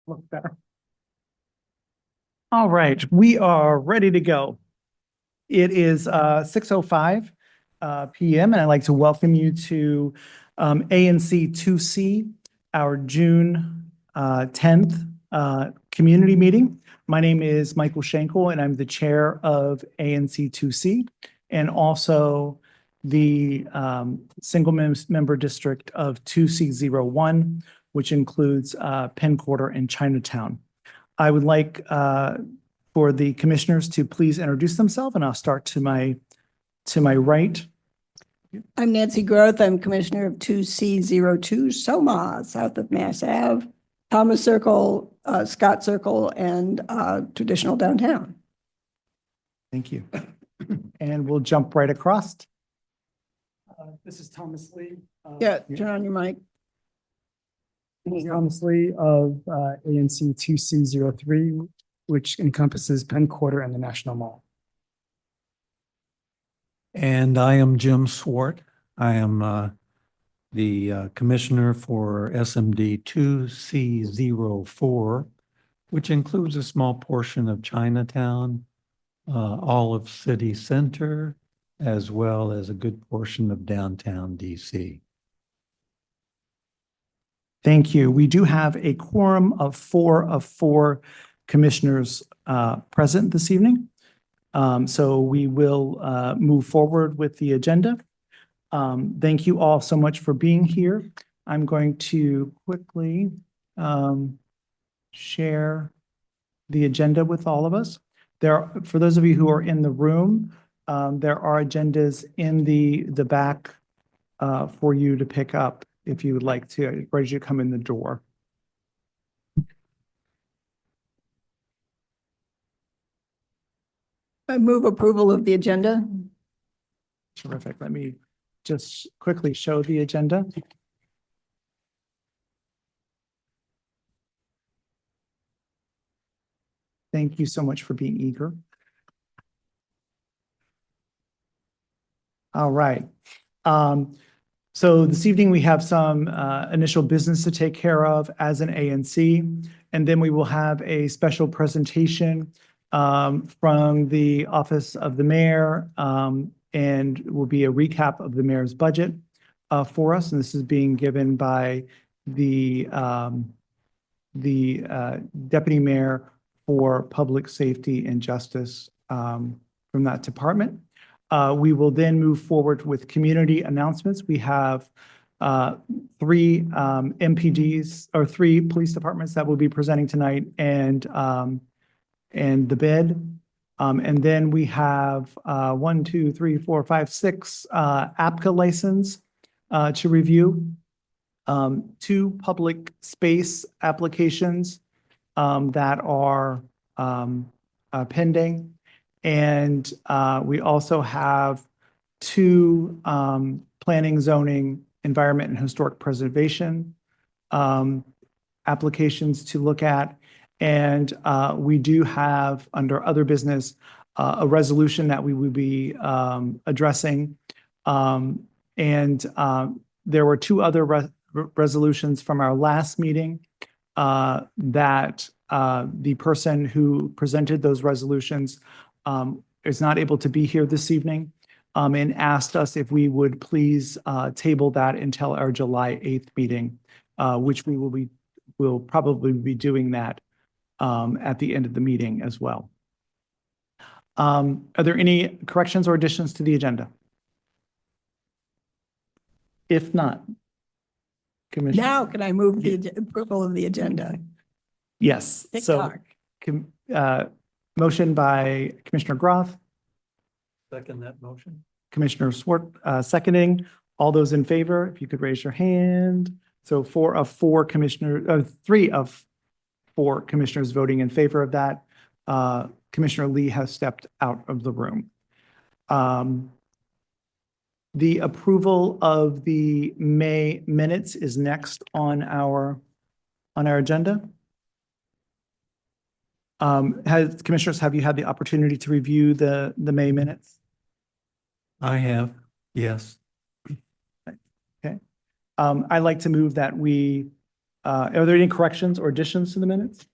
Look better. All right, we are ready to go. It is 6:05 PM, and I'd like to welcome you to ANC 2C, our June 10th community meeting. My name is Michael Schenkel, and I'm the chair of ANC 2C, and also the single member district of 2C01, which includes Penn Quarter and Chinatown. I would like for the commissioners to please introduce themselves, and I'll start to my right. I'm Nancy Groth. I'm Commissioner of 2C02, Soma, south of Mass Ave, Thomas Circle, Scott Circle, and traditional downtown. Thank you. And we'll jump right across. This is Thomas Lee. Yeah, turn on your mic. This is Thomas Lee of ANC 2C03, which encompasses Penn Quarter and the National Mall. And I am Jim Swart. I am the commissioner for SMD 2C04, which includes a small portion of Chinatown, all of City Center, as well as a good portion of downtown DC. Thank you. We do have a quorum of four commissioners present this evening. So we will move forward with the agenda. Thank you all so much for being here. I'm going to quickly share the agenda with all of us. For those of you who are in the room, there are agendas in the back for you to pick up if you would like to, right as you come in the door. I move approval of the agenda. Terrific. Let me just quickly show the agenda. Thank you so much for being eager. All right. So this evening we have some initial business to take care of as an ANC, and then we will have a special presentation from the Office of the Mayor, and will be a recap of the mayor's budget for us. And this is being given by the Deputy Mayor for Public Safety and Justice from that department. We will then move forward with community announcements. We have three MPDs or three police departments that will be presenting tonight, and the bid. And then we have 1, 2, 3, 4, 5, 6 APCA license to review, 2 public space applications that are pending. And we also have 2 planning, zoning, environment, and historic preservation applications to look at. And we do have, under other business, a resolution that we would be addressing. And there were 2 other resolutions from our last meeting that the person who presented those resolutions is not able to be here this evening, and asked us if we would please table that until our July 8th meeting, which we'll probably be doing that at the end of the meeting as well. Are there any corrections or additions to the agenda? If not, Commissioner. Now can I move the approval of the agenda? Yes. So motion by Commissioner Groth. Second that motion. Commissioner Swart seconding. All those in favor, if you could raise your hand. So 3 of 4 commissioners voting in favor of that. Commissioner Lee has stepped out of the room. The approval of the May minutes is next on our agenda. Commissioners, have you had the opportunity to review the May minutes? I have, yes. Okay. I'd like to move that we are there any corrections or additions to the minutes?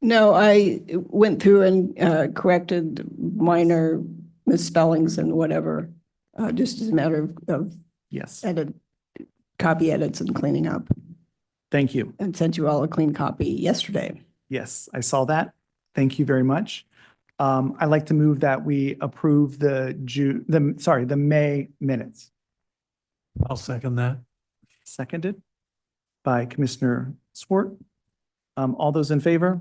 No, I went through and corrected minor misspellings and whatever, just as a matter of Yes, copy edits and cleaning up, thank you. and sent you all a clean copy yesterday. Yes, I saw that. Thank you very much. I'd like to move that we approve the May minutes. I'll second that. Seconded by Commissioner Swart. All those in favor?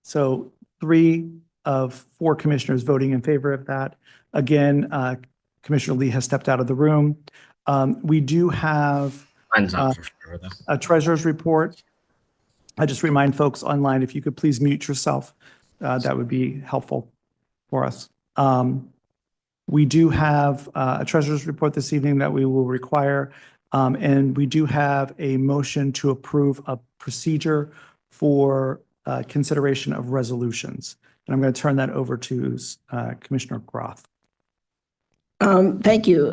So 3 of 4 commissioners voting in favor of that. Again, Commissioner Lee has stepped out of the room. We do have Mine's up for sure, though. a treasurer's report. I just remind folks online, if you could please mute yourself, that would be helpful for us. We do have a treasurer's report this evening that we will require, and we do have a motion to approve a procedure for consideration of resolutions. And I'm going to turn that over to Commissioner Groth. Thank you.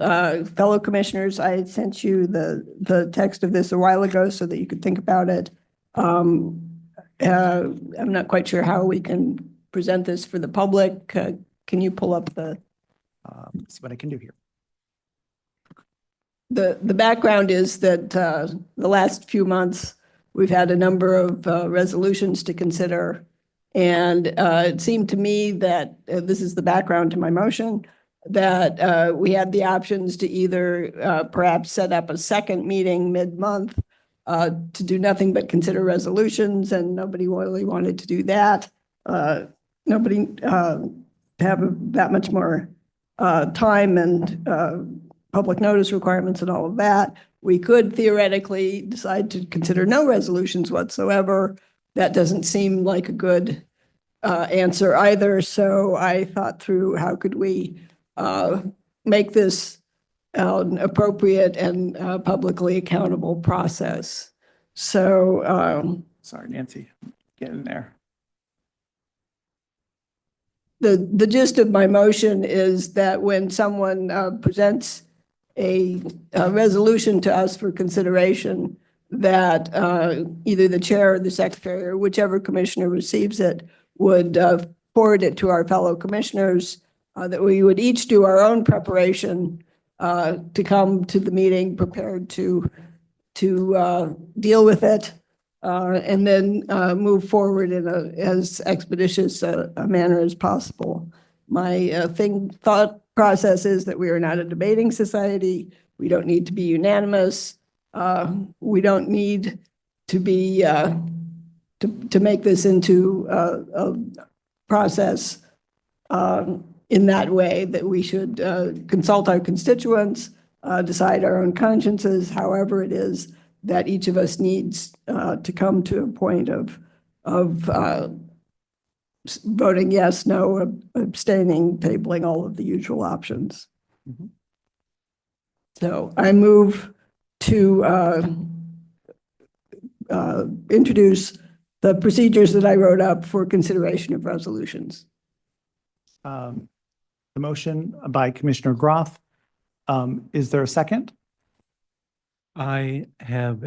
Fellow commissioners, I sent you the text of this a while ago so that you could think about it. I'm not quite sure how we can present this for the public. Can you pull up See what I can do here. the background is that the last few months, we've had a number of resolutions to consider. And it seemed to me that this is the background to my motion, that we had the options to either perhaps set up a second meeting mid-month to do nothing but consider resolutions, and nobody really wanted to do that. Nobody have that much more time and public notice requirements and all of that. We could theoretically decide to consider no resolutions whatsoever. That doesn't seem like a good answer either. So I thought through how could we make this an appropriate and publicly accountable process. So Sorry, Nancy, get in there. the gist of my motion is that when someone presents a resolution to us for consideration, that either the chair or the secretary or whichever commissioner receives it would forward it to our fellow commissioners, that we would each do our own preparation to come to the meeting prepared to deal with it, and then move forward in as expeditious a manner as possible. My thought process is that we are not a debating society. We don't need to be unanimous. We don't need to be to make this into a process in that way, that we should consult our constituents, decide our own consciences, however it is that each of us needs to come to a point of voting yes, no, abstaining, tabling, all of the usual options. Mhm. So I move to introduce the procedures that I wrote up for consideration of resolutions. The motion by Commissioner Groth. Is there a second? I have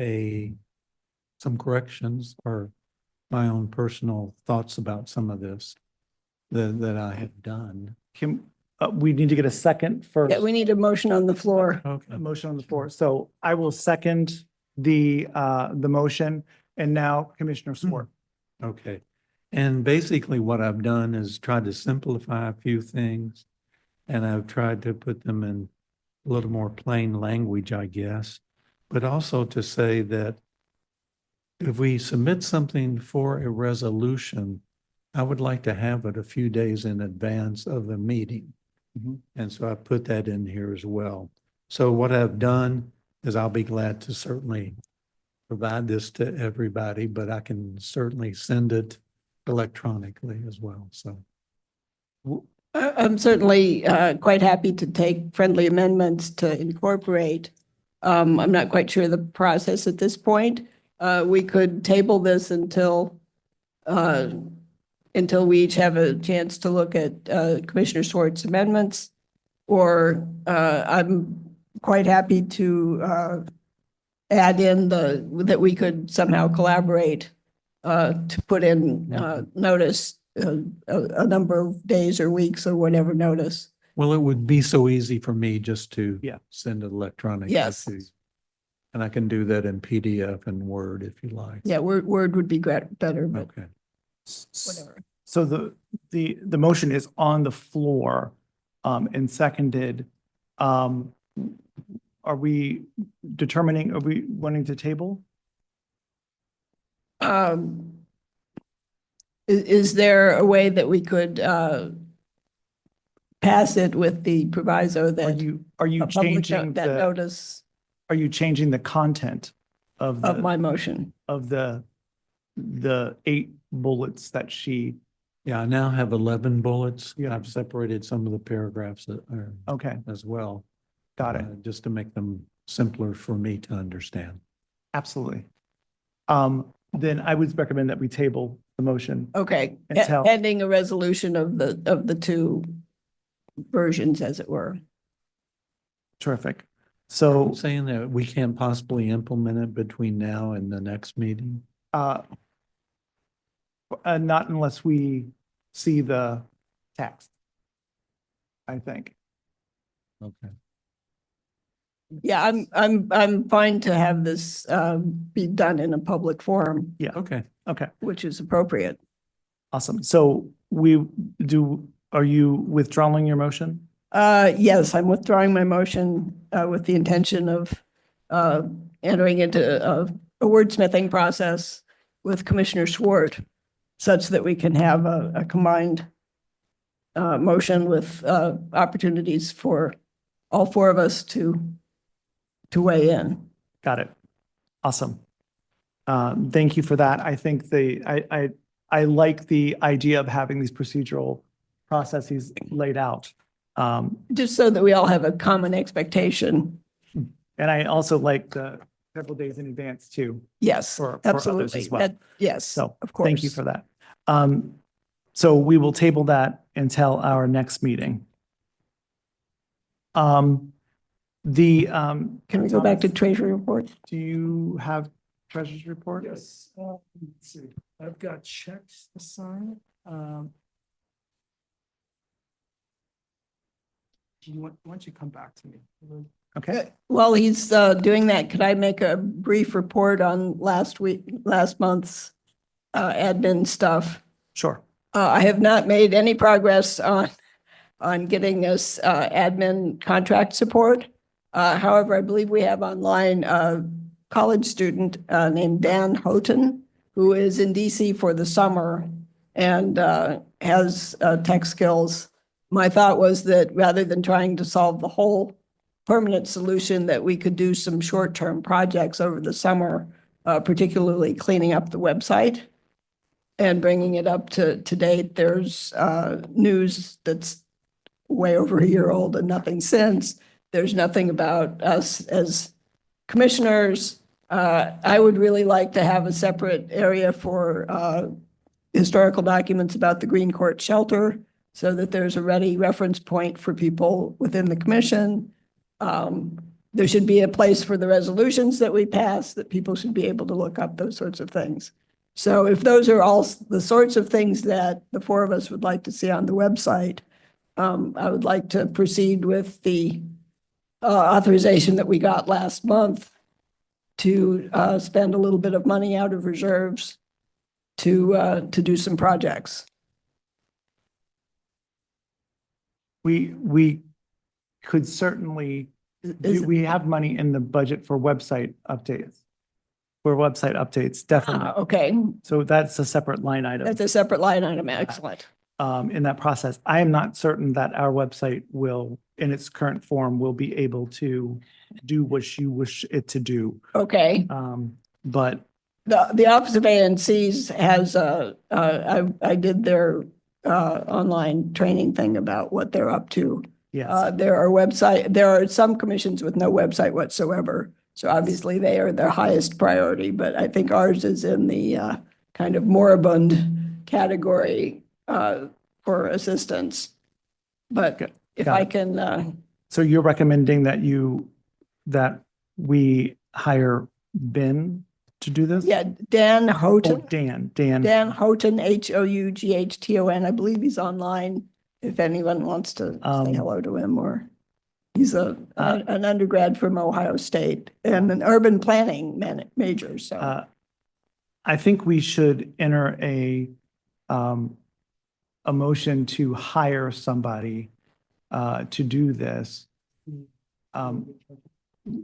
some corrections or my own personal thoughts about some of this that I have done. We need to get a second first. Yeah, we need a motion on the floor. Okay. A motion on the floor. So I will second the motion. And now Commissioner Swart. Okay. And basically what I've done is tried to simplify a few things, and I've tried to put them in a little more plain language, I guess, but also to say that if we submit something for a resolution, I would like to have it a few days in advance of the meeting. Mhm. And so I put that in here as well. So what I've done is I'll be glad to certainly provide this to everybody, but I can certainly send it electronically as well. So I'm certainly quite happy to take friendly amendments to incorporate. I'm not quite sure the process at this point. We could table this until we each have a chance to look at Commissioner Swart's amendments, or I'm quite happy to add in that we could somehow collaborate to put in notice, a number of days or weeks or whatever notice. Well, it would be so easy for me just to Yeah. send it electronically. Yes. to you. And I can do that in PDF and Word if you like. Yeah, Word would be better, but Okay. whatever. So the motion is on the floor, and seconded. Are we wanting to table? Is there a way that we could pass it with the proviso Are that you a public changing that the, notice are you changing the content of of my the, motion? of the 8 bullets that she, Yeah, I now have 11 bullets. Yeah. I've separated some of the paragraphs that are okay, as well. got it. Just to make them simpler for me to understand. Absolutely. Then I would recommend that we table the motion. Okay, Until- pending a resolution of the two versions, as it were. Terrific. Are So, you saying that we can't possibly implement it between now and the next meeting? not unless we see the text, I think. Okay. Yeah, I'm fine to have this be done in a public forum, Okay. Okay, which is appropriate. awesome. So are you withdrawing your motion? Yes, I'm withdrawing my motion with the intention of entering into a wordsmithing process with Commissioner Swart, such that we can have a combined motion with opportunities for all 4 of us to weigh in. Got it. Awesome. Thank you for that. I think I like the idea of having these procedural processes laid out. Just so that we all have a common expectation. And I also like the several days in advance too. Yes, For others absolutely. as well. Yes, So of course. thank you for that. So we will table that until our next meeting. Can Can we go back to treasury report? Do you have treasurer's report? Yes, let's see, I've got checks to sign. Why don't you come back to me? Okay, While he's doing that, could I make a brief report on last month's admin stuff? sure. I have not made any progress on getting us admin contract support. However, I believe we have online a college student named Dan Houghton, who is in DC for the summer and has tech skills. My thought was that rather than trying to solve the whole permanent solution, that we could do some short-term projects over the summer, particularly cleaning up the website and bringing it up to date. There's news that's way over a year old and nothing since. There's nothing about us as commissioners. I would really like to have a separate area for historical documents about the Green Court shelter so that there's a ready reference point for people within the commission. There should be a place for the resolutions that we pass, that people should be able to look up those sorts of things. So if those are all the sorts of things that the 4 of us would like to see on the website, I would like to proceed with the authorization that we got last month to spend a little bit of money out of reserves to do some projects. We could certainly, we have money in the budget for website updates. Definitely. Okay, So that's a separate line item. that's a separate line item. Excellent. In that process. I am not certain that our website will, in its current form, will be able to do what you wish it to do. Okay. But The Office of ANCs has I did their online training thing about what they're up to. yes, There are some commissions with no website whatsoever. So obviously they are their highest priority, but I think ours is in the kind of moribund category for assistance. But if Got I it. can, so you're recommending that that we hire Ben to do this? Yeah, Dan Oh, Houghton. Dan. Dan Houghton, Houghton. I believe he's online if anyone wants to say hello to him, or he's an undergrad from Ohio State and an urban planning major, so. I think we should enter a motion to hire somebody to do this.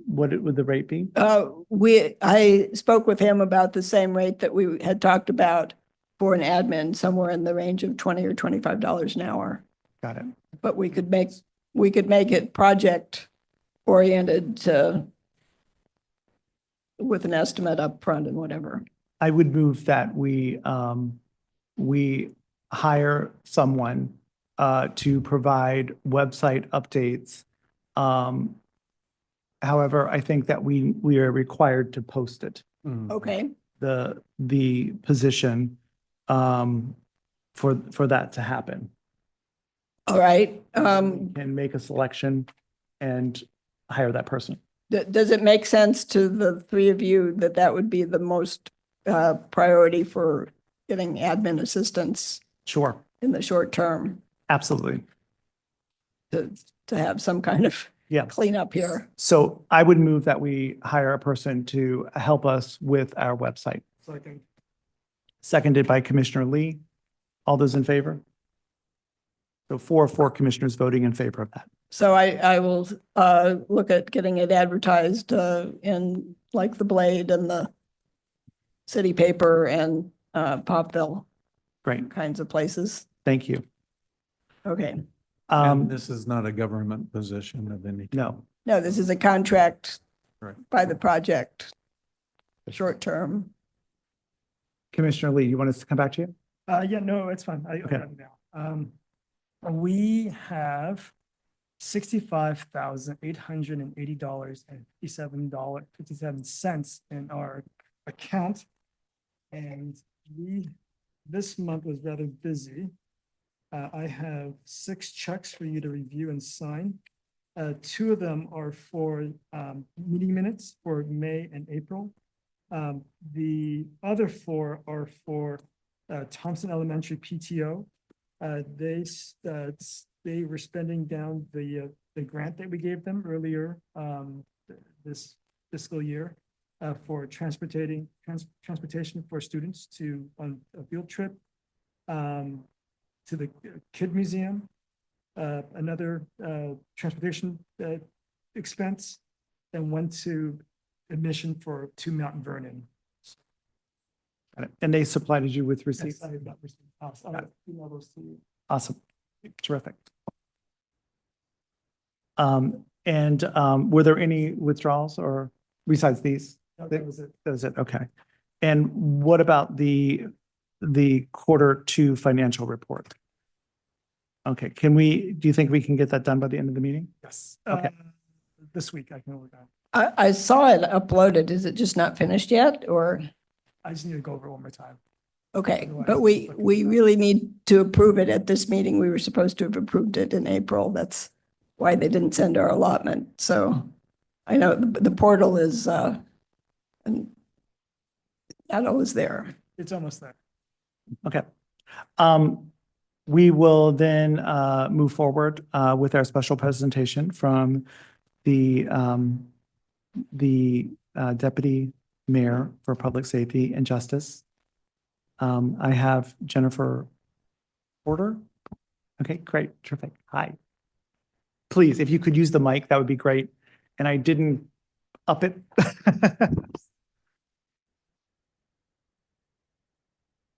What would the rate be? I spoke with him about the same rate that we had talked about for an admin, somewhere in the range of $20 or $25 an hour. Got it. But we could make it project oriented with an estimate up front and whatever. I would move that we hire someone to provide website updates. However, I think that we are required to post it, Okay, the position for that to happen. all right. And make a selection and hire that person. Does it make sense to the three of you that that would be the most priority for getting admin assistance Sure, in the short term absolutely. to have some kind of Yeah. cleanup here? So I would move that we hire a person to help us with our website. Second. Seconded by Commissioner Lee. All those in favor? So 4 commissioners voting in favor of that. So I will look at getting it advertised in like the Blade and the City Paper and Popville Great, kinds of places. thank you. Okay. And this is not a government position of any. No, No, this is a contract Right. by the project, short term. Commissioner Lee, you want us to come back to you? Yeah, no, it's fine. I Okay. got it now. We have $65,880.57 in our account. And this month was rather busy. I have 6 checks for you to review and sign. 2 of them are for meeting minutes for May and April. The other 4 are for Thompson Elementary PTO. They were spending down the grant that we gave them earlier this fiscal year for transportation for students on a field trip to the Kid Museum, another transportation expense, and went to admission to Mount Vernon. Got it. And they supplied you with receipts? Yes, I have not received. I'll email those to you. Awesome. Terrific. And were there any withdrawals or besides these? No, that was it. That was it, okay. And what about the Q2 financial report? Okay, do you think we can get that done by the end of the meeting? Yes. Okay. This week I can work on. I saw it uploaded. Is it just not finished yet, or? I just need to go over it one more time. Okay, Otherwise, but we really need to approve it at this meeting. We were supposed to have approved it in April. That's why they didn't send our allotment. So I know the portal is not always there. It's almost there. Okay. We will then move forward with our special presentation from the Deputy Mayor for Public Safety and Justice. I have Jennifer Porter. Okay, great, terrific. Hi. Please, if you could use the mic, that would be great. And I didn't up it.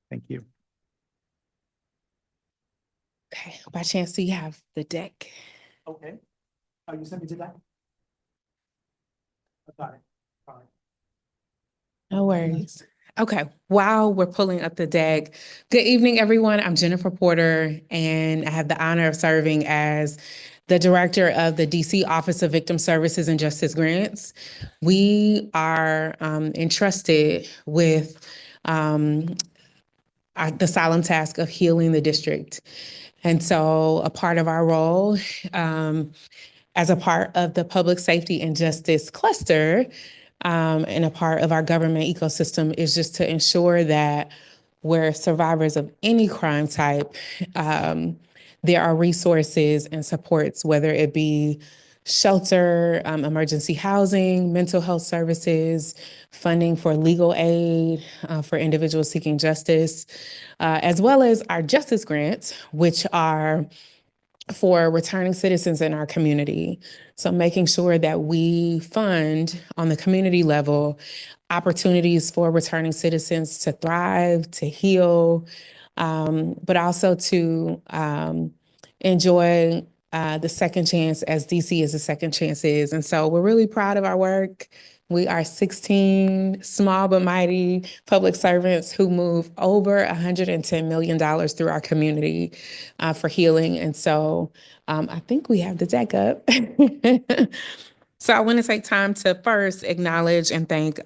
Thank you. Okay, by chance, do you have the deck? Okay. Oh, you sent me to that? Got it. All right. No worries. Okay, while we're pulling up the deck, good evening, everyone. I'm Jennifer Porter, and I have the honor of serving as the Director of the DC Office of Victim Services and Justice Grants. We are entrusted with the solemn task of healing the district. And so a part of our role as a part of the Public Safety and Justice Cluster, and a part of our government ecosystem is just to ensure that where survivors of any crime type, there are resources and supports, whether it be shelter, emergency housing, mental health services, funding for legal aid for individuals seeking justice, as well as our justice grants, which are for returning citizens in our community. So making sure that we fund on the community level opportunities for returning citizens to thrive, to heal, but also to enjoy the second chance as DC is a second chance is. And so we're really proud of our work. We are 16 small but mighty public servants who move over $110 million through our community for healing. And so I think we have the deck up. So I want to take time to first acknowledge and thank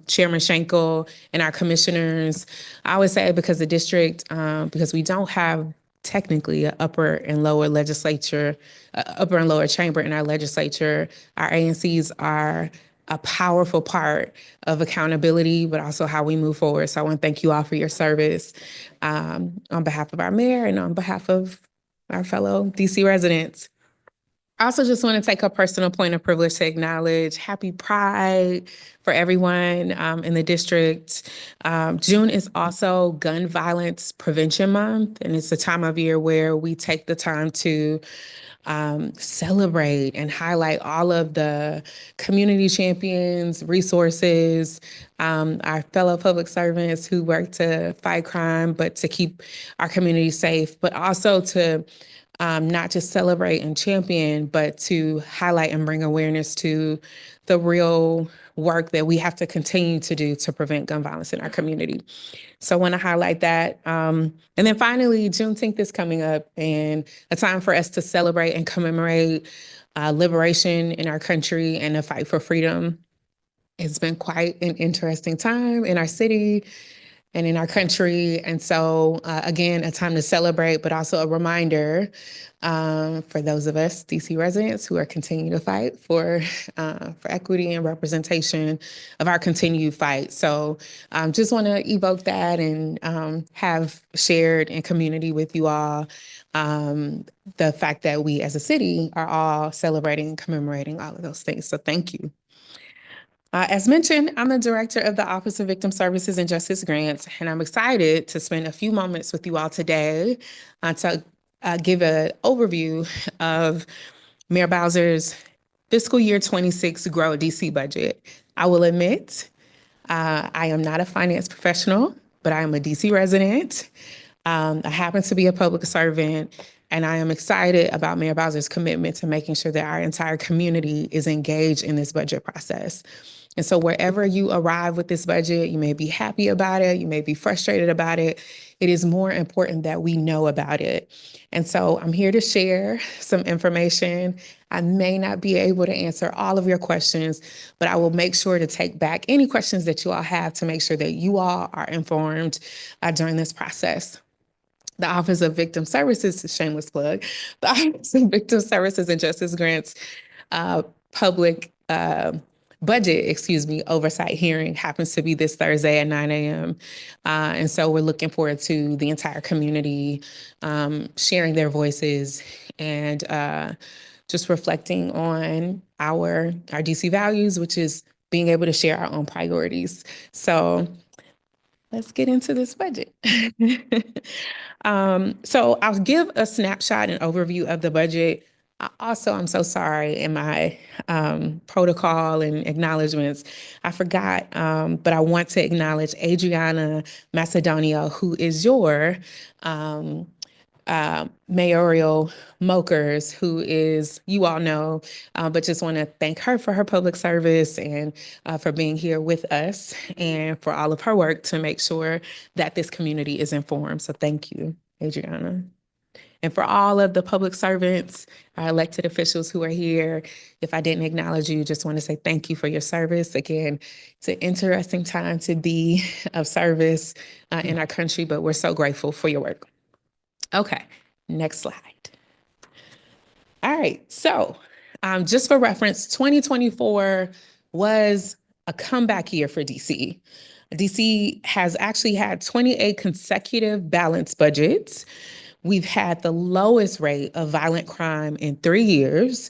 Chairman Schenkel and our commissioners. I would say because the district, because we don't have technically an upper and lower legislature, upper and lower chamber in our legislature, our ANCs are a powerful part of accountability, but also how we move forward. So I want to thank you all for your service on behalf of our mayor and on behalf of our fellow DC residents. I also just want to take a personal point of privilege to acknowledge Happy Pride for everyone in the district. June is also Gun Violence Prevention Month, and it's a time of year where we take the time to celebrate and highlight all of the community champions, resources, our fellow public servants who work to fight crime, but to keep our community safe, but also to not just celebrate and champion, but to highlight and bring awareness to the real work that we have to continue to do to prevent gun violence in our community. So I want to highlight that. And then finally, Juneteenth is coming up, and a time for us to celebrate and commemorate liberation in our country and the fight for freedom. It's been quite an interesting time in our city and in our country. And so, again, a time to celebrate, but also a reminder for those of us DC residents who are continuing to fight for equity and representation of our continued fight. So just want to evoke that and have shared in community with you all the fact that we as a city are all celebrating and commemorating all of those things. So thank you. As mentioned, I'm the director of the Office of Victim Services and Justice Grants, and I'm excited to spend a few moments with you all today to give an overview of Mayor Bowser's fiscal year 26 Grow DC budget. I will admit, I am not a finance professional, but I am a DC resident. I happen to be a public servant, and I am excited about Mayor Bowser's commitment to making sure that our entire community is engaged in this budget process. And so wherever you arrive with this budget, you may be happy about it, you may be frustrated about it. It is more important that we know about it. And so I'm here to share some information. I may not be able to answer all of your questions, but I will make sure to take back any questions that you all have to make sure that you all are informed during this process. The Office of Victim Services, shameless plug, the Office of Victim Services and Justice Grants public budget, oversight hearing happens to be this Thursday at 9 a.m. And so we're looking forward to the entire community sharing their voices and just reflecting on our DC values, which is being able to share our own priorities. So let's get into this budget. So I'll give a snapshot and overview of the budget. I'm so sorry in my protocol and acknowledgements. I forgot, but I want to acknowledge Adriana Macedonia, who is your mayoral Mokers, who is, you all know, but just want to thank her for her public service and for being here with us and for all of her work to make sure that this community is informed. So thank you, Adriana. And for all of the public servants, our elected officials who are here, if I didn't acknowledge you, just want to say thank you for your service. Again, it's an interesting time to be of service in our country, but we're so grateful for your work. Okay, next slide. All right, so just for reference, 2024 was a comeback year for DC. DC has actually had 28 consecutive balanced budgets. We've had the lowest rate of violent crime in 3 years.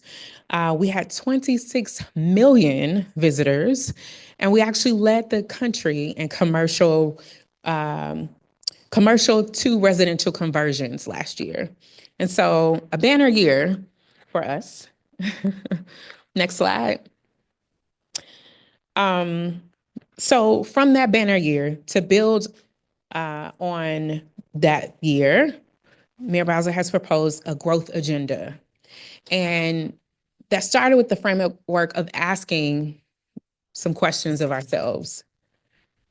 We had 26 million visitors, and we actually led the country in commercial to residential conversions last year. And so a banner year for us. Next slide. So from that banner year, to build on that year, Mayor Bowser has proposed a growth agenda. And that started with the framework of asking some questions of ourselves.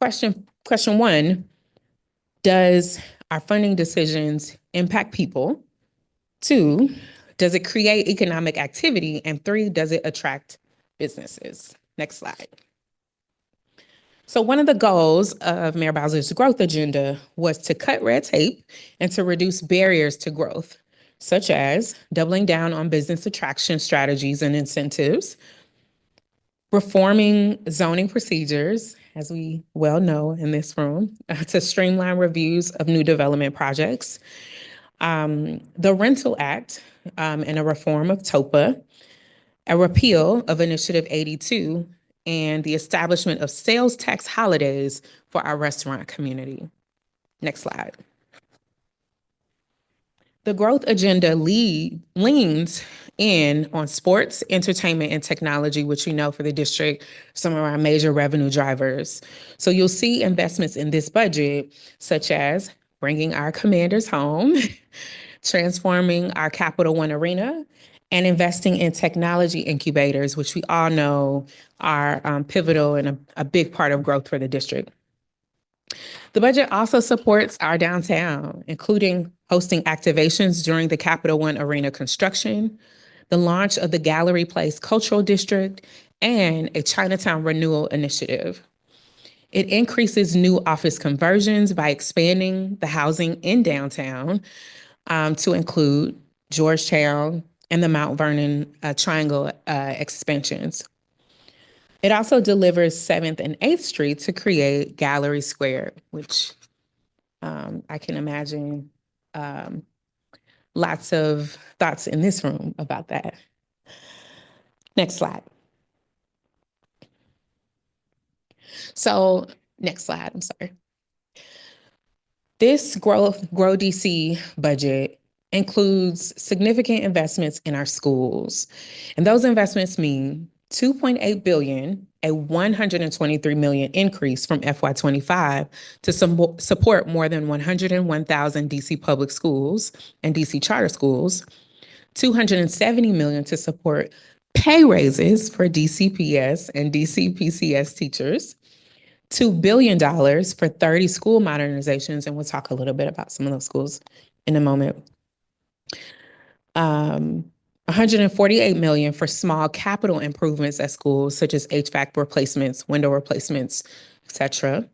Question one, does our funding decisions impact people? 2, does it create economic activity? And 3, does it attract businesses? Next slide. So one of the goals of Mayor Bowser's growth agenda was to cut red tape and to reduce barriers to growth, such as doubling down on business attraction strategies and incentives, reforming zoning procedures, as we well know in this room, to streamline reviews of new development projects, the Rental Act and a reform of TOPA, a repeal of Initiative 82, and the establishment of sales tax holidays for our restaurant community. Next slide. The growth agenda leans in on sports, entertainment, and technology, which you know for the district, some of our major revenue drivers. So you'll see investments in this budget, such as bringing our Commanders home, transforming our Capital One Arena, and investing in technology incubators, which we all know are pivotal and a big part of growth for the district. The budget also supports our downtown, including hosting activations during the Capital One Arena construction, the launch of the Gallery Place Cultural District, and a Chinatown renewal initiative. It increases new office conversions by expanding the housing in downtown to include Georgetown and the Mount Vernon Triangle expansions. It also delivers 7th and 8th Street to create Gallery Square, which I can imagine lots of thoughts in this room about that. Next slide. So, next slide, I'm sorry. This Grow DC budget includes significant investments in our schools. And those investments mean $2.8 billion, a $123 million increase from FY25 to support more than 101,000 DC public schools and DC charter schools, $270 million to support pay raises for DCPS and DCPCS teachers, $2 billion for 30 school modernizations, and we'll talk a little bit about some of those schools in a moment. $148 million for small capital improvements at schools, such as HVAC replacements, window replacements, et cetera.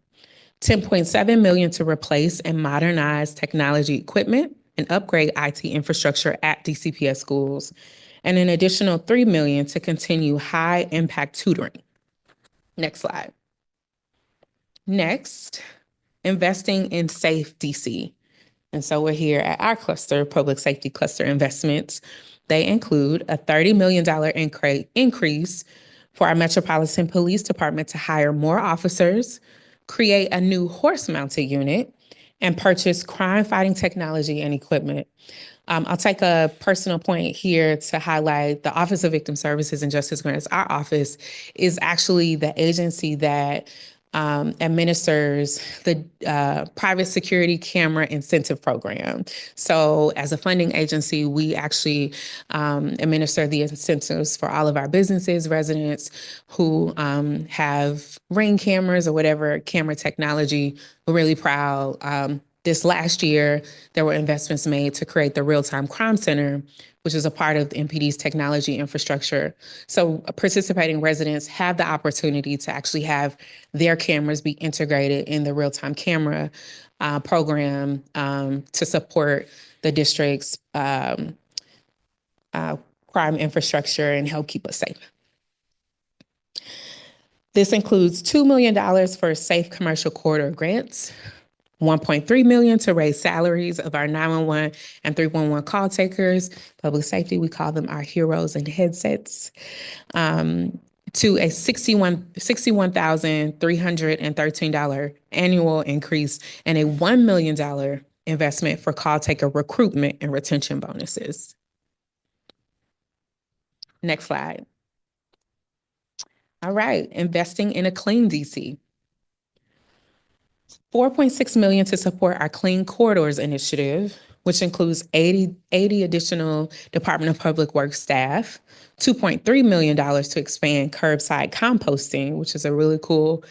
$10.7 million to replace and modernize technology equipment and upgrade IT infrastructure at DCPS schools, and an additional $3 million to continue high impact tutoring. Next slide. Next, investing in Safe DC. And so we're here at our cluster, Public Safety Cluster Investments. They include a $30 million increase for our Metropolitan Police Department to hire more officers, create a new horse-mounted unit, and purchase crime-fighting technology and equipment. I'll take a personal point here to highlight the Office of Victim Services and Justice Grants. Our office is actually the agency that administers the private security camera incentive program. So as a funding agency, we actually administer the incentives for all of our businesses, residents who have Ring cameras or whatever camera technology. We're really proud. This last year, there were investments made to create the Real-Time Crime Center, which is a part of the MPD's technology infrastructure. So participating residents have the opportunity to actually have their cameras be integrated in the real-time camera program to support the district's crime infrastructure and help keep us safe. This includes $2 million for safe commercial corridor grants, $1.3 million to raise salaries of our 911 and 311 call takers. Public safety, we call them our heroes and headsets. To a $61,313 annual increase and a $1 million investment for call taker recruitment and retention bonuses. Next slide. All right, investing in a clean DC. $4.6 million to support our Clean Corridors initiative, which includes 80 additional Department of Public Works staff, $2.3 million to expand curbside composting, which is a really cool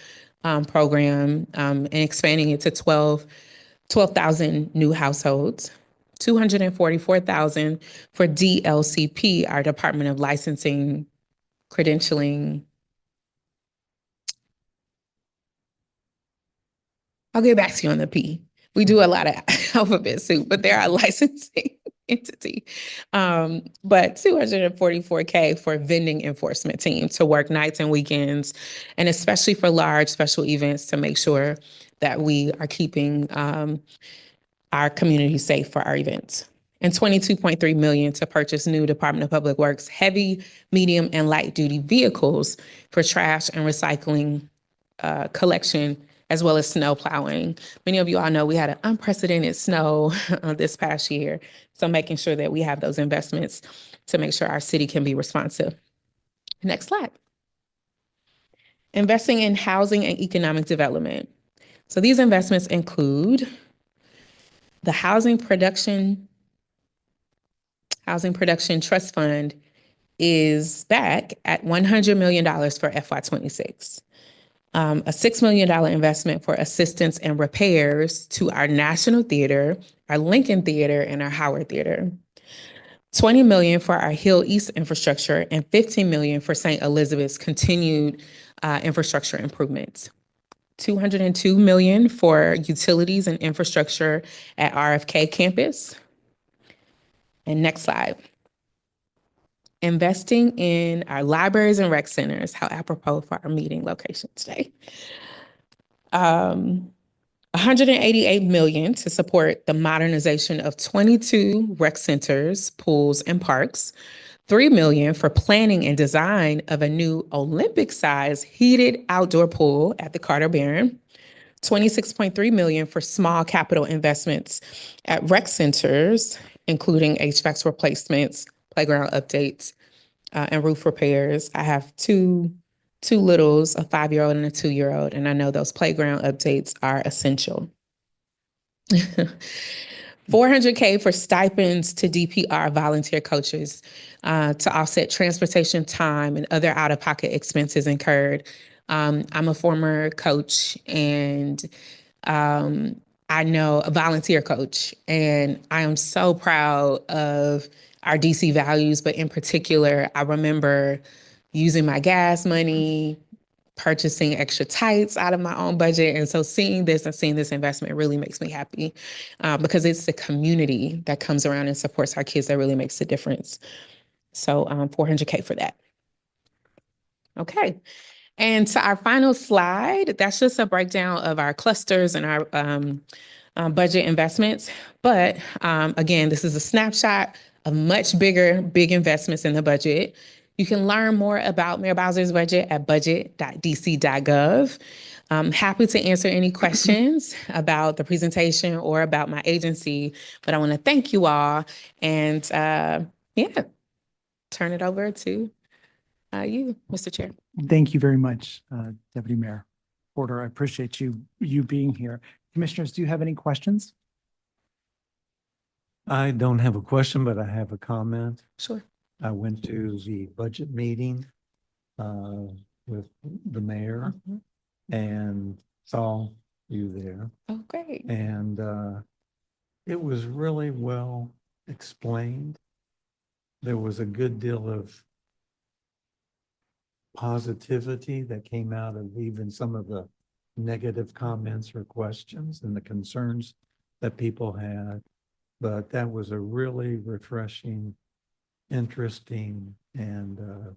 program, and expanding it to 12,000 new households, $244,000 for DLCP, our Department of Licensing, Credentialing. I'll get back to you on the P. We do a lot of alphabet soup, but they're our licensing entity. But $244K for vending enforcement team to work nights and weekends, and especially for large special events to make sure that we are keeping our community safe for our events. And $22.3 million to purchase new Department of Public Works heavy, medium, and light duty vehicles for trash and recycling collection, as well as snow plowing. Many of you all know we had an unprecedented snow this past year. So making sure that we have those investments to make sure our city can be responsive. Next slide. Investing in housing and economic development. So these investments include the Housing Production Trust Fund is back at $100 million for FY26. A $6 million investment for assistance and repairs to our National Theater, our Lincoln Theater, and our Howard Theater. $20 million for our Hill East infrastructure and $15 million for St. Elizabeth's continued infrastructure improvements. $202 million for utilities and infrastructure at RFK campus. And next slide. Investing in our libraries and rec centers, how apropos for our meeting location today. $188 million to support the modernization of 22 rec centers, pools, and parks. $3 million for planning and design of a new Olympic-sized heated outdoor pool at the Carter Barron. $26.3 million for small capital investments at rec centers, including HVAC replacements, playground updates, and roof repairs. I have two littles, a 5-year-old and a 2-year-old, and I know those playground updates are essential. $400K for stipends to DPR volunteer coaches to offset transportation time and other out-of-pocket expenses incurred. I'm a former coach, and I know a volunteer coach, and I am so proud of our DC values, but in particular, I remember using my gas money, purchasing extra tights out of my own budget. And so seeing this investment really makes me happy because it's the community that comes around and supports our kids that really makes a difference. So $400K for that. Okay. And to our final slide, that's just a breakdown of our clusters and our budget investments. But again, this is a snapshot of much big investments in the budget. You can learn more about Mayor Bowser's budget at budget.dc.gov. I'm happy to answer any questions about the presentation or about my agency, but I want to thank you all and turn it over to you, Mr. Chair. Thank you very much, Deputy Mayor Porter. I appreciate you being here. Commissioners, do you have any questions? I don't have a question, but I have a comment. Sure. I went to the budget meeting with the mayor and saw you there. Oh, great. And it was really well explained. There was a good deal of positivity that came out of even some of the negative comments or questions and the concerns that people had. But that was a really refreshing, interesting, and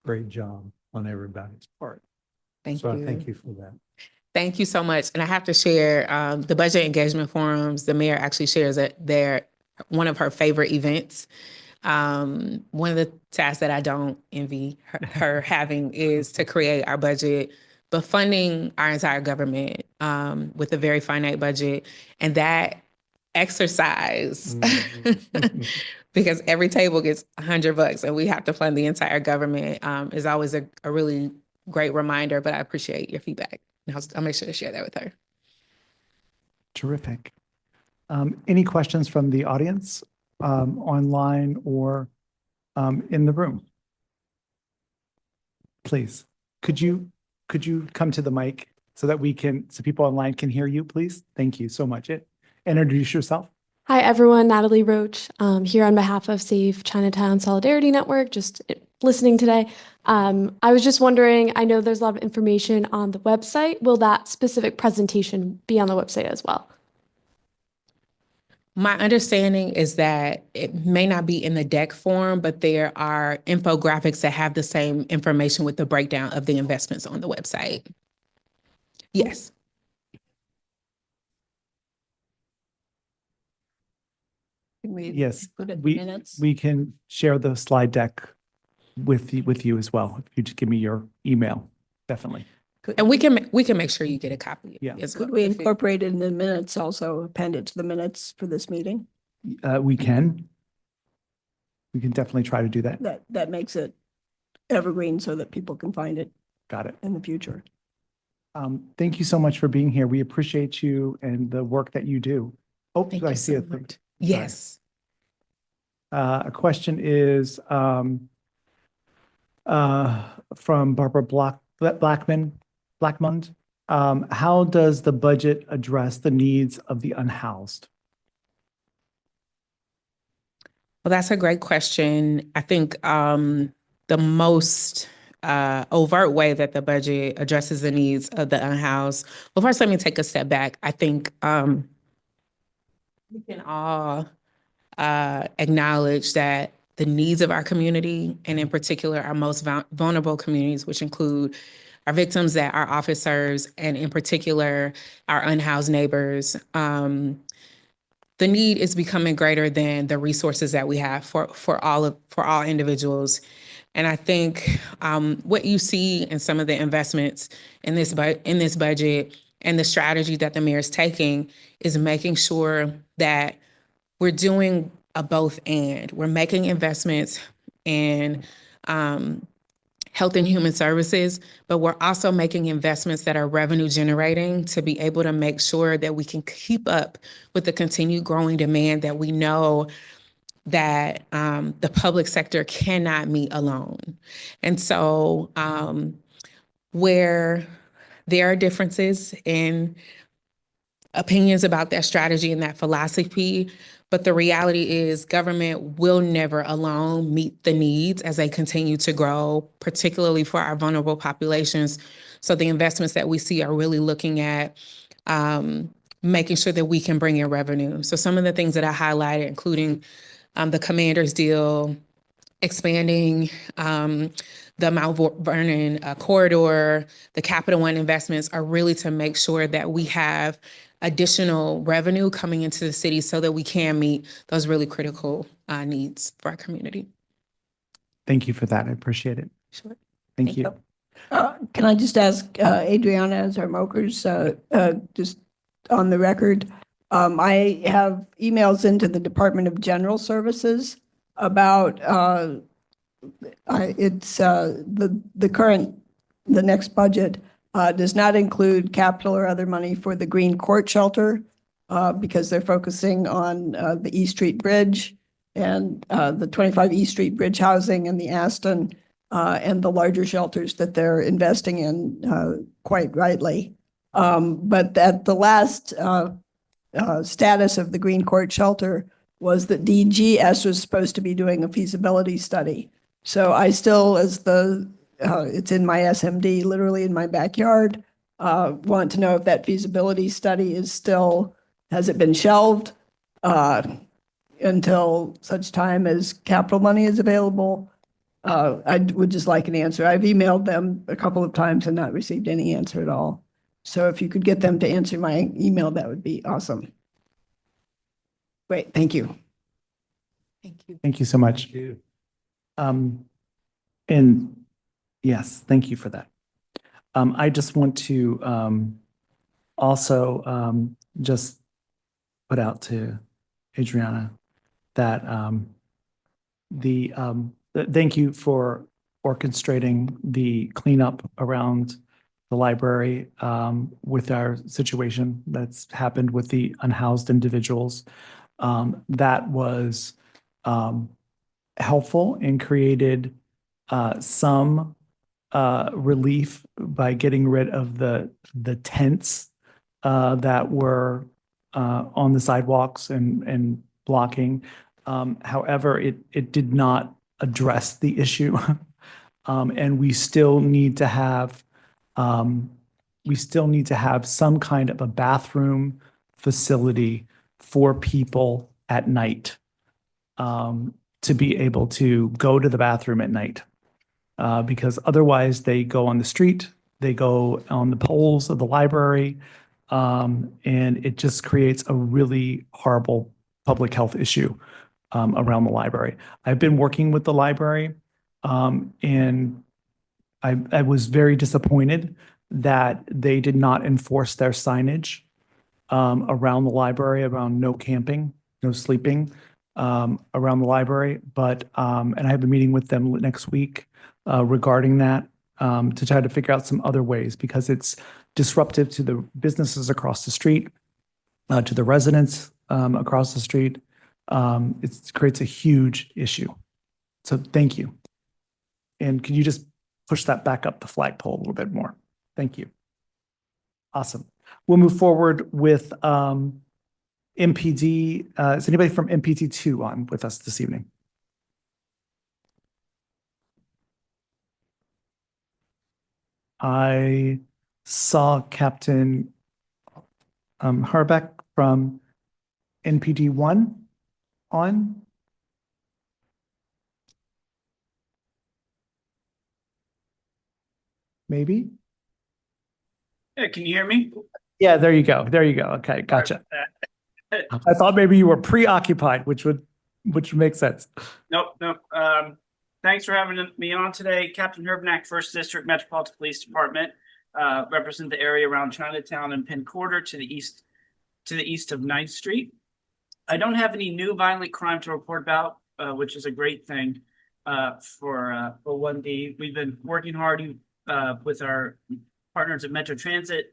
great job on everybody's part. Thank So I you. thank you for that. Thank you so much. And I have to share the budget engagement forums. The mayor actually shares it there, one of her favorite events. One of the tasks that I don't envy her having is to create our budget, but funding our entire government with a very finite budget. And that exercise, because every table gets $100 and we have to fund the entire government, is always a really great reminder, but I appreciate your feedback. And I'll make sure to share that with her. Terrific. Any questions from the audience, online or in the room? Please, could you come to the mic so that so people online can hear you, please? Thank you so much. Introduce yourself. Hi, everyone. Natalie Roach, here on behalf of Save Chinatown Solidarity Network, just listening today. I was just wondering, I know there's a lot of information on the website. Will that specific presentation be on the website as well? My understanding is that it may not be in the deck form, but there are infographics that have the same information with the breakdown of the investments on the website. Yes. Can we Yes, put it in we minutes? we can share the slide deck with you as well. If you just give me your email, definitely. And we can make sure you get a copy. Yeah. as Could well. we incorporate it in the minutes, also append it to the minutes for this meeting? We can. We can definitely try to do that. That makes it evergreen so that people can find it Got it. in the future. Thank you so much for being here. We appreciate you and the work that you do. Oh, Thank I you see so a thing. much. Yes. A question is from Barbara Blackmund. How does the budget address the needs of the unhoused? Well, that's a great question. I think the most overt way that the budget addresses the needs of the unhoused. Well, first, let me take a step back. I think we can all acknowledge that the needs of our community, and in particular, our most vulnerable communities, which include our victims that our office serves, and in particular, our unhoused neighbors, the need is becoming greater than the resources that we have for all individuals. And I think what you see in some of the investments in this budget and the strategy that the mayor is taking is making sure that we're doing a both and. We're making investments in health and human services, but we're also making investments that are revenue generating to be able to make sure that we can keep up with the continued growing demand that we know that the public sector cannot meet alone. And so where there are differences in opinions about that strategy and that philosophy, but the reality is government will never alone meet the needs as they continue to grow, particularly for our vulnerable populations. So the investments that we see are really looking at making sure that we can bring in revenue. So some of the things that I highlighted, including the Commander's deal, expanding the Mount Vernon corridor, the Capital One investments are really to make sure that we have additional revenue coming into the city so that we can meet those really critical needs for our community. Thank you for that. I appreciate it. Sure. Thank you. Can I just ask Adriana as our mokers, just on the record, I have emails into the Department of General Services about the next budget does not include capital or other money for the Green Court Shelter because they're focusing on the East Street Bridge and the 25 East Street Bridge housing and the Aston and the larger shelters that they're investing in quite rightly. But at the last status of the Green Court Shelter was that DGS was supposed to be doing a feasibility study. So I still, it's in my SMD, literally in my backyard, want to know if that feasibility study has it been shelved until such time as capital money is available? I would just like an answer. I've emailed them a couple of times and not received any answer at all. So if you could get them to answer my email, that would be awesome. Great, thank you. Thank you. Thank you so much. Thank you. And yes, thank you for that. I just want to also just put out to Adriana that thank you for orchestrating the cleanup around the library with our situation that's happened with the unhoused individuals. That was helpful and created some relief by getting rid of the tents that were on the sidewalks and blocking. However, it did not address the issue. And we still need to have some kind of a bathroom facility for people at night to be able to go to the bathroom at night. Because otherwise they go on the street, they go on the poles of the library, and it just creates a really horrible public health issue around the library. I've been working with the library, and I was very disappointed that they did not enforce their signage around the library, around no camping, no sleeping around the library. But and I have a meeting with them next week regarding that to try to figure out some other ways, because it's disruptive to the businesses across the street, to the residents across the street. It creates a huge issue. So thank you. And can you just push that back up the flagpole a little bit more? Thank you. Awesome. We'll move forward with MPD. Is anybody from MPD 2 on with us this evening? I saw Captain Harbeck from NPD 1 on. Maybe? Yeah, can you hear me? Yeah, there you go. There you go. Okay, gotcha. I thought maybe you were preoccupied, which would make sense. Nope. Thanks for having me on today. Captain Herbnack, 1st District Metropolitan Police Department. Represent the area around Chinatown and Penn Quarter to the east of 9th Street. I don't have any new violent crime to report about, which is a great thing for 1D. We've been working hard with our partners at Metro Transit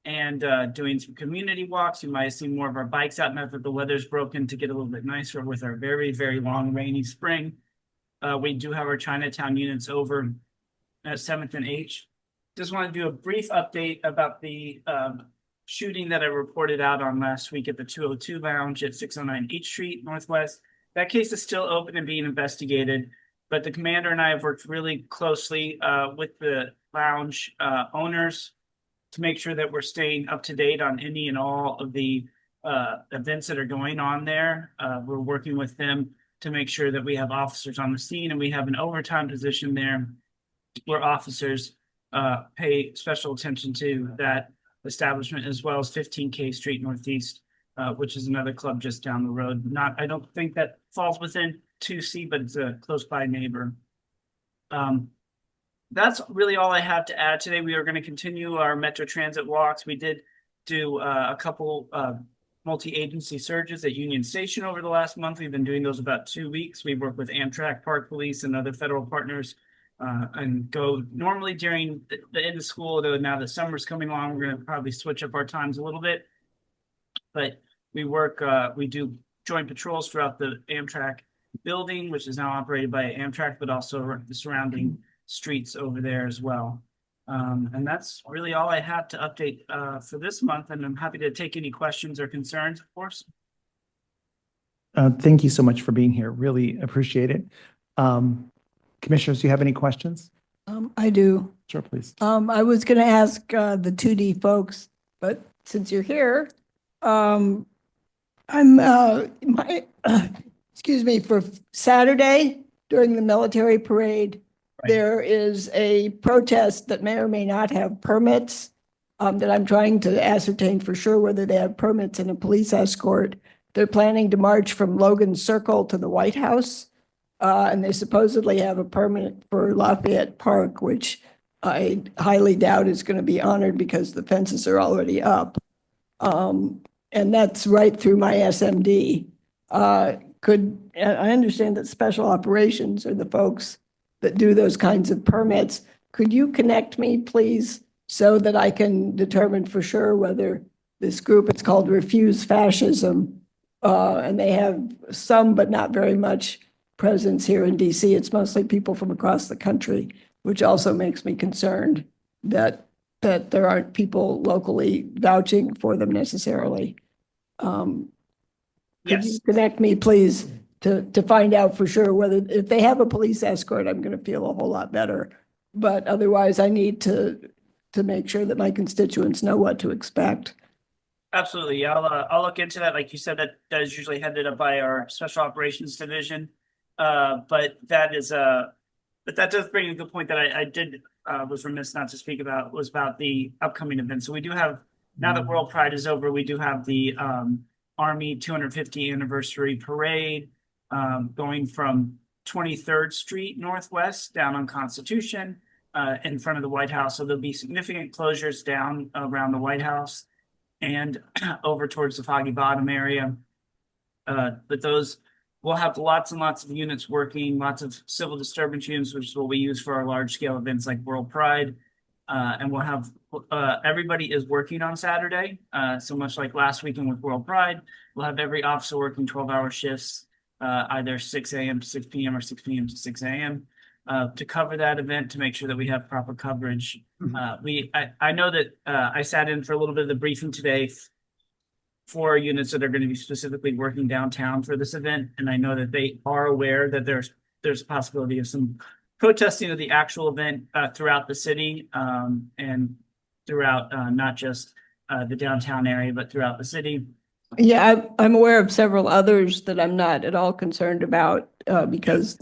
and doing some community walks. You might have seen more of our bikes out now that the weather's broken to get a little bit nicer with our very, very long rainy spring. We do have our Chinatown units over at 7th and H. Just want to do a brief update about the shooting that I reported out on last week at the 202 Lounge at 609 H Street Northwest. That case is still open and being investigated, but the commander and I have worked really closely with the lounge owners to make sure that we're staying up to date on any and all of the events that are going on there. We're working with them to make sure that we have officers on the scene, and we have an overtime position there where officers pay special attention to that establishment, as well as 15K Street Northeast, which is another club just down the road. I don't think that falls within 2C, but it's a close by neighbor. That's really all I have to add today. We are going to continue our Metro Transit walks. We did do a couple multi-agency surges at Union Station over the last month. We've been doing those about 2 weeks. We work with Amtrak, Park Police, and other federal partners and go normally during the end of school, though now the summer's coming along, we're going to probably switch up our times a little bit. But we do joint patrols throughout the Amtrak building, which is now operated by Amtrak, but also the surrounding streets over there as well. And that's really all I have to update for this month, and I'm happy to take any questions or concerns, of course. Thank you so much for being here. Really appreciate it. Commissioners, do you have any questions? I do. Sure, please. I was going to ask the 2D folks, but since you're here, excuse me, for Saturday, during the military parade, Right. there is a protest that may or may not have permits, that I'm trying to ascertain for sure whether they have permits and a police escort. They're planning to march from Logan Circle to the White House. And they supposedly have a permit for Lafayette Park, which I highly doubt is going to be honored because the fences are already up. And that's right through my SMD. I understand that special operations are the folks that do those kinds of permits. Could you connect me, please, so that I can determine for sure whether this group, it's called Refuse Fascism, and they have some, but not very much presence here in DC. It's mostly people from across the country, which also makes me concerned that there aren't people locally vouching for them necessarily. Could you Yes. connect me, please, to find out for sure whether, if they have a police escort, I'm going to feel a whole lot better. But otherwise, I need to make sure that my constituents know what to expect. Absolutely. I'll look into that. Like you said, that is usually headed up by our special operations division. But that does bring a good point that I did was remiss not to speak about, was about the upcoming events. So we do have, now that World Pride is over, we do have the Army 250th anniversary parade going from 23rd Street Northwest down on Constitution in front of the White House. So there'll be significant closures down around the White House and over towards the Foggy Bottom area. But those will have lots and lots of units working, lots of civil disturbance units, which is what we use for our large scale events like World Pride. And we'll have, everybody is working on Saturday. So much like last weekend with World Pride, we'll have every officer working 12-hour shifts, either 6 a.m. to 6 p.m. or 6 p.m. to 6 a.m. To cover that event, to make sure that we have proper coverage. I know that I sat in for a little bit of the briefing today for units that are going to be specifically working downtown for this event. And I know that they are aware that there's a possibility of some protesting of the actual event throughout the city and throughout not just the downtown area, but throughout the city. Yeah, I'm aware of several others that I'm not at all concerned about because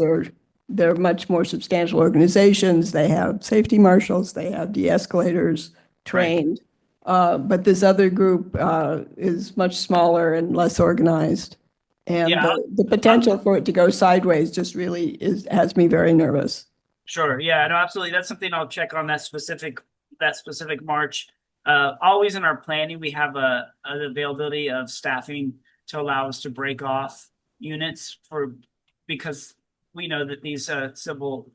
they're much more substantial organizations. They have safety marshals, they have de-escalators trained. But this other group is much smaller and less organized. And Yeah. the potential for it to go sideways just really has me very nervous. Sure. Yeah, no, absolutely. That's something I'll check on, that specific march. Always in our planning, we have an availability of staffing to allow us to break off units because we know that these civil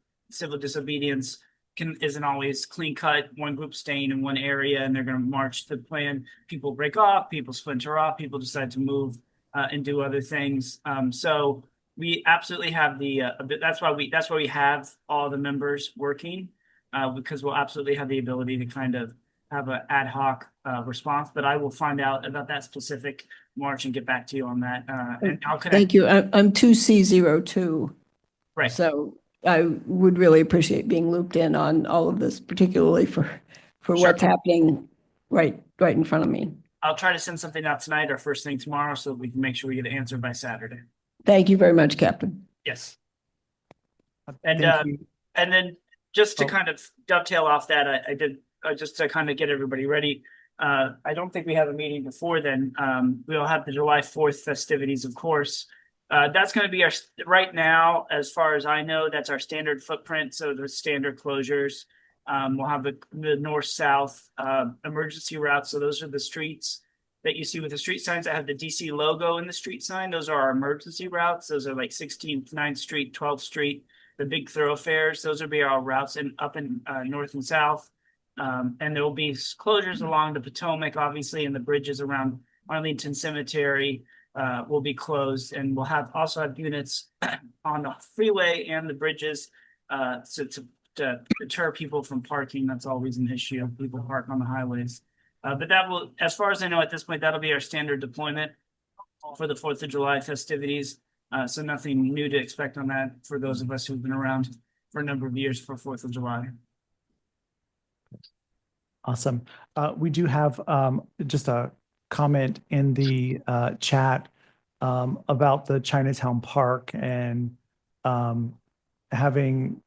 disobedience isn't always clean cut, one group staying in one area and they're going to march the plan. People break off, people splinter off, people decide to move and do other things. So we absolutely have that's why we have all the members working because we'll absolutely have the ability to kind of have an ad hoc response. But I will find out about that specific march and get back to you on that. And I'll connect. Thank you. I'm 2C02. Right. So I would really appreciate being looped in on all of this, particularly for Sure. what's happening right in front of me. I'll try to send something out tonight or first thing tomorrow so that we can make sure we get an answer by Saturday. Thank you very much, Captain. Yes. Thank And you. and then just to Oh. kind of dovetail off that, I did just to kind of get everybody ready. I don't think we have a meeting before then. We'll have the July 4th festivities, of course. That's going to be right now, as far as I know, that's our standard footprint. So the standard closures. We'll have the north-south emergency routes. So those are the streets that you see with the street signs that have the DC logo in the street sign. Those are our emergency routes. Those are like 16th, 9th Street, 12th Street, the big thoroughfares. Those will be our routes up in north and south. And there will be closures along the Potomac, obviously, and the bridges around Arlington Cemetery will be closed. And we'll also have units on the freeway and the bridges to deter people from parking. That's always an issue. People park on the highways. But that will, as far as I know at this point, that'll be our standard deployment for the 4th of July festivities. So nothing new to expect on that for those of us who've been around for a number of years for 4th of July. Awesome. We do have just a comment in the chat about the Chinatown Park, and having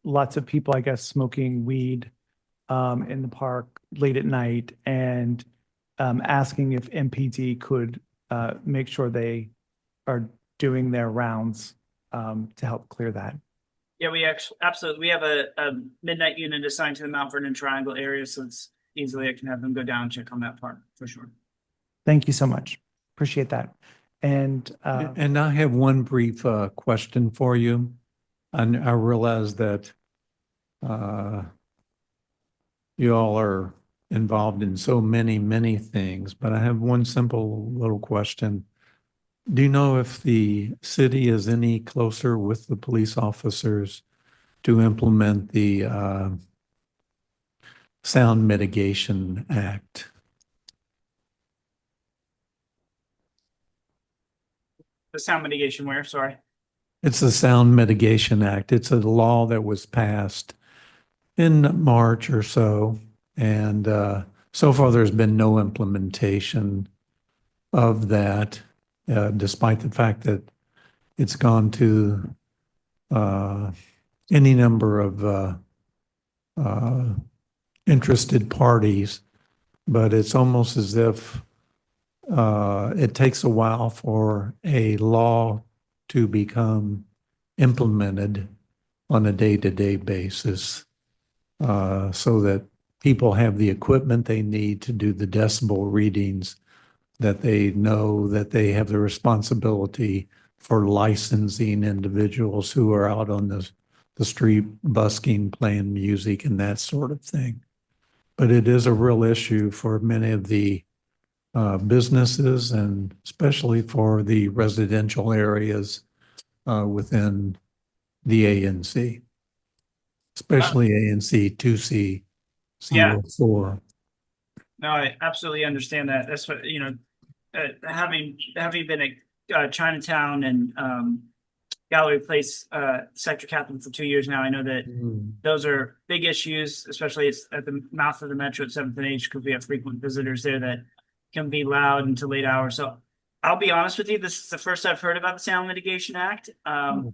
lots of people, I guess, smoking weed in the park late at night, and asking if MPD could make sure they are doing their rounds to help clear that. Yeah, we actually, absolutely. We have a midnight unit assigned to the Mount Vernon Triangle area, so it's easily I can have them go down and check on that part for sure. Thank you so much. Appreciate that. And And I have one brief question for you. And I realize that you all are involved in so many things, but I have one simple little question. Do you know if the city is any closer with the police officers to implement the Sound Mitigation Act? The sound mitigation where, sorry. It's the Sound Mitigation Act. It's a law that was passed in March or so. And so far, there's been no implementation of that, despite the fact that it's gone to any number of interested parties. But it's almost as if it takes a while for a law to become implemented on a day-to-day basis, so that people have the equipment they need to do the decibel readings, that they know that they have the responsibility for licensing individuals who are out on the street busking, playing music and that sort of thing. But it is a real issue for many of the businesses, and especially for the residential areas within the ANC, especially ANC 2C, Yeah. C04. No, I absolutely understand that. That's what, having been at Chinatown and Gallery Place sector captain for 2 years now, I know that those are big issues, especially it's at the mouth of the metro at 7th and H, because we have frequent visitors there that can be loud until late hours. So I'll be honest with you, this is the first I've heard about the Sound Mitigation Act. I'm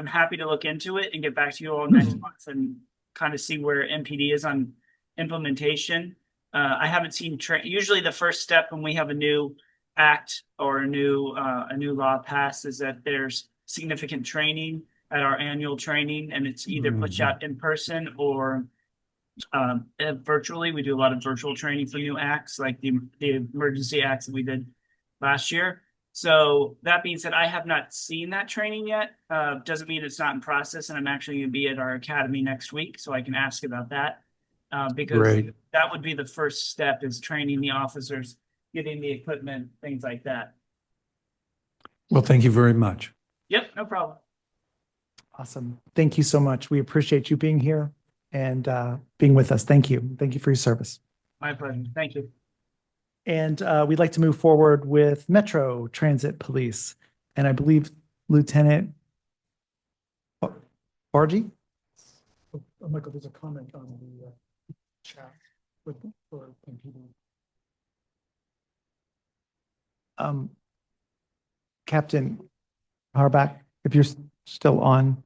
happy to look into it and get back to you all next month and kind of see where MPD is on implementation. I haven't seen usually the first step when we have a new act or a new law passed is that there's significant training at our annual training, and it's either pushed out in person or virtually. We do a lot of virtual training for new acts, like the emergency acts that we did last year. So that being said, I have not seen that training yet. Doesn't mean it's not in process, and I'm actually going to be at our academy next week, so I can ask about that. Because Great. that would be the first step, is training the officers, getting the equipment, things like that. Well, thank you very much. Yep, no problem. awesome. Thank you so much. We appreciate you being here and being with us. Thank you. Thank you for your service. My pleasure. Thank you. And we'd like to move forward with Metro Transit Police. And I believe Lieutenant Bargy? Michael, there's a comment on the chat for MPD. Captain Harback, if you're still on.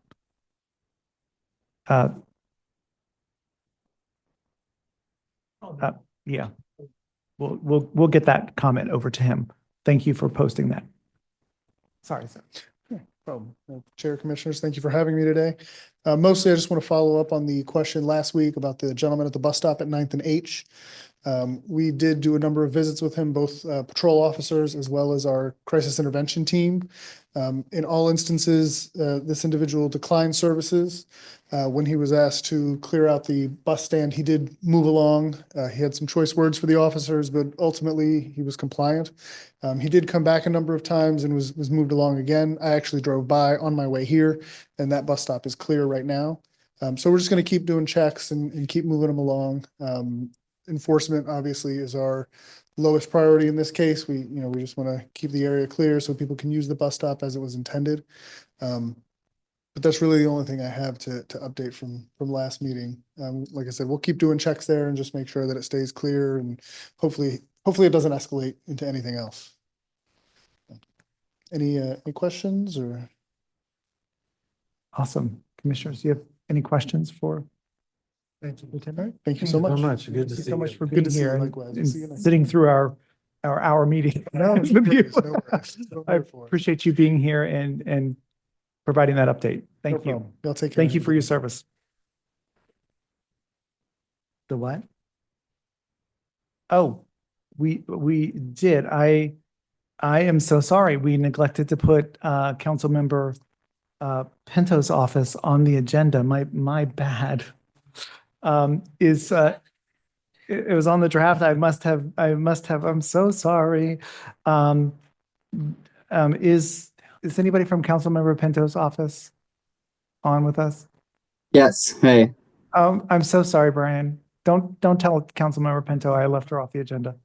Yeah, we'll get that comment over to him. Thank you for posting that. Sorry, sir. Problem. Chair, Commissioners, thank you for having me today. Mostly, I just want to follow up on the question last week about the gentleman at the bus stop at 9th and H. We did do a number of visits with him, both patrol officers as well as our crisis intervention team. In all instances, this individual declined services. When he was asked to clear out the bus stand, he did move along. He had some choice words for the officers, but ultimately he was compliant. He did come back a number of times and was moved along again. I actually drove by on my way here, and that bus stop is clear right now. So we're just going to keep doing checks and keep moving them along. Enforcement obviously is our lowest priority in this case. We just want to keep the area clear so people can use the bus stop as it was intended. But that's really the only thing I have to update from last meeting. Like I said, we'll keep doing checks there and just make sure that it stays clear, and hopefully it doesn't escalate into anything else. Any questions or? Awesome. Commissioners, do you have any questions for Thank you. All Lieutenant? right, thank you so much. Good to Thank you see so much you. for Good being to see you here and likewise. and See you next sitting time. through our hour meeting. No, with you. no worries. That's what I'm I here for. appreciate you being here and providing that update. No Thank you. problem. Y'all take care. Thank you for your service. The what? Oh, we did. I am so sorry. We neglected to put Councilmember Pinto's office on the agenda. My bad. It was on the draft. I must have, I'm so sorry. Um, is anybody from Councilmember Pinto's office on with us? Yes. Hey. I'm so sorry, Brian. Don't tell Councilmember Pinto I left her off the agenda.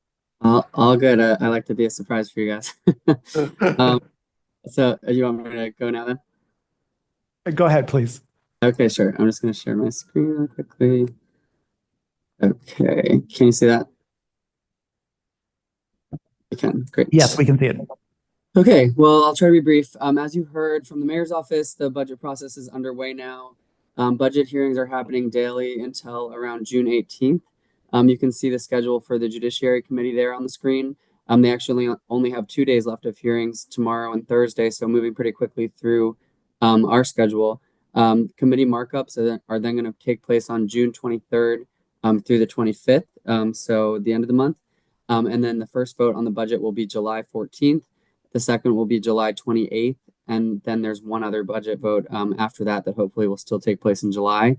All good. I like to be a surprise for you guys. So you want me to go now then? Go ahead, please. Okay, sure. I'm just going to share my screen real quickly. Okay. Can you see that? You can. Great. Yes, we can see it. Okay, well, I'll try to be brief. As you heard from the mayor's office, the budget process is underway now. Budget hearings are happening daily until around June 18th. You can see the schedule for the Judiciary Committee there on the screen. They actually only have 2 days left of hearings, tomorrow and Thursday, so moving pretty quickly through our schedule. Committee markups are then going to take place on June 23rd through the 25th, so the end of the month. And then the first vote on the budget will be July 14th. The second will be July 28th. And then there's one other budget vote after that hopefully will still take place in July.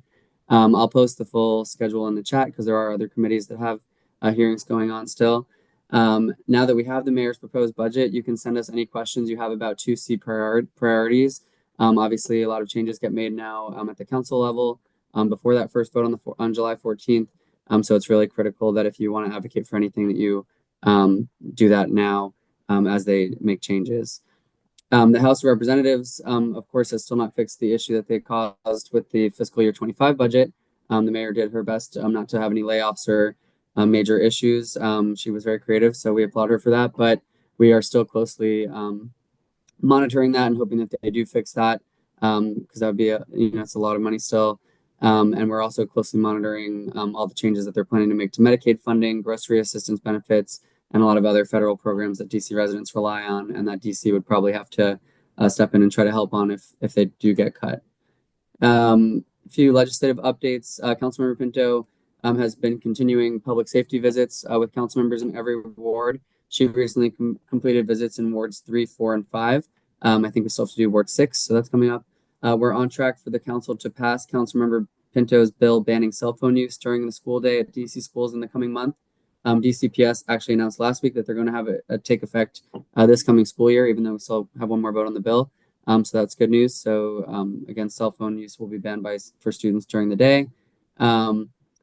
I'll post the full schedule in the chat because there are other committees that have hearings going on still. Now that we have the mayor's proposed budget, you can send us any questions you have about 2C priorities. Obviously, a lot of changes get made now at the council level before that first vote on July 14th. So it's really critical that if you want to advocate for anything that you do that now as they make changes. The House of Representatives, of course, has still not fixed the issue that they caused with the fiscal year 25 budget. The mayor did her best not to have any layoffs or major issues. She was very creative, so we applaud her for that. But we are still closely monitoring that and hoping that they do fix that because that would be it's a lot of money still. And we're also closely monitoring all the changes that they're planning to make to Medicaid funding, grocery assistance benefits, and a lot of other federal programs that DC residents rely on, and that DC would probably have to step in and try to help on if they do get cut. A few legislative updates. Councilmember Pinto has been continuing public safety visits with council members in every ward. She recently completed visits in wards 3, 4, and 5. I think we still have to do ward 6, so that's coming up. We're on track for the council to pass Councilmember Pinto's bill banning cell phone use during the school day at DC schools in the coming month. DCPS actually announced last week that they're going to have it take effect this coming school year, even though we still have one more vote on the bill. So that's good news. So again, cell phone use will be banned for students during the day.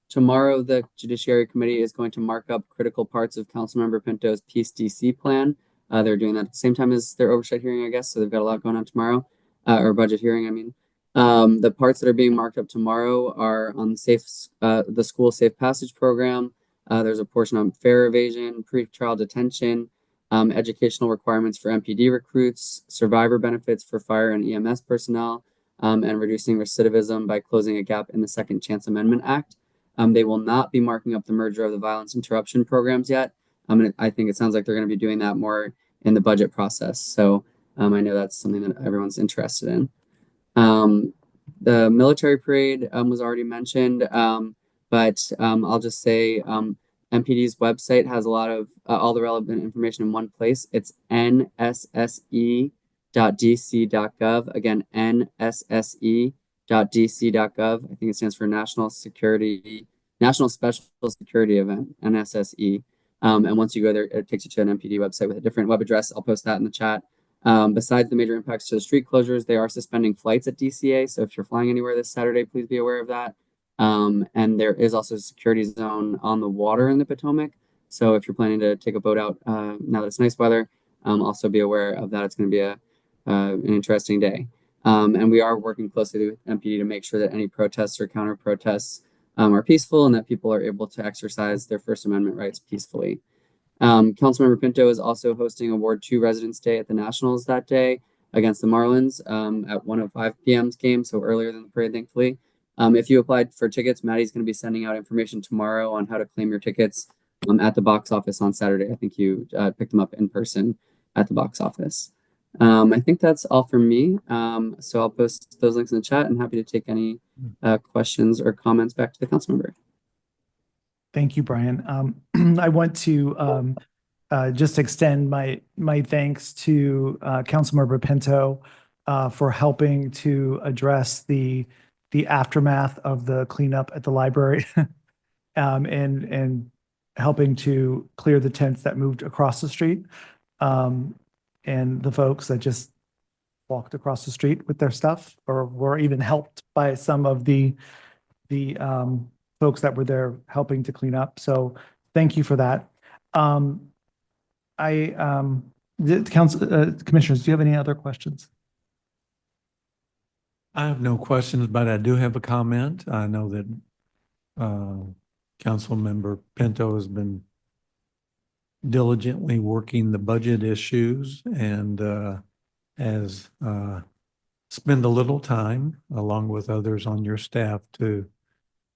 Tomorrow, the Judiciary Committee is going to mark up critical parts of Councilmember Pinto's Peace DC plan. They're doing that at the same time as their oversight hearing, I guess. So they've got a lot going on tomorrow, or budget hearing, I mean. The parts that are being marked up tomorrow are on the school safe passage program. There's a portion on fare evasion, pre-trial detention, educational requirements for MPD recruits, survivor benefits for fire and EMS personnel, and reducing recidivism by closing a gap in the Second Chance Amendment Act. They will not be marking up the merger of the violence interruption programs yet. And I think it sounds like they're going to be doing that more in the budget process. So I know that's something that everyone's interested in. The military parade was already mentioned, but I'll just say MPD's website has a lot of all the relevant information in one place. It's nsse.dc.gov. Again, nsse.dc.gov. I think it stands for National Special Security Event, NSSE. And once you go there, it takes you to an MPD website with a different web address. I'll post that in the chat. Besides the major impacts to the street closures, they are suspending flights at DCA. So if you're flying anywhere this Saturday, please be aware of that. And there is also a security zone on the water in the Potomac. So if you're planning to take a boat out now that it's nice weather, also be aware of that. It's going to be an interesting day. And we are working closely with MPD to make sure that any protests or counter protests are peaceful and that people are able to exercise their First Amendment rights peacefully. Councilmember Pinto is also hosting a Ward 2 Residence Day at the Nationals that day. against the Marlins at 1:05 p.m. game, so earlier than the parade, thankfully. If you applied for tickets, Maddie's going to be sending out information tomorrow on how to claim your tickets at the box office on Saturday. I think you picked them up in person at the box office. I think that's all for me. So I'll post those links in the chat and happy to take any questions or comments back to the council member. Thank you, Brian. I want to just extend my thanks to Councilmember Pinto for helping to address the aftermath of the cleanup at the library and helping to clear the tents that moved across the street, and the folks that just walked across the street with their stuff or were even helped by some of the folks that were there helping to clean up. So thank you for that. The council commissioners, do you have any other questions? I have no questions, but I do have a comment. I know that Council Member Pinto has been diligently working the budget issues and has spent a little time along with others on your staff to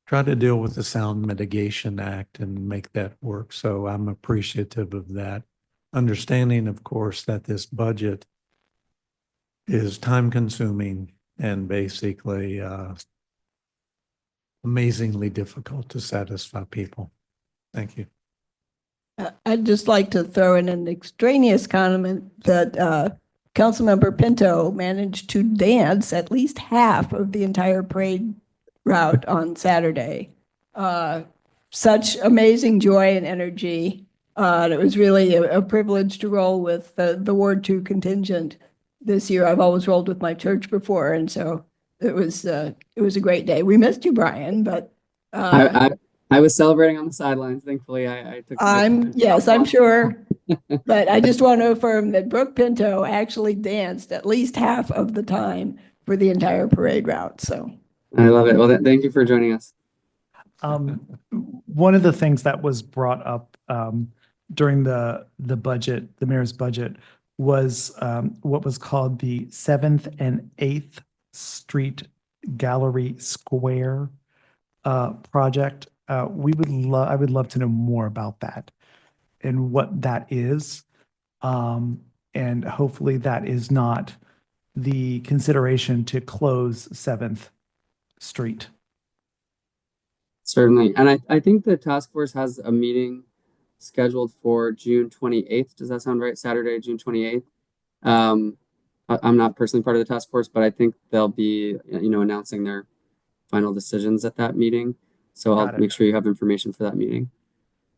try to deal with the Sound Mitigation Act and make that work. So I'm appreciative of that. Understanding, of course, that this budget is time consuming and basically amazingly difficult to satisfy people. Thank you. I'd just like to throw in an extraneous comment that Councilmember Pinto managed to dance at least half of the entire parade route on Saturday. Such amazing joy and energy. It was really a privilege to roll with the Ward 2 contingent this year. I've always rolled with my church before, and so it was a great day. We missed you, Brian, but I was celebrating on the sidelines. Thankfully, I took. Yes, I'm sure. But I just want to affirm that Brooke Pinto actually danced at least half of the time for the entire parade route. So I love it. Well, thank you for joining us. One of the things that was brought up during the budget, the mayor's budget, was what was called the 7th and 8th Street Gallery Square project. I would love to know more about that and what that is. And hopefully that is not the consideration to close 7th Street. Certainly. And I think the task force has a meeting scheduled for June 28th. Does that sound right? Saturday, June 28th. I'm not personally part of the task force, but I think they'll be, announcing their final decisions at that meeting. So I'll make sure you have information for that meeting.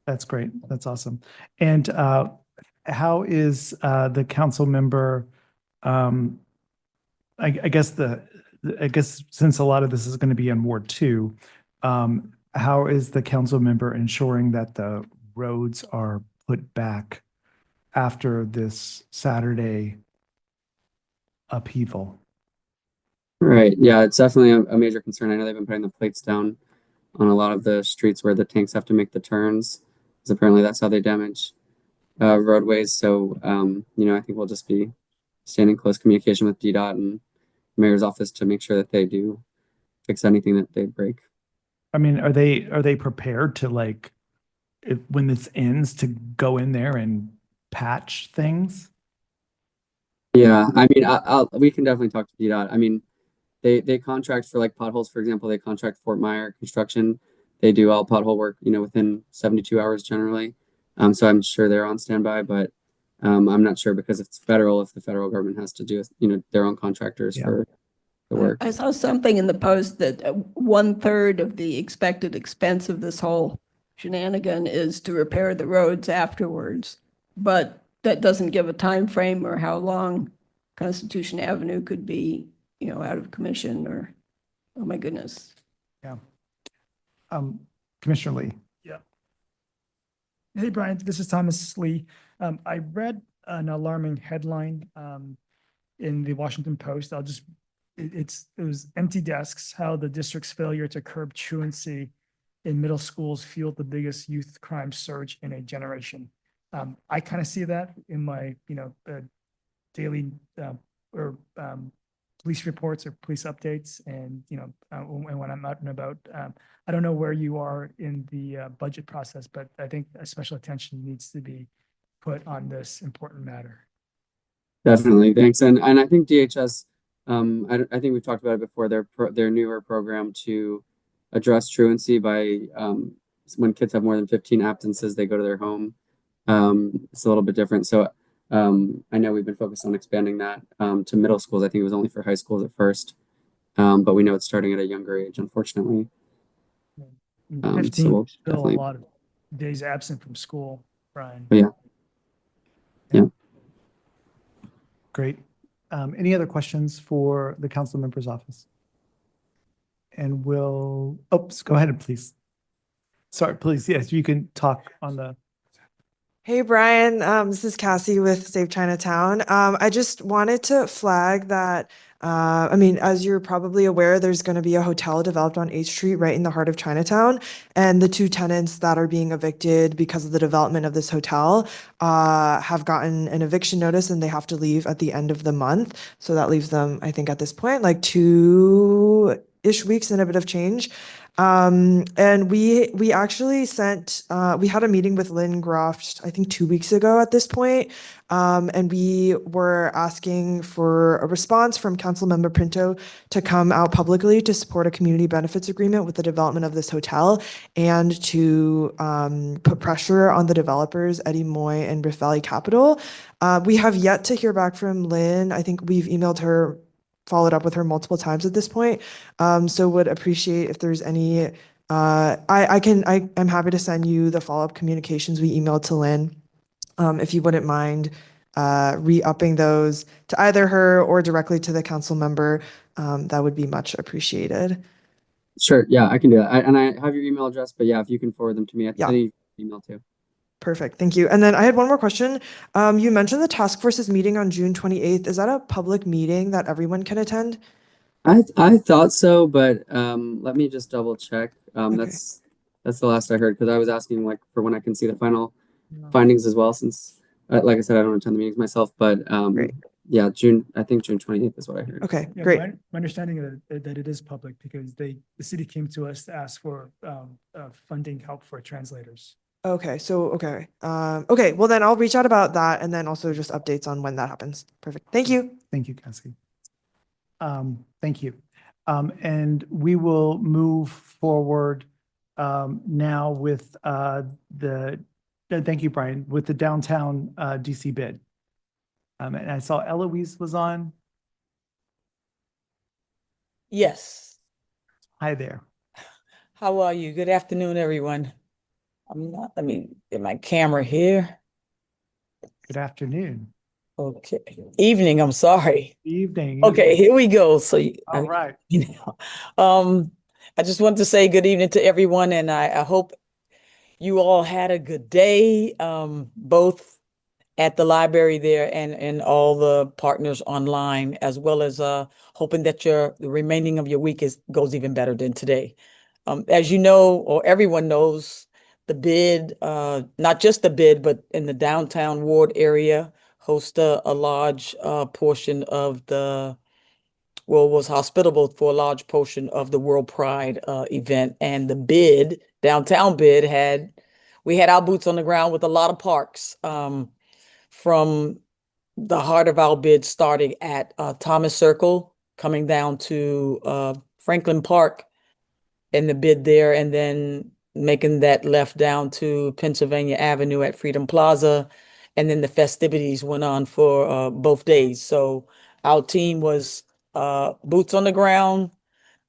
That's great. That's awesome. And how is the council member, I guess since a lot of this is going to be in Ward 2, how is the council member ensuring that the roads are put back after this Saturday upheaval? Right. Yeah, it's definitely a major concern. I know they've been putting the plates down on a lot of the streets where the tanks have to make the turns, because apparently that's how they damage roadways. So, I think we'll just be staying in close communication with DDOT and mayor's office to make sure that they do fix anything that they break. I mean, are they prepared to, like, when this ends, to go in there and patch things? Yeah, I mean, we can definitely talk to DDOT. I mean, they contract for, like, potholes, for example. They contract Fort Meyer Construction. They do all pothole work, within 72 hours generally. So I'm sure they're on standby, but I'm not sure, because it's federal, if the federal government has to do, their own contractors for the work. I saw something in the Post that 1/3 of the expected expense of this whole shenanigan is to repair the roads afterwards, but that doesn't give a time frame or how long Constitution Avenue could be, out of commission, or, oh my goodness. Yeah. Commissioner Lee. Yeah. Hey, Brian, this is Thomas Lee. I read an alarming headline in the Washington Post. It was empty desks, how the district's failure to curb truancy in middle schools fueled the biggest youth crime surge in a generation. I kind of see that in my, daily police reports or police updates and, when I'm out and about. I don't know where you are in the budget process, but I think a special attention needs to be put on this important matter. Definitely, thanks. And I think DHS, I think we've talked about it before, their newer program to address truancy by when kids have more than 15 absences, they go to their home. It's a little bit different. So I know we've been focused on expanding that to middle schools. I think it was only for high schools at first, but we know it's starting at a younger age, unfortunately. So 15 we'll is still a definitely, lot of days absent from school, Brian. but yeah. Great. Any other questions for the council member's office? And we'll, go ahead, please. Sorry, please. Yes, you can talk on the. Hey Brian, this is Cassie with Save Chinatown. I just wanted to flag that, as you're probably aware, there's going to be a hotel developed on 8th Street right in the heart of Chinatown. And the 2 tenants that are being evicted because of the development of this hotel have gotten an eviction notice and they have to leave at the end of the month. So that leaves them, I think at this point, like 2-ish weeks and a bit of change. And we actually we had a meeting with Lynn Groft, I think 2 weeks ago at this point. And we were asking for a response from Councilmember Pinto to come out publicly to support a community benefits agreement with the development of this hotel and to put pressure on the developers, Eddie Moy and Rift Valley Capital. We have yet to hear back from Lynn. I think we've emailed her, followed up with her multiple times at this point. So would appreciate if there's any, I'm happy to send you the follow-up communications we emailed to Lynn. If you wouldn't mind re-upping those to either her or directly to the council member, that would be much appreciated. Sure. Yeah, I can do that. And I have your email address, but yeah, if you can forward them to me, I Yeah. think email too. Perfect. Thank you. And then I had one more question. You mentioned the task force is meeting on June 28th. Is that a public meeting that everyone can attend? I thought so, but let me just double check. Okay. That's the last I heard because I was asking like for when I can see the final findings as well, since like I said, I don't attend the meetings myself, but Great. yeah, I think June 28th is what I heard. Okay, Yeah, great. my understanding that it is public because the city came to us to ask for funding help for translators. Okay, okay, well then I'll reach out about that and then also just updates on when that happens. Perfect. Thank you. Thank you, Cassie. Thank you. And we will move forward now with thank you, Brian, with the downtown DC bid. And I saw Eloise was on. Yes. Hi there. How are you? Good afternoon, everyone. Let me get my camera here. Good afternoon. Okay. Evening, I'm sorry. Evening. Okay, here we go. So, All right. I just want to say good evening to everyone, and I hope you all had a good day, both at the library there and all the partners online, as well as hoping that the remaining of your week goes even better than today. As you know, or everyone knows, the bid, not just the bid, but in the downtown ward area, host a large portion of was hospitable for a large portion of the World Pride event. And the bid, downtown bid, we had our boots on the ground with a lot of parks, from the heart of our bid starting at Thomas Circle, coming down to Franklin Park in the bid there, and then making that left down to Pennsylvania Avenue at Freedom Plaza. And then the festivities went on for both days. So our team was boots on the ground,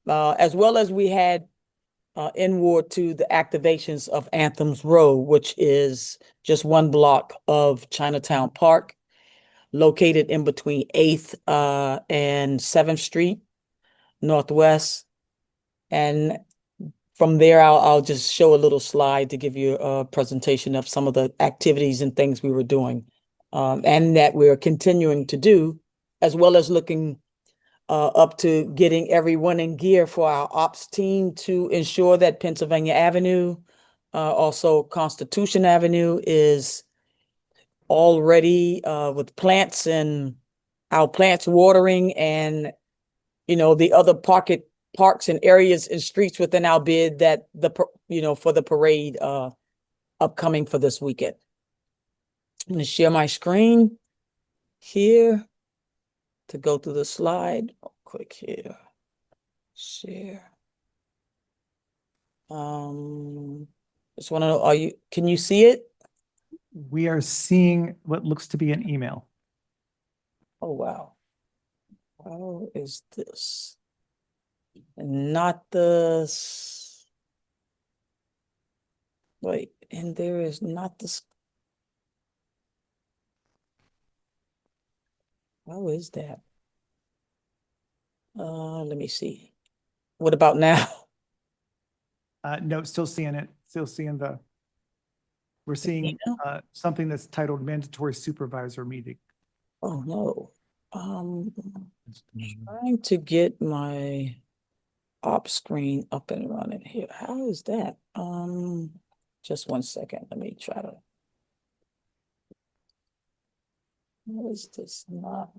as well as we had inward to the activations of Anthems Row, which is just one block of Chinatown Park, located in between 8th and 7th Street Northwest. And from there, I'll just show a little slide to give you a presentation of some of the activities and things we were doing, and that we're continuing to do, as well as looking up to getting everyone in gear for our ops team to ensure that Pennsylvania Avenue, also Constitution Avenue, is all ready with plants and our plants watering and, the other parks and areas and streets within our bid that for the parade, upcoming for this weekend. I'm going to share my screen here to go through the slide. Click here. Share. Just want to know, can you see it? We are seeing what looks to be an email. Oh, wow. How is this? And not this. Wait, and there is not this. How is that? Let me see. What about now? No, still seeing it, we're seeing something that's titled mandatory supervisor meeting. Oh, no. Trying to get my op screen up and running here. How is that? Just 1 second. Let me try to. What is this? Not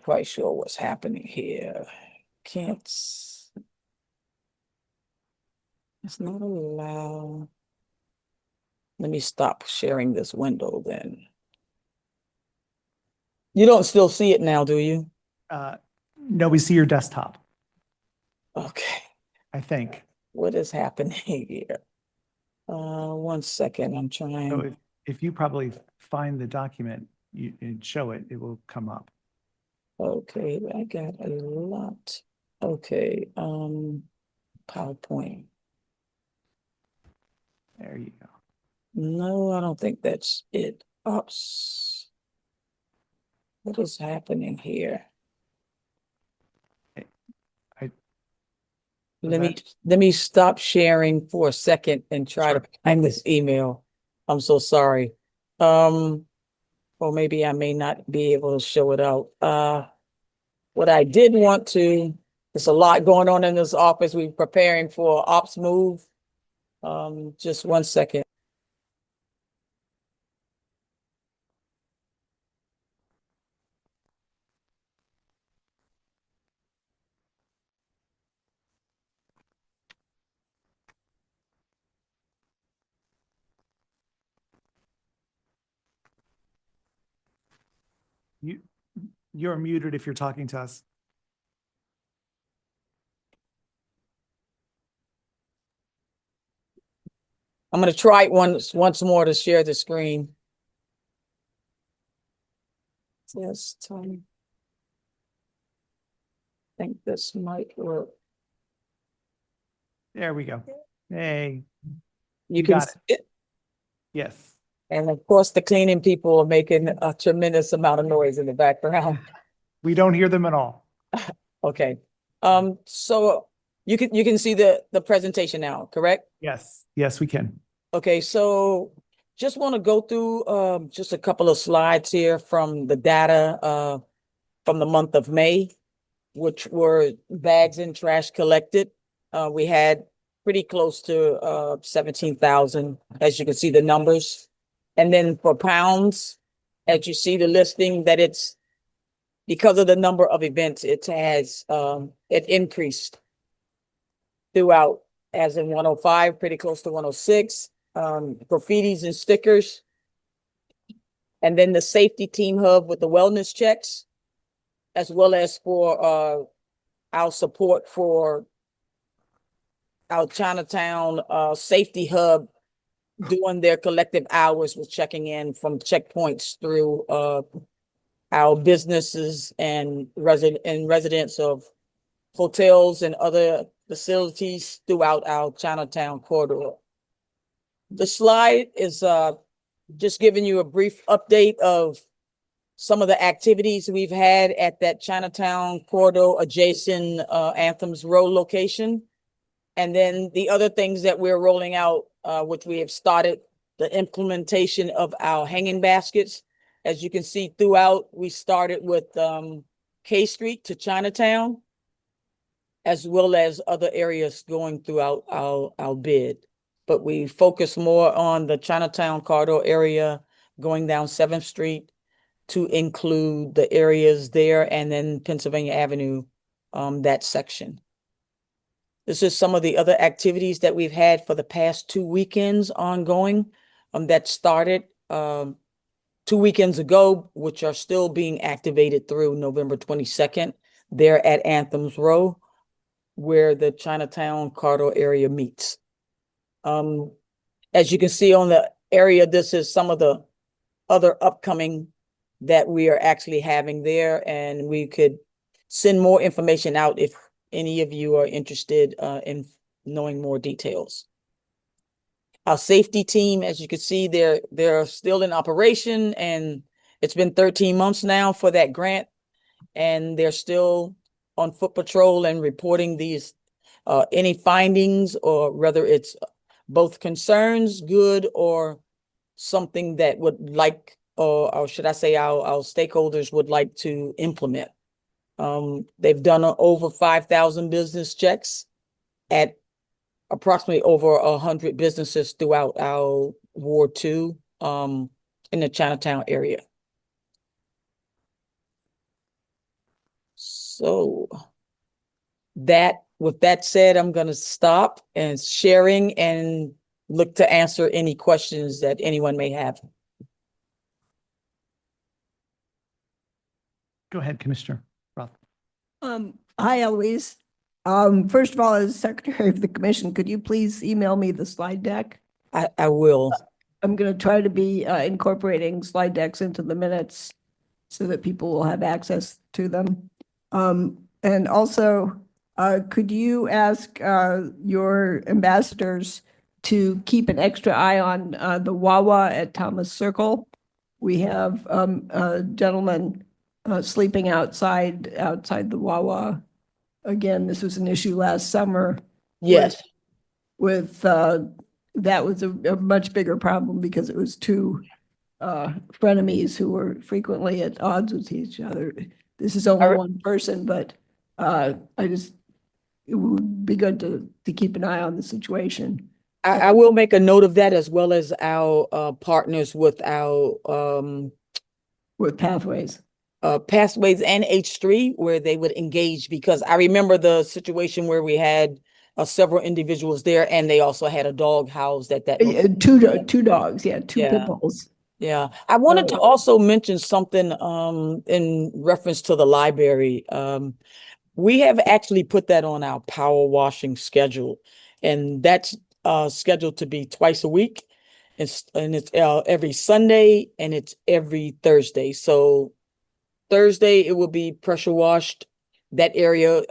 quite sure what's happening here. It's not allowed. Let me stop sharing this window then. You don't still see it now, do you? No, we see your desktop, Okay. I think. What is happening here? 1 second. I'm trying. So if you probably find the document and show it, it will come up. Okay, I got a lot. Okay, PowerPoint. There you go. No, I don't think that's it. Oops. What is happening here? Let me stop sharing for a second and try to find this email. I'm so sorry. Or maybe I may not be able to show it out. What I did want to, there's a lot going on in this office. We're preparing for ops move. Just 1 second. You're muted if you're talking to us. I'm going to try it once more to share the screen. Yes, Tony. I think this might work. There we go. Hey, You can got see it. yes. And of course, the cleaning people are making a tremendous amount of noise in the background. We don't hear them at all. Okay. So you can see the presentation now, correct? Yes, yes, we can. Okay, so just want to go through just a couple of slides here from the data from the month of May, which were bags and trash collected. We had pretty close to 17,000, as you can see the numbers. And then for pounds, as you see the listing, that it's because of the number of events, it has it increased throughout, as in 105, pretty close to 106, graffitis and stickers. And then the safety team hub with the wellness checks, as well as for our support for our Chinatown safety hub doing their collective hours with checking in from checkpoints through our businesses and residents of hotels and other facilities throughout our Chinatown corridor. The slide is just giving you a brief update of some of the activities we've had at that Chinatown corridor adjacent Anthems Road location. And then the other things that we're rolling out, which we have started, the implementation of our hanging baskets. As you can see throughout, we started with K Street to Chinatown, as well as other areas going throughout our bid. But we focus more on the Chinatown corridor area going down 7th Street to include the areas there and then Pennsylvania Avenue, that section. This is some of the other activities that we've had for the past 2 weekends ongoing, that started 2 weekends ago, which are still being activated through November 22nd. There at Anthems Row, where the Chinatown corridor area meets. As you can see on the area, this is some of the other upcoming that we are actually having there, and we could send more information out if any of you are interested in knowing more details. Our safety team, as you can see, they're still in operation, and it's been 13 months now for that grant, and they're still on foot patrol and reporting these any findings, or whether it's both concerns, good, or something that would like, or should I say our stakeholders would like to implement. They've done over 5,000 business checks at approximately over 100 businesses throughout our Ward 2 in the Chinatown area. So with that said, I'm going to stop and sharing and look to answer any questions that anyone may have. Go ahead, Commissioner Roth. Hi, Eloise. First of all, as Secretary of the Commission, could you please email me the slide deck? I will. I'm going to try to be incorporating slide decks into the minutes so that people will have access to them. And also, could you ask your ambassadors to keep an extra eye on the Wawa at Thomas Circle? We have a gentleman sleeping outside the Wawa. Again, this was an issue last summer. Yes. With that was a much bigger problem because it was two frenemies who were frequently at odds with each other. This is only one person, but it would be good to keep an eye on the situation. I will make a note of that, as well as our partners with our with Pathways. Pathways and H3, where they would engage, because I remember the situation where we had several individuals there, and they also had a dog housed at that. Two dogs, yeah, two pit bulls. Yeah, I wanted to also mention something in reference to the library. We have actually put that on our power washing schedule, and that's scheduled to be twice a week. And it's every Sunday and it's every Thursday. So Thursday it will be pressure washed, that area.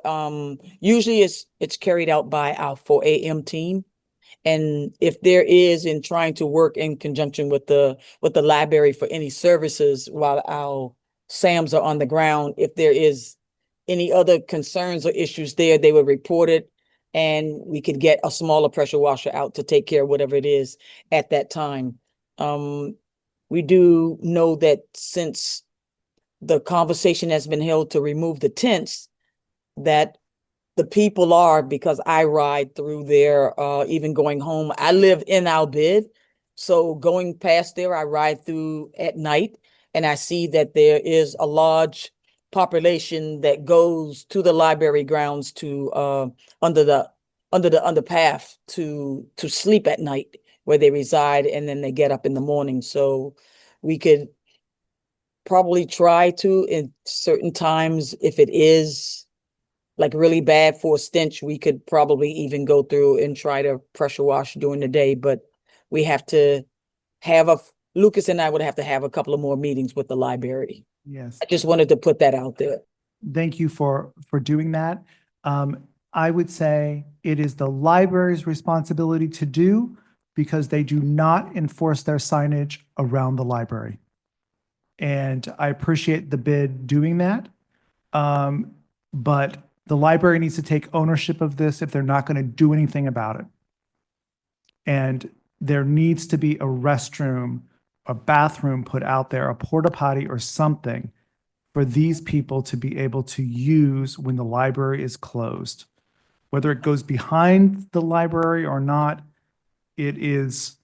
Usually it's carried out by our 4 a.m. team. And if there is, in trying to work in conjunction with the library for any services while our SAMs are on the ground, if there is any other concerns or issues there, they would report it, and we could get a smaller pressure washer out to take care of whatever it is at that time. We do know that since the conversation has been held to remove the tents, that the people are, because I ride through there, even going home. I live in Al Bid, so going past there, I ride through at night, and I see that there is a large population that goes to the library grounds to under the underpath to sleep at night, where they reside, and then they get up in the morning. So we could probably try to, in certain times, if it is like really bad for a stench, we could probably even go through and try to pressure wash during the day. But we have to have Lucas and I would have to have a couple of more meetings with the library. Yes. I just wanted to put that out there. Thank you for doing that. I would say it is the library's responsibility to do, because they do not enforce their signage around the library. And I appreciate the bid doing that. But the library needs to take ownership of this if they're not going to do anything about it. And there needs to be a restroom, a bathroom put out there, a porta potty or something for these people to be able to use when the library is closed. Whether it goes behind the library or not, it is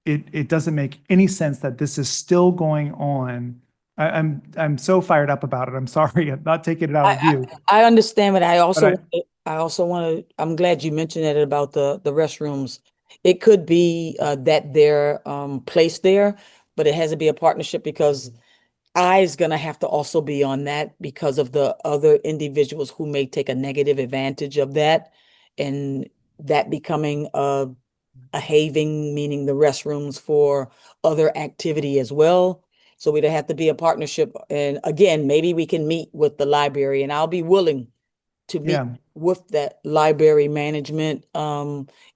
it doesn't make any sense that this is still going on. I'm so fired up about it. I'm sorry, I'm not taking it out of you. I understand, but But I also want to, I'm glad you mentioned it about the restrooms. It could be that they're placed there, but it has to be a partnership because I is gonna have to also be on that because of the other individuals who may take a negative advantage of that, and that becoming a having, meaning the restrooms for other activity as well. So we'd have to be a partnership. And again, maybe we can meet with the library, and I'll be willing to meet yeah, with that library management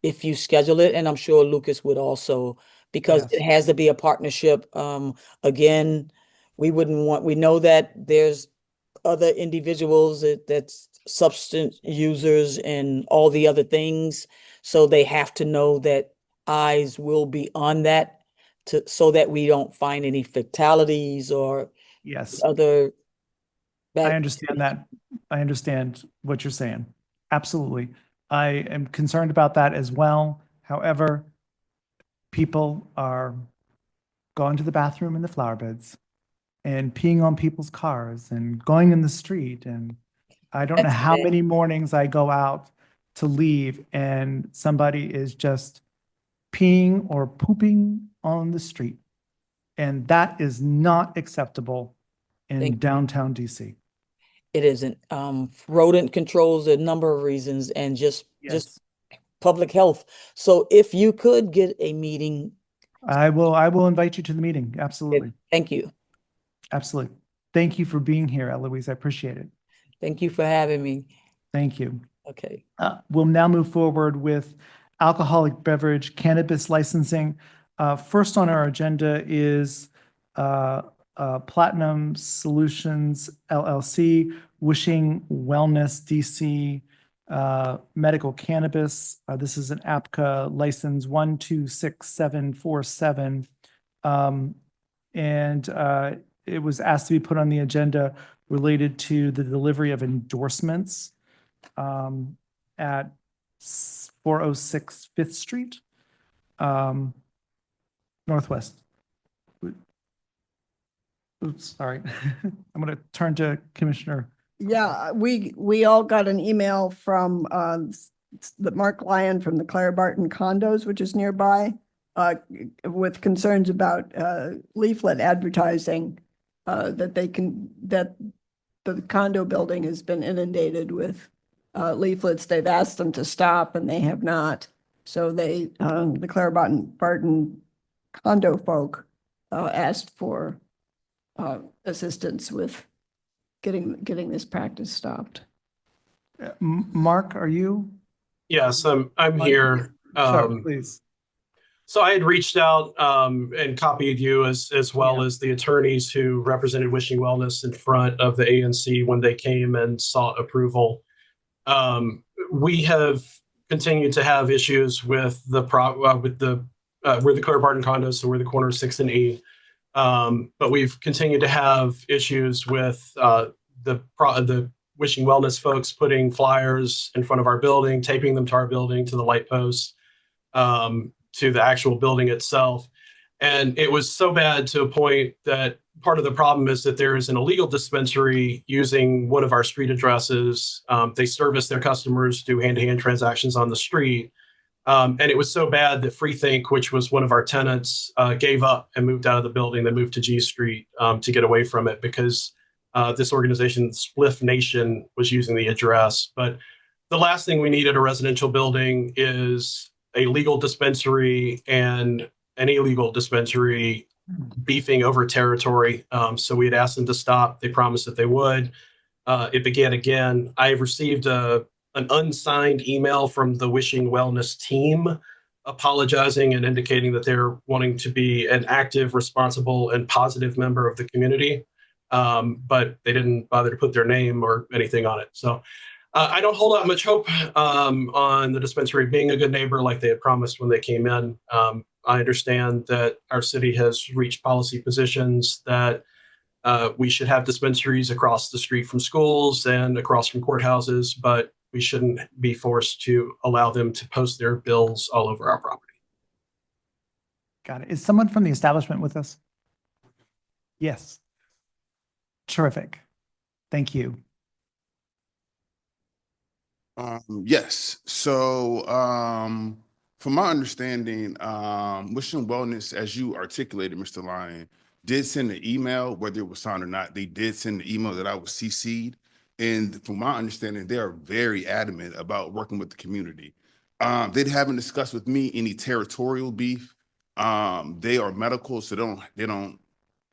if you schedule it. And I'm sure Lucas would also, because it yes, has to be a partnership. Again, we know that there's other individuals that's substance users and all the other things. So they have to know that eyes will be on that so that we don't find any fatalities or yes. other I bad. understand that. I understand what you're saying. Absolutely. I am concerned about that as well. However, people are going to the bathroom in the flower beds and peeing on people's cars and going in the street. And I don't know That's how bad. many mornings I go out to leave and somebody is just peeing or pooping on the street. And that is not acceptable in Thank you. downtown DC. It isn't. Rodent controls a number of reasons and just Yes. public health. So if you could get a meeting, I will invite you to the meeting. Absolutely. thank you. Absolutely. Thank you for being here, Eloise. I appreciate it. Thank you for having me. Thank you. Okay. We'll now move forward with alcoholic beverage cannabis licensing. First on our agenda is Platinum Solutions LLC, Wishing Wellness DC Medical Cannabis. This is an APCA license 126747. And it was asked to be put on the agenda related to the delivery of endorsements at 406 Fifth Street, Northwest. Oops, sorry. I'm going to turn to Commissioner. Yeah, we all got an email from the Mark Lyon from the Clara Barton condos, which is nearby, with concerns about leaflet advertising, that the condo building has been inundated with leaflets. They've asked them to stop and they have not. So the Clara Barton condo folk asked for assistance with getting this practice stopped. Mark, are you? Yes, I'm here. Sure, please. So I had reached out and copied you as well as the attorneys who represented Wishing Wellness in front of the ANC when they came and sought approval. We have continued to have issues with where the Clara Barton condos, so we're the corner of 6th and E. But we've continued to have issues with the Wishing Wellness folks putting flyers in front of our building, taping them to our building, to the light posts, to the actual building itself. And it was so bad to a point that part of the problem is that there is an illegal dispensary using one of our street addresses. They service their customers, do hand-to-hand transactions on the street. And it was so bad that Freethink, which was one of our tenants, gave up and moved out of the building. They moved to G Street to get away from it because this organization, Spliff Nation, was using the address. But the last thing we need at a residential building is a legal dispensary and an illegal dispensary beefing over territory. So we had asked them to stop. They promised that they would. It began again. I've received an unsigned email from the Wishing Wellness team apologizing and indicating that they're wanting to be an active, responsible, and positive member of the community. But they didn't bother to put their name or anything on it. So I don't hold out much hope on the dispensary being a good neighbor like they had promised when they came in. I understand that our city has reached policy positions that we should have dispensaries across the street from schools and across from courthouses, but we shouldn't be forced to allow them to post their bills all over our property. Got it. Is someone from the establishment with us? Yes. Terrific. Thank you. Yes. So, from my understanding, Wishing Wellness, as you articulated, Mr. Lyon, did send an email, whether it was signed or not. They did send the email that I was CC'd. And from my understanding, they are very adamant about working with the community. They haven't discussed with me any territorial beef. They are medical, so they don't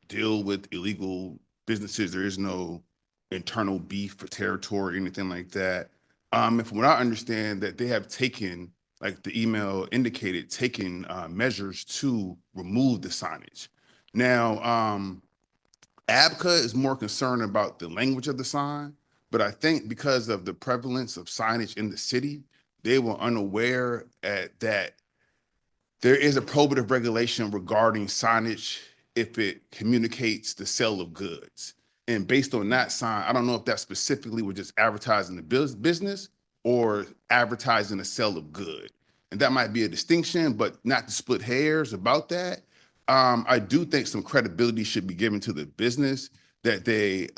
deal with illegal businesses. There is no internal beef for territory or anything like that. And from what I understand, that they have taken, like the email indicated, taken measures to remove the signage. Now, ABCA is more concerned about the language of the sign, but I think because of the prevalence of signage in the city, they were unaware that there is a probative regulation regarding signage if it communicates the sale of goods. And based on that sign, I don't know if that specifically was just advertising the business or advertising the sale of good. And that might be a distinction, but not to split hairs about that. I do think some credibility should be given to the business that they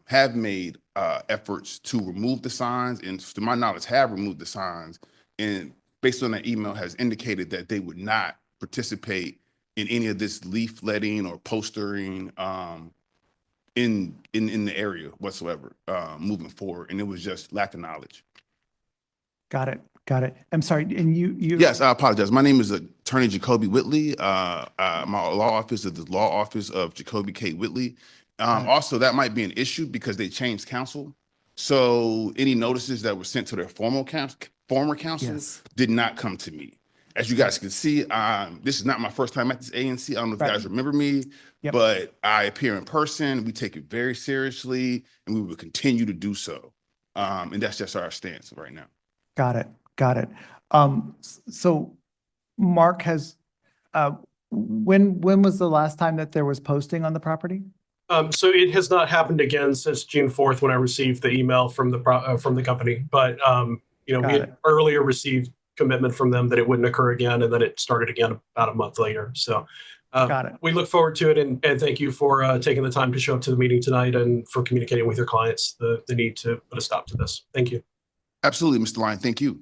have made efforts to remove the signs, and to my knowledge have removed the signs, and based on that email has indicated that they would not participate in any of this leafletting or postering in the area whatsoever moving forward. And it was just lack of knowledge. Got it. Got it. I'm sorry. And you. Yes, I apologize. My name is Attorney Jacoby Whitley. My law office is the law office of Jacoby K. Whitley. Also, that might be an issue because they changed counsel. So any notices that were sent to their former counsel Yes. did not come to me. As you guys can see, this is not my first time at this ANC. I don't know if you guys remember me, but I appear in person. We take it very seriously, and we will continue to do so. And that's just our stance right now. Got it. Got it. So Mark has, when was the last time that there was posting on the property? So it has not happened again since June 4th when I received the email from the company. But we had earlier received commitment from them that it wouldn't occur again, and then it started again about a month later. So Got it. we look forward to it, and thank you for taking the time to show up to the meeting tonight and for communicating with your clients the need to put a stop to this. Thank you. Absolutely, Mr. Lyon. Thank you.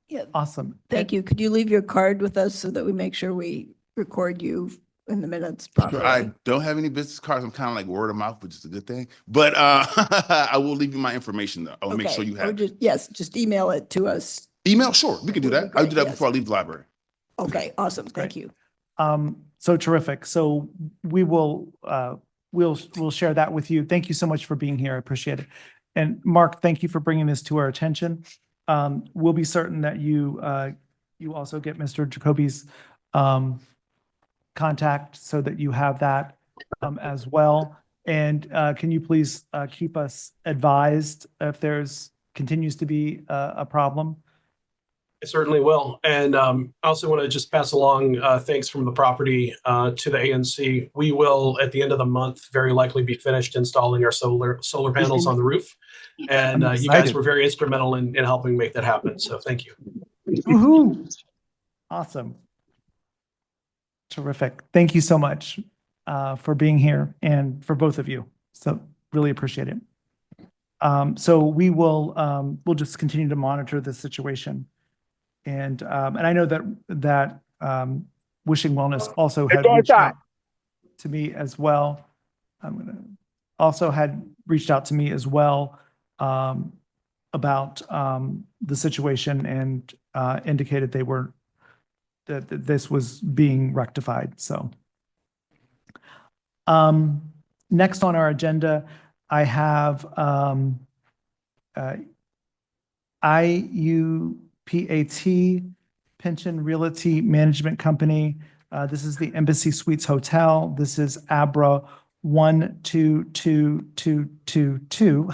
Yeah, Awesome. thank you. Could you leave your card with us so that we make sure we record you in the minutes properly? I don't have any business cards. I'm kind of like word of mouth, which is a good thing. But I will leave you my information though. I will make sure you have it. Yes, just email it to us. Email, sure. We can do that. I'll do that Yes. before I leave the library. Okay, awesome. Thank you. So terrific. So we will, we'll share that with you. Thank you so much for being here. I appreciate it. And Mark, thank you for bringing this to our attention. We'll be certain that you also get Mr. Jacoby's contact so that you have that as well. And can you please keep us advised if there's continues to be a problem? I certainly will. And I also want to just pass along thanks from the property to the ANC. We will, at the end of the month, very likely be finished installing our solar panels on the roof. And you guys were very instrumental in helping make that happen. So thank you. Woohoo! Awesome. Terrific. Thank you so much for being here and for both of you. So really appreciate it. So we will we'll just continue to monitor the situation. And I know that Wishing Wellness also had reached out to me as well. Had reached out to me as well about the situation and indicated that this was being rectified. So next on our agenda, I have IUPAT Pension Realty Management Company. This is the Embassy Suites Hotel. This is ABRA 12222.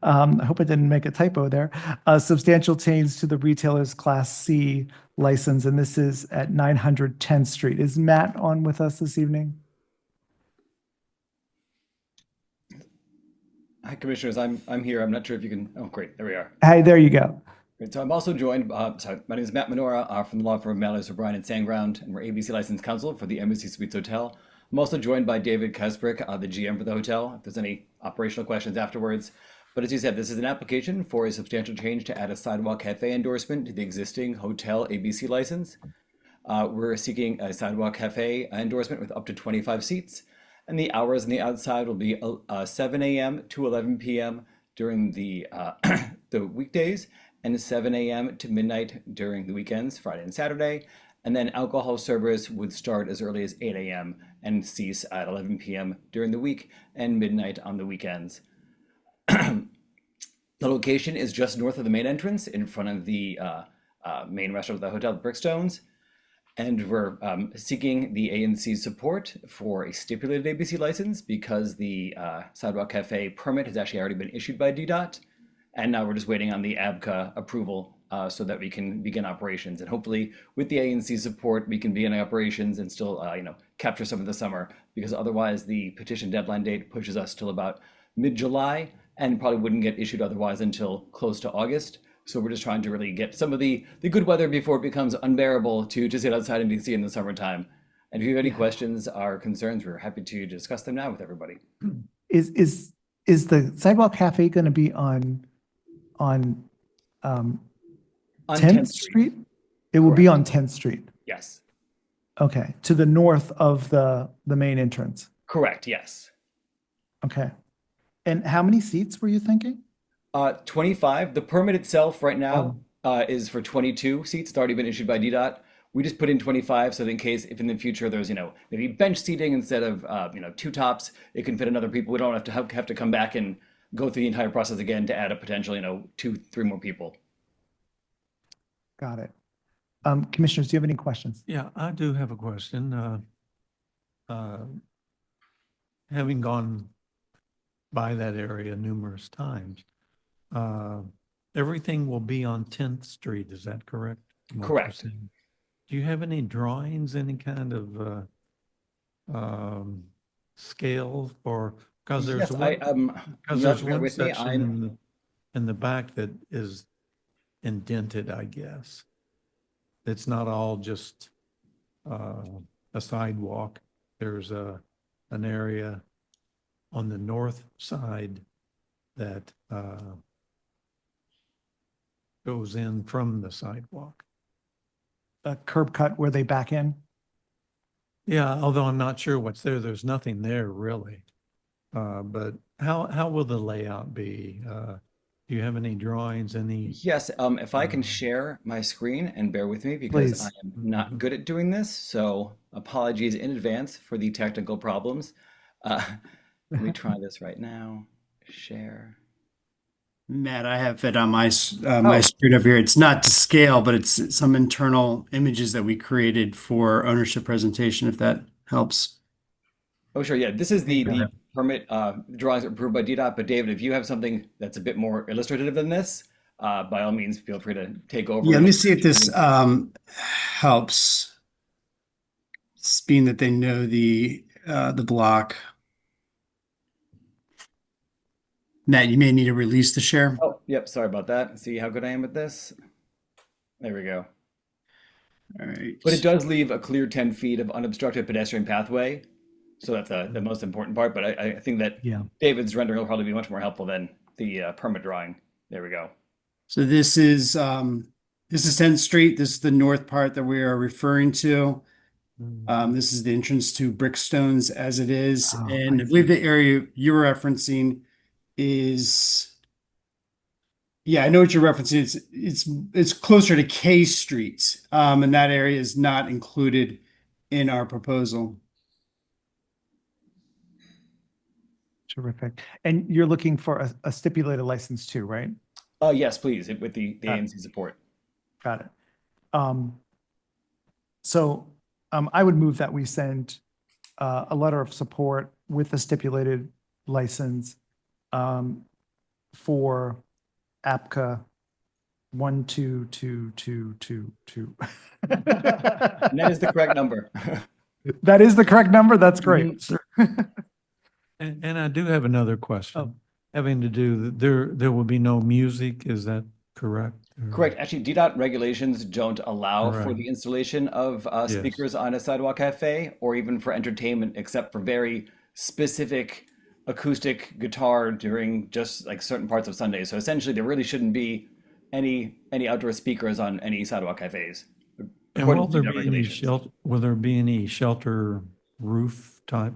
I hope I didn't make a typo there. Substantial change to the retailer's Class C license, and this is at 900 10th Street. Is Matt on with us this evening? Hi, Commissioners. I'm here. I'm not sure if you can. Oh, great. There we are. Hey, there you go. Great. So I'm also joined, my name is Matt Menora from the law firm of Mallers O'Brien and Sandground, and we're ABC licensed counsel for the Embassy Suites Hotel. I'm also joined by David Kesbrick, the GM for the hotel, if there's any operational questions afterwards. But as you said, this is an application for a substantial change to add a sidewalk cafe endorsement to the existing hotel ABC license. We're seeking a sidewalk cafe endorsement with up to 25 seats, and the hours on the outside will be 7 a.m. to 11 p.m. during the the weekdays, and 7 a.m. to midnight during the weekends, Friday and Saturday. And then alcohol service would start as early as 8 a.m. and cease at 11 p.m. during the week and midnight on the weekends. The location is just north of the main entrance in front of the main restaurant of the hotel, the Brickstones. And we're seeking the ANC's support for a stipulated ABC license because the Sidewalk Cafe permit has actually already been issued by DDOT. And now we're just waiting on the ABCA approval so that we can begin operations. And hopefully with the ANC's support, we can begin operations and still capture some of the summer, because otherwise the petition deadline date pushes us till about mid-July and probably wouldn't get issued otherwise until close to August. So we're just trying to really get some of the good weather before it becomes unbearable to sit outside in DC in the summertime. And if you have any questions or concerns, we're happy to discuss them now with everybody. Is the Sidewalk Cafe going to be on 10th Street? It will be on 10th Street. Yes. Okay, to the north of the main entrance. Correct, yes. Okay. And how many seats were you thinking? 25. The permit itself right now is for 22 seats. It's already been issued by DDOT. We just put in 25 so that in case if in the future there's maybe bench seating instead of two tops, it can fit another people. We don't have to come back and go through the entire process again to add a potential 2-3 more people. Got it. Commissioners, do you have any questions? Yeah, I do have a question. Having gone by that area numerous times, everything will be on 10th Street, is that correct? Correct. Do you have any drawings, any kind of scale for, because there's one section in the back that is indented, I guess. It's not all just a sidewalk. There's an area on the north side that goes in from the sidewalk. A curb cut where they back in? Yeah, although I'm not sure what's there. There's nothing there really. But how will the layout be? Do you have any drawings, any? Yes, if I can share my screen and bear with me because Please. I am not good at doing this. So apologies in advance for the technical problems. Let me try this right now. Share. Matt, I have it on my screen over here. It's not to scale, but it's some internal images that we created for ownership presentation, if that helps. Oh, sure. Yeah, this is the permit drawings approved by DDOT. But David, if you have something that's a bit more illustrative than this, by all means, feel free to take over. Yeah, let me see if this helps. It's being that they know the block. Matt, you may need to release the share. Oh, yep. Sorry about that. See how good I am at this? There we go. All right. But it does leave a clear 10 feet of unobstructed pedestrian pathway. So that's the most important part. But I think that David's rendering will probably be much more helpful than the permit drawing. There we go. So this is 10th Street. This is the north part that we are referring to. This is the entrance to Brickstones as it is. And I believe the area you're referencing is, yeah, I know what you're referencing. It's closer to K Street, and that area is not included in our proposal. Terrific. And you're looking for a stipulated license too, right? Yes, please, with the ANC support. Got it. So I would move that we send a letter of support with a stipulated license for APCA 12222. And that is the correct number. That is the correct number? That's great. And I do have another question having to do, there will be no music, is that correct? Or- Correct. Actually, DDOT regulations don't allow for Right. the installation of Yes. speakers on a sidewalk cafe or even for entertainment, except for very specific acoustic guitar during just like certain parts of Sunday. So essentially, there really shouldn't be any outdoor speakers on any sidewalk cafes. And according will to there DDOT be any regulations. will there be any shelter roof type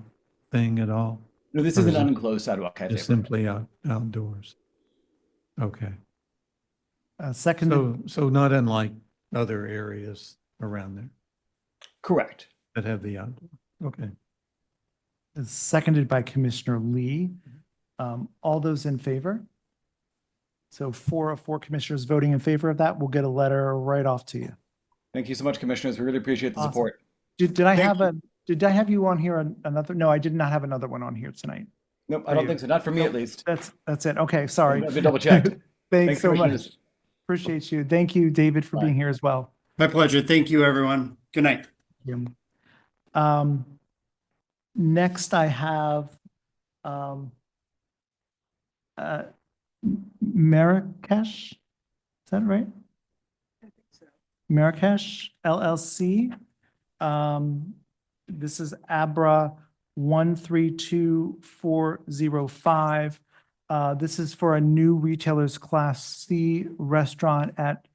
thing at all? No, this Or is an is it unenclosed sidewalk cafe. Just simply outdoors? Okay. Seconded, So not unlike other areas around there Correct. that have the outdoor. Okay. seconded by Commissioner Lee. All those in favor? So 4 of 4 commissioners voting in favor of that, we'll get a letter right off to you. Thank you so much, commissioners. We really appreciate the Awesome. support. Did I have did I have you on here another? No, I did not have another one on here tonight. Nope, I don't think so. Not for me, at least. That's it. Okay, sorry. Let me double checked. Thanks so much. Commissioners. Appreciate you. Thank you, David, for Bye. being here as well. My pleasure. Thank you, everyone. Good night. Next I have Marrakesh. Is that right? I think so. Marrakesh LLC. This is Abra 132405. This is for a new retailer's Class C restaurant at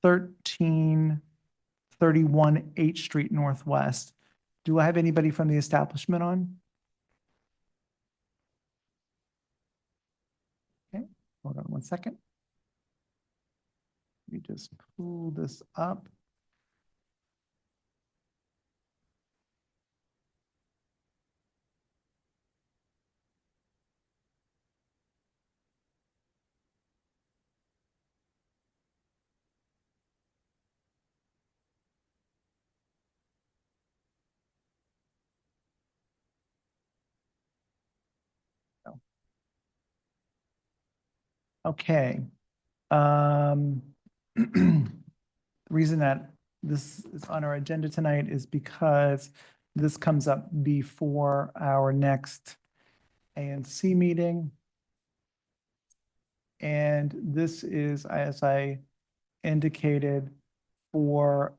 1331 H Street Northwest. Do I have anybody from the establishment on? Okay, hold on one second. Let me just pull this up. Okay. The reason that this is on our agenda tonight is because this comes up before our next ANC meeting. And this is, as I indicated, for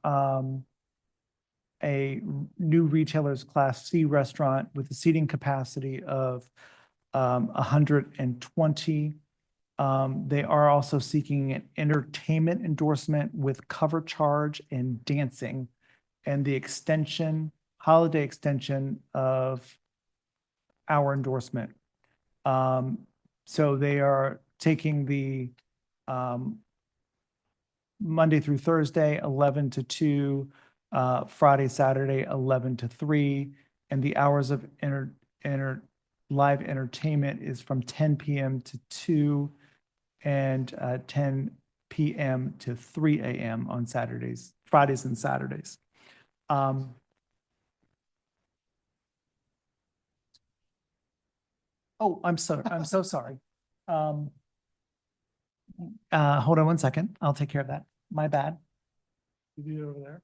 a new retailer's Class C restaurant with a seating capacity of 120. They are also seeking an entertainment endorsement with cover charge and dancing and the holiday extension of our endorsement. So they are taking the Monday through Thursday, 11 to 2, Friday, Saturday, 11 to 3, and the hours of live entertainment is from 10 p.m. to 2 and 10 p.m. to 3 a.m. on Saturdays, Fridays and Saturdays. Oh, I'm so sorry. Hold on one second. I'll take care of that. My bad. You do it over there.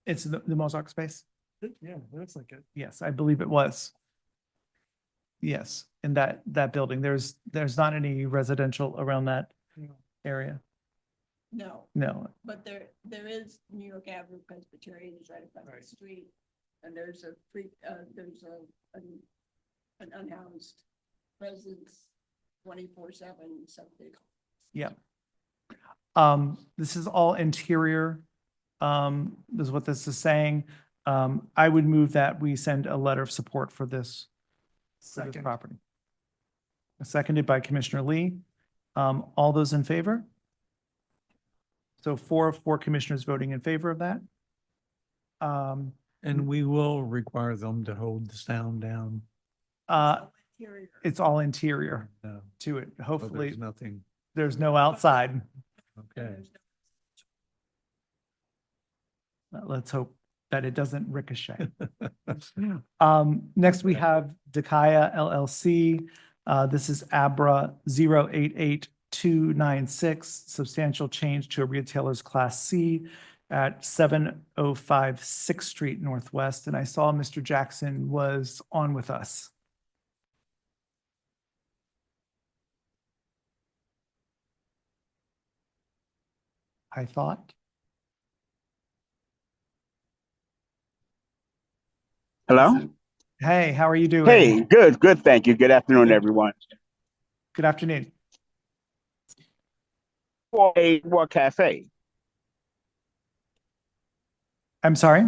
It's the Mozart space. Yeah, it looks like it. Yes, I believe it was. Yes, in that building. There's not any residential around that No. area. No, No. but there is New York Avenue Presbyterian is right across Right. the street. And there's an unhoused residence 24/7, something. Yeah. This is all interior. Is what this is saying. I would move that we send a letter of support for this Second. property. Seconded by Commissioner Lee. All those in favor? So 4 of 4 commissioners voting in favor of that. And we will require them to hold the sound down. It's all interior No, to it. so Hopefully, there's nothing. there's no outside. Okay. Let's hope that it doesn't ricochet. Next we have Dakaya LLC. This is Abra 0882 296, substantial change to a retailer's Class C at 705 6th Street Northwest. And I saw Mr. Jackson was on with us. I thought. Hello? Hey, how are you doing? Hey, good, thank you. Good afternoon, everyone. Good afternoon. For a Sidewalk Cafe. I'm sorry?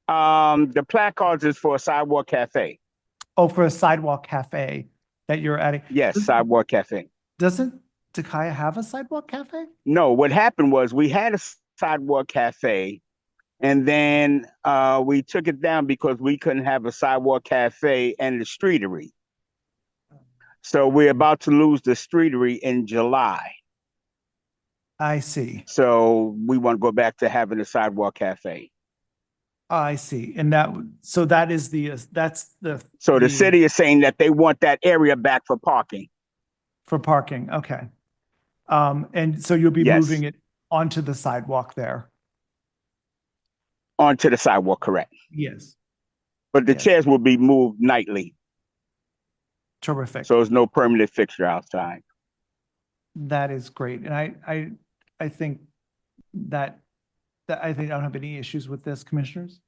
The placards is for a Sidewalk Cafe. Oh, for a sidewalk cafe that you're adding. Yes, Sidewalk Cafe. Doesn't Takaya have a sidewalk cafe? No, what happened was we had a Sidewalk Cafe, and then we took it down because we couldn't have a Sidewalk Cafe and the streetery. So we're about to lose the streetery in July. I see. So we want to go back to having a Sidewalk Cafe. I see. And so that is that's the. So the city is saying that they want that area back for parking. For parking, okay. And so you'll be moving it onto the sidewalk there? Onto the sidewalk, correct. Yes. But the chairs will be moved nightly. Terrific. So there's no permanent fixture outside. That is great. And I think that I think I don't have any issues with this, commissioners.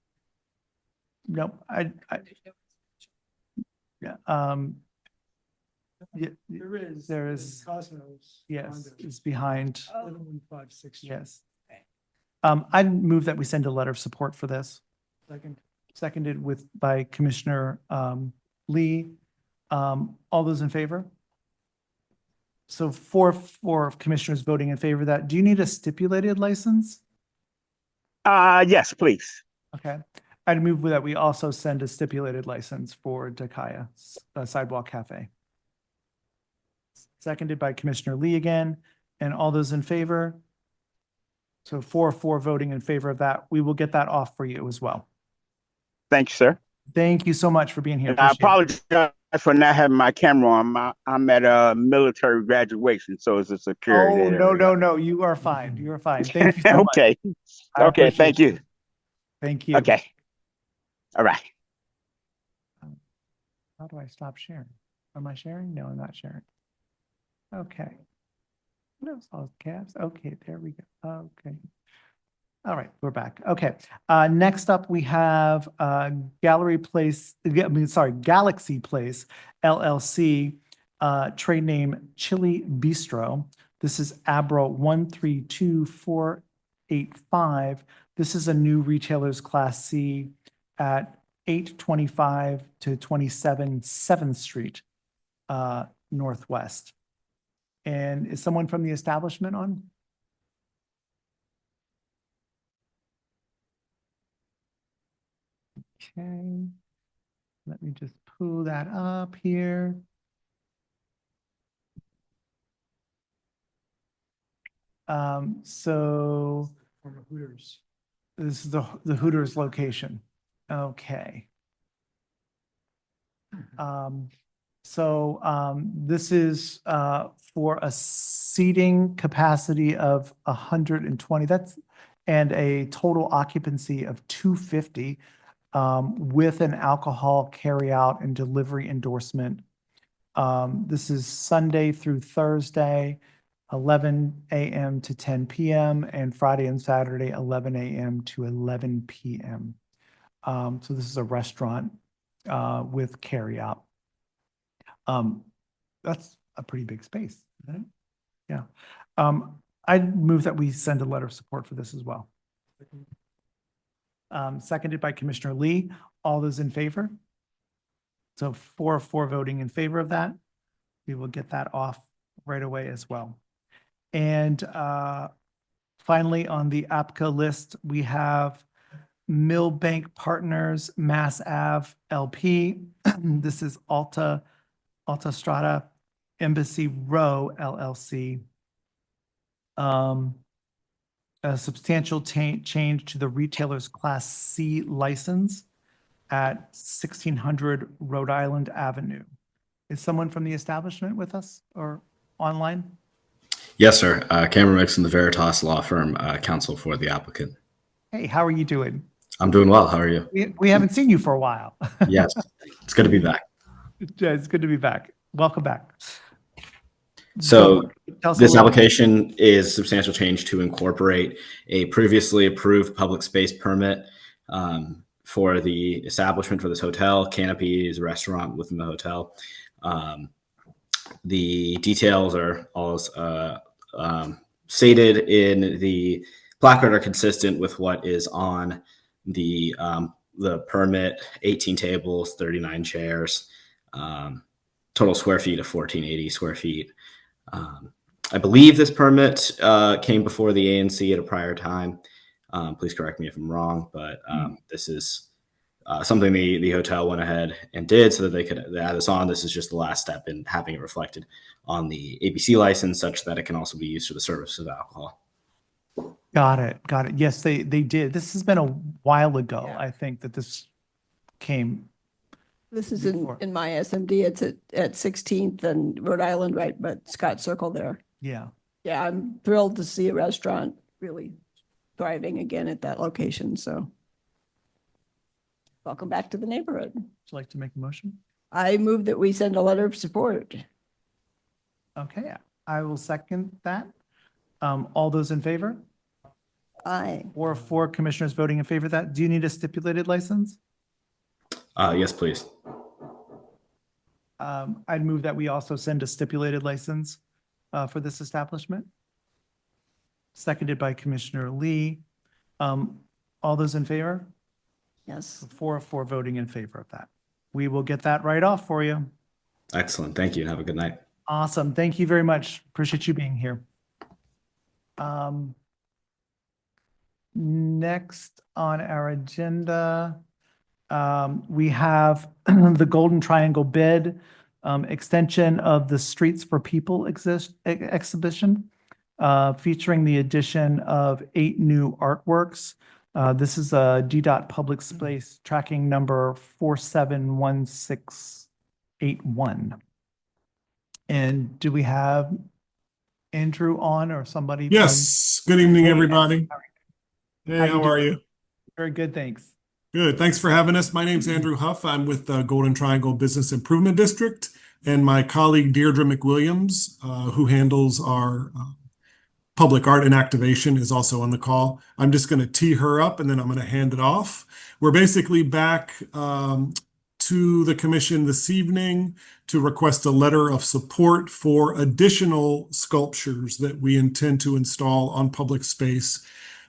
No, yeah, yeah, there is Cosmos. yes, it's behind. 715 Yes. I'd move that we send a letter of support for this. Second. Seconded by Commissioner Lee. All those in favor? So four commissioners voting in favor of that. Do you need a stipulated license? Yes, please. Okay. I'd move that we also send a stipulated license for Dakaya Sidewalk Cafe. Seconded by Commissioner Lee again. And all those in favor? So 4 voting in favor of that. We will get that off for you as well. Thank you, sir. Thank you so much for being here. And I apologize for not having my camera on. I'm at a military graduation, so it's a security. Oh, no. You are fine. You are fine. Thank you so much. Okay. Okay, thank you. Thank you. Okay. All right. How do I stop sharing? Am I sharing? No, I'm not sharing. Okay. No, all caps. Okay, there we go. Okay. All right, we're back. Okay. Next up, we have Galaxy Place LLC, trade name Chili Bistro. This is Abra 132485. This is a new retailer's Class C at 825 to 27 7th Street Northwest. And is someone from the establishment on? Okay, let me just pull that up here. So From Hooters. this is the Hooters location. Okay. This is for a seating capacity of 120. And a total occupancy of 250. With an alcohol carryout and delivery endorsement. This is Sunday through Thursday, 11 a.m. to 10 p.m. and Friday and Saturday, 11 a.m. to 11 p.m. So this is a restaurant with carryout. That's a pretty big space, isn't it? Yeah. I'd move that we send a letter of support for this as well. Seconded by Commissioner Lee. All those in favor? So 4 voting in favor of that. We will get that off right away as well. And finally, on the APCA list, we have Millbank Partners, Mass Ave LP. This is Alta Strata Embassy Row LLC. A substantial change to the retailer's Class C license at 1600 Rhode Island Avenue. Is someone from the establishment with us or online? Yes, sir. Cameron Mix from the Veritas Law Firm, counsel for the applicant. Hey, how are you doing? I'm doing well. How are you? We haven't seen you for a while. Yes, it's good to be back. Yeah, it's good to be back. Welcome back. So Tell us a this little- application is substantial change to incorporate a previously approved public space permit for the establishment for this hotel. Canopy is a restaurant within the hotel. The details are all stated in the placard are consistent with what is on the permit: 18 tables, 39 chairs, total square feet of 1480 square feet. I believe this permit came before the ANC at a prior time. Please correct me if I'm wrong, but this is something the hotel went ahead and did so that they could add this on. This is just the last step in having it reflected on the ABC license such that it can also be used for the service of alcohol. Got it. Got it. Yes, they did. This has been a while ago, I think, that this came. This is in my SMD. It's at 16th and Rhode Island, right? But Scott Circle there. Yeah. Yeah, I'm thrilled to see a restaurant really thriving again at that location. So welcome back to the neighborhood. Would you like to make a motion? I move that we send a letter of support. Okay, I will second that. All those in favor? Aye. Or four commissioners voting in favor of that. Do you need a stipulated license? Yes, please. I'd move that we also send a stipulated license for this establishment. Seconded by Commissioner Lee. All those in favor? Yes. 4 of 4 voting in favor of that. We will get that right off for you. Excellent. Thank you. Have a good night. Awesome. Thank you very much. Appreciate you being here. Next on our agenda, we have the Golden Triangle bid extension of the Streets for People exhibition, featuring the addition of 8 new artworks. This is a DDOT public space tracking number 471681. And do we have Andrew on or somebody? Yes. Good evening, Hey, everybody. How Hey, you how are doing? you? Very good, thanks. Good. Thanks for having us. My name's Andrew Huff. I'm with the Golden Triangle Business Improvement District, and my colleague Deirdre McWilliams, who handles our public art and activation, is also on the call. I'm just going to tee her up and then I'm going to hand it off. We're basically back to the commission this evening to request a letter of support for additional sculptures that we intend to install on public space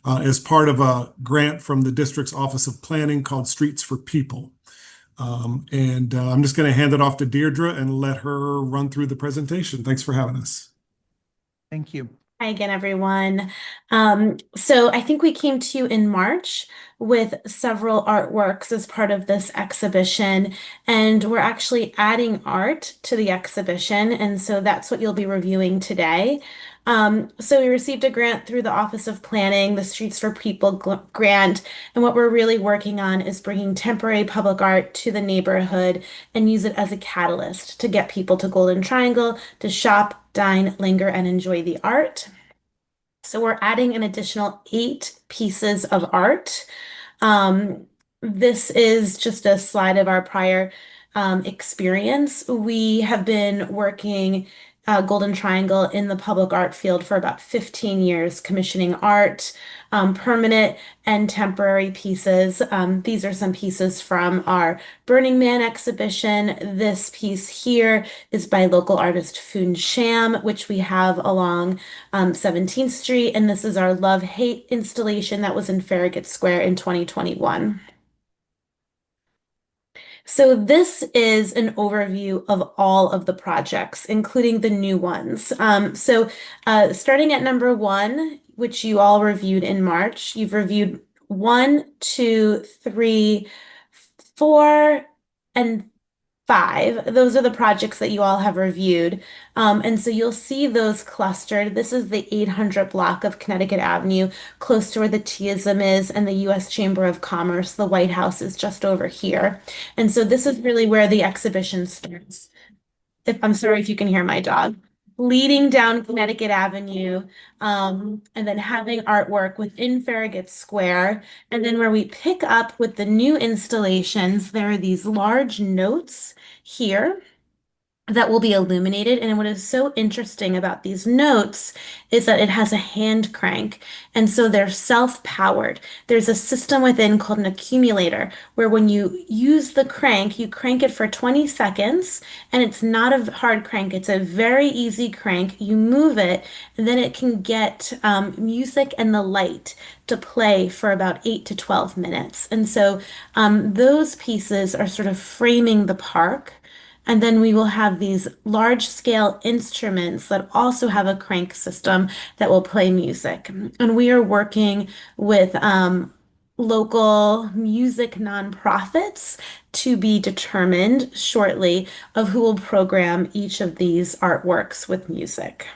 as part of a grant from the district's Office of Planning called Streets for People. I'm just going to hand it off to Deirdre and let her run through the presentation. Thanks for having us. Thank you. Hi again, everyone. So I think we came to you in March with several artworks as part of this exhibition, and we're actually adding art to the exhibition, and so that's what you'll be reviewing today. So we received a grant through the Office of Planning, the Streets for People grant, and what we're really working on is bringing temporary public art to the neighborhood and use it as a catalyst to get people to Golden Triangle to shop, dine, linger, and enjoy the art. So we're adding an additional 8 pieces of art. This is just a slide of our prior experience. We have been working Golden Triangle in the public art field for about 15 years, commissioning art, permanent and temporary pieces. These are some pieces from our Burning Man exhibition. This piece here is by local artist Foon Sham, which we have along 17th Street. And this is our Love Hate installation that was in Farragut Square in 2021. So this is an overview of all of the projects, including the new ones. Starting at number 1, which you all reviewed in March, you've reviewed 1, 2, 3, 4, and 5. Those are the projects that you all have reviewed. And so you'll see those clustered. This is the 800 block of Connecticut Avenue, close to where the TISM is and the U.S. Chamber of Commerce. The White House is just over here. And so this is really where the exhibition starts. I'm sorry if you can hear my dog. leading down Connecticut Avenue, and then having artwork within Farragut Square. And then where we pick up with the new installations, there are these large notes here that will be illuminated. And what is so interesting about these notes is that it has a hand crank. And so they're self-powered. There's a system within called an accumulator, where when you use the crank, you crank it for 20 seconds, and it's not a hard crank. It's a very easy crank. You move it, and then it can get music and the light to play for about 8 to 12 minutes. And so those pieces are sort of framing the park. And then we will have these large scale instruments that also have a crank system that will play music. And we are working with local music nonprofits to be determined shortly of who will program each of these artworks with music.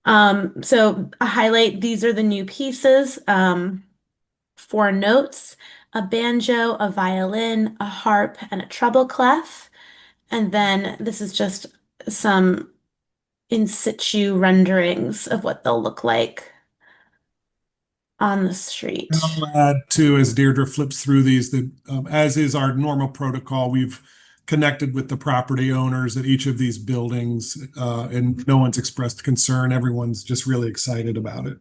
So a highlight, these are the new pieces. 4 notes, a banjo, a violin, a harp, and a treble clef. And then this is just some in situ renderings of what they'll look like on the street. I'll add too, as Deirdre flips through these, that as is our normal protocol, we've connected with the property owners at each of these buildings, and no one's expressed concern. Everyone's just really excited about it.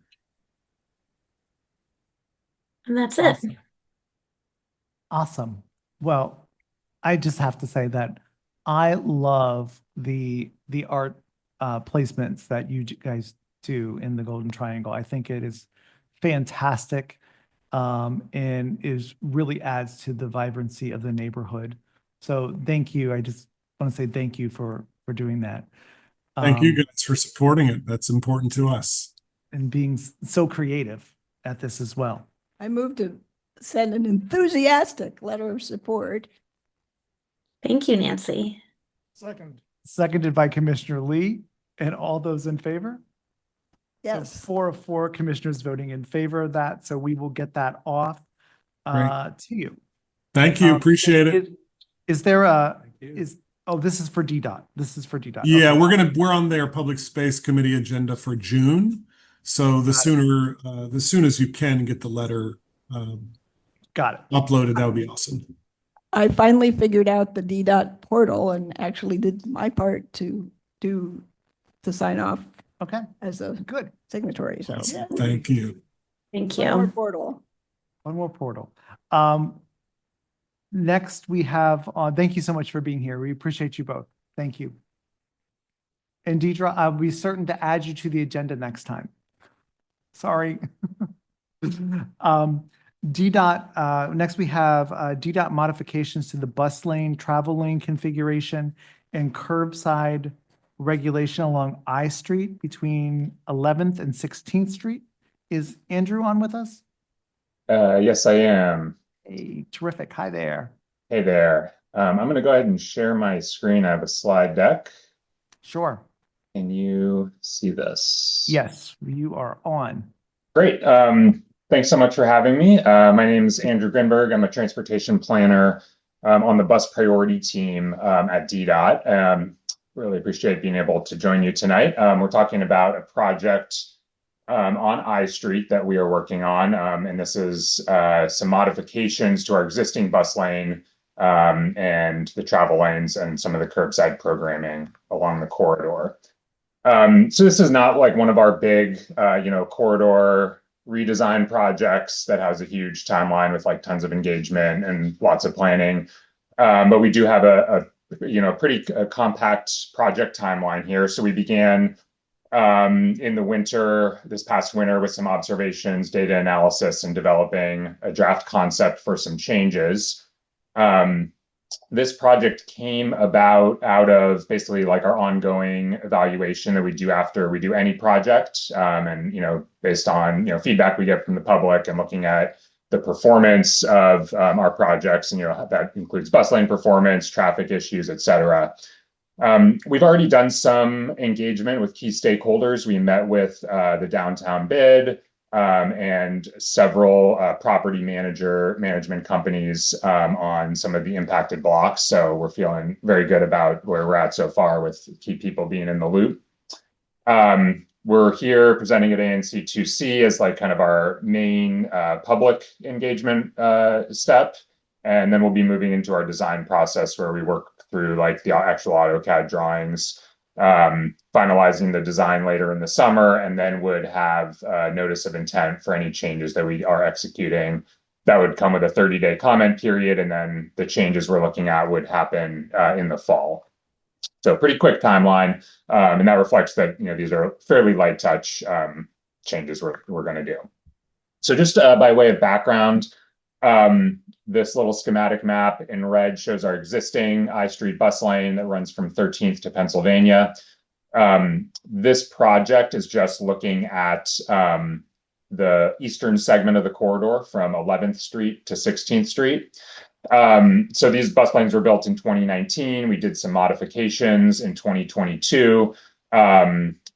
And that's it. Awesome. Well, I just have to say that I love the art placements that you guys do in the Golden Triangle. I think it is fantastic, and is really adds to the vibrancy of the neighborhood. So thank you. I just want to say thank you for doing that. Thank you guys for supporting it. That's important to us. And being so creative at this as well. I move to send an enthusiastic letter of support. Thank you, Nancy. Seconded by Commissioner Lee, and all those in favor? Yes. So 4 of 4 commissioners voting in favor of that. So we will get that off to you. Thank you. Appreciate it. Is there a, this is for DDOT. This is for DDOT. Yeah, Okay. we're on their public space committee agenda for June. So the soon as you can get the letter Got it. uploaded, that would be awesome. I finally figured out the DDOT portal and actually did my part to sign off. Okay. As a good signatory. So Awesome. Thank you. Thank One more you. portal. One more portal. Next we have, thank you so much for being here. We appreciate you both. Thank you. And Deidre, I'll be certain to add you to the agenda next time. Sorry. DDOT, next we have DDOT modifications to the bus lane, travel lane configuration, and curbside regulation along I Street between 11th and 16th Street. Is Andrew on with us? Yes, I am. Hey, terrific. Hi there. Hey there. I'm going to go ahead and share my screen. I have a slide deck. Sure. Can you see this? Yes, you are on. Great. Thanks so much for having me. My name is Andrew Grinberg. I'm a transportation planner on the bus priority team at DDOT. Really appreciate being able to join you tonight. We're talking about a project on I Street that we are working on. And this is some modifications to our existing bus lane and the travel lanes and some of the curbside programming along the corridor. So this is not like one of our big, corridor redesign projects that has a huge timeline with like tons of engagement and lots of planning. But we do have a pretty compact project timeline here. So we began in the winter, this past winter, with some observations, data analysis, and developing a draft concept for some changes. This project came about out of basically like our ongoing evaluation that we do after we do any project, and based on feedback we get from the public and looking at the performance of our projects, and that includes bus lane performance, traffic issues, et cetera. We've already done some engagement with key stakeholders. We met with the downtown bid, and several property management companies on some of the impacted blocks. So we're feeling very good about where we're at so far with key people being in the loop. We're here presenting at ANC 2C as like kind of our main public engagement step. And then we'll be moving into our design process where we work through like the actual AutoCAD drawings, finalizing the design later in the summer, and then would have a notice of intent for any changes that we are executing. That would come with a 30-day comment period, and then the changes we're looking at would happen in the fall. So pretty quick timeline, and that reflects that these are fairly light touch changes we're going to do. So just by way of background, this little schematic map in red shows our existing I Street bus lane that runs from 13th to Pennsylvania. This project is just looking at the eastern segment of the corridor from 11th Street to 16th Street. So these bus lanes were built in 2019. We did some modifications in 2022,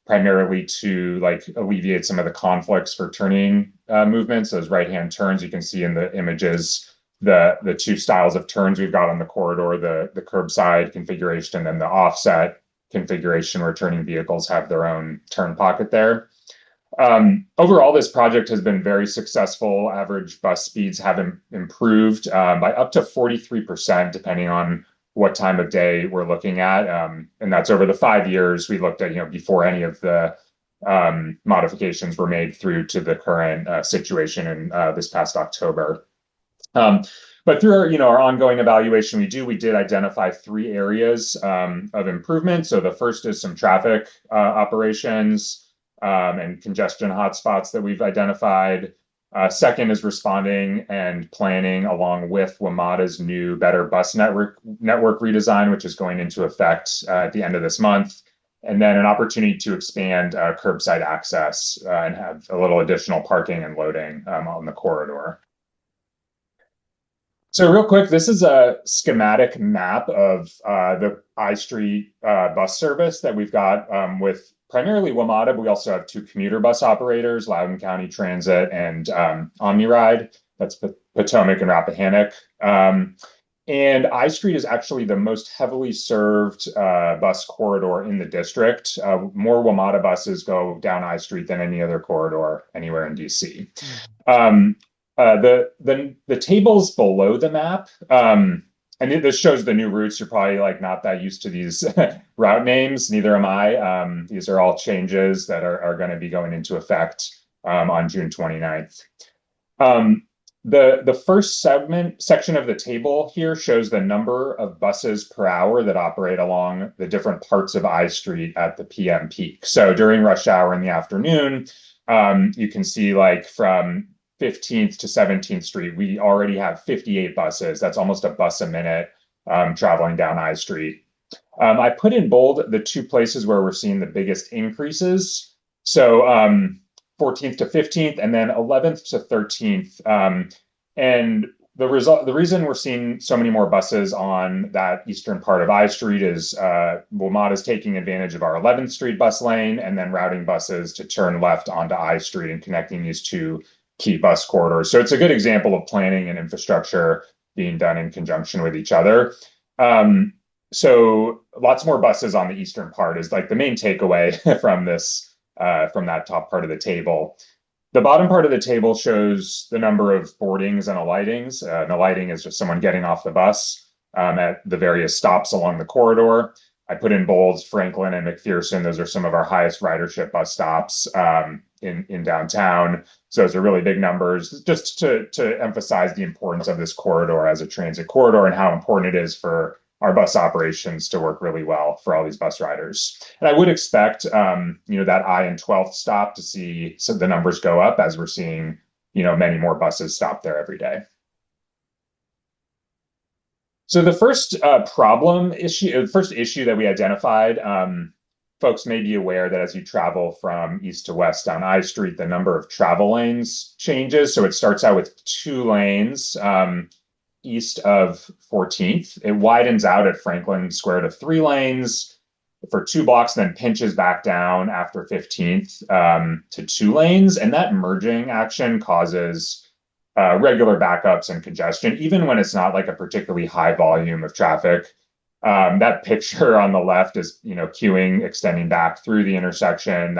primarily to like alleviate some of the conflicts for turning movements. Those right-hand turns you can see in the images, the two styles of turns we've got on the corridor, the curbside configuration and the offset configuration where turning vehicles have their own turn pocket there. Overall, this project has been very successful. Average bus speeds have improved by up to 43%, depending on what time of day we're looking at. And that's over the 5 years we looked at, before any of the modifications were made through to the current situation in this past October. But through our ongoing evaluation we did identify 3 areas of improvement. So the first is some traffic operations and congestion hotspots that we've identified. Second is responding and planning along with WMATA's new Better Bus Network redesign, which is going into effect at the end of this month. And then an opportunity to expand curbside access and have a little additional parking and loading on the corridor. So real quick, this is a schematic map of the I Street bus service that we've got with primarily WMATA, but we also have 2 commuter bus operators, Loudoun County Transit and OmniRide. That's Potomac and Rappahannock. And I Street is actually the most heavily served bus corridor in the district. More WMATA buses go down I Street than any other corridor anywhere in DC. The tables below the map, and this shows the new routes. You're probably like not that used to these route names. Neither am I. These are all changes that are going to be going into effect on June 29th. The first section of the table here shows the number of buses per hour that operate along the different parts of I Street at the PM peak. So during rush hour in the afternoon, you can see like from 15th to 17th Street, we already have 58 buses. That's almost a bus a minute traveling down I Street. I put in bold the 2 places where we're seeing the biggest increases. So 14th to 15th and then 11th to 13th. And the reason we're seeing so many more buses on that eastern part of I Street is WMATA is taking advantage of our 11th Street bus lane and then routing buses to turn left onto I Street and connecting these 2 key bus corridors. So it's a good example of planning and infrastructure being done in conjunction with each other. So lots more buses on the eastern part is like the main takeaway from this, from that top part of the table. The bottom part of the table shows the number of boardings and alightings. An alighting is just someone getting off the bus at the various stops along the corridor. I put in bold Franklin and McPherson. Those are some of our highest ridership bus stops in downtown. So those are really big numbers, just to emphasize the importance of this corridor as a transit corridor and how important it is for our bus operations to work really well for all these bus riders. And I would expect, that I and 12th stop to see some of the numbers go up as we're seeing, many more buses stop there every day. So the first issue that we identified, folks may be aware that as you travel from east to west down I Street, the number of travel lanes changes. So it starts out with 2 lanes east of 14th. It widens out at Franklin Square to 3 lanes. for 2 blocks, then pinches back down after 15th to 2 lanes. And that merging action causes regular backups and congestion, even when it's not like a particularly high volume of traffic. That picture on the left is, queuing extending back through the intersection.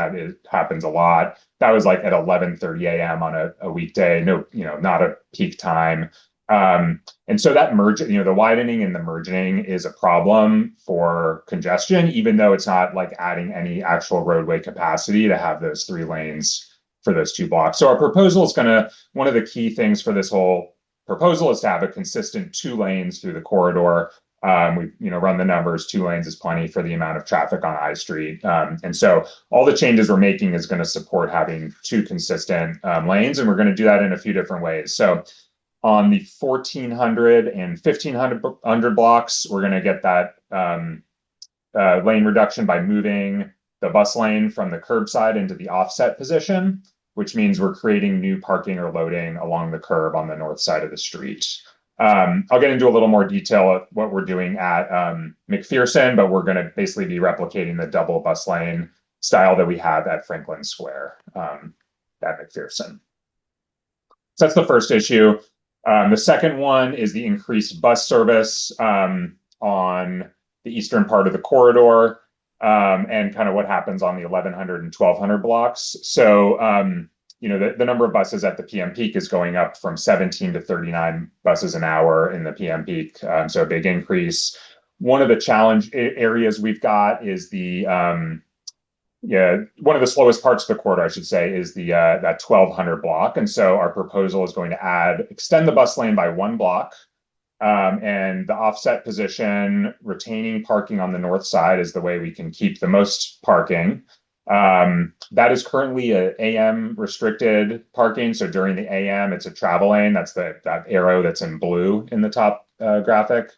Happens a lot. That was like at 11:30 a.m. on a weekday. No, not a peak time. And so that the widening and the merging is a problem for congestion, even though it's not like adding any actual roadway capacity to have those 3 lanes for those 2 blocks. So our proposal is one of the key things for this whole proposal is to have a consistent 2 lanes through the corridor. We run the numbers. 2 lanes is plenty for the amount of traffic on I Street. And so all the changes we're making is going to support having 2 consistent lanes, and we're going to do that in a few different ways. So on the 1400 and 1500 blocks, we're going to get that lane reduction by moving the bus lane from the curbside into the offset position, which means we're creating new parking or loading along the curb on the north side of the street. I'll get into a little more detail of what we're doing at McPherson, but we're going to basically be replicating the double bus lane style that we have at Franklin Square at McPherson. So that's the first issue. The second one is the increased bus service on the eastern part of the corridor and kind of what happens on the 1100 and 1200 blocks. So, the number of buses at the PM peak is going up from 17 to 39 buses an hour in the PM peak. So a big increase. One of the challenge areas we've got is one of the slowest parts of the corridor, I should say, is that 1200 block. And so our proposal is going to extend the bus lane by 1 block. And the offset position, retaining parking on the north side is the way we can keep the most parking. That is currently a AM restricted parking. So during the AM, it's a travel lane. That's that arrow that's in blue in the top graphic.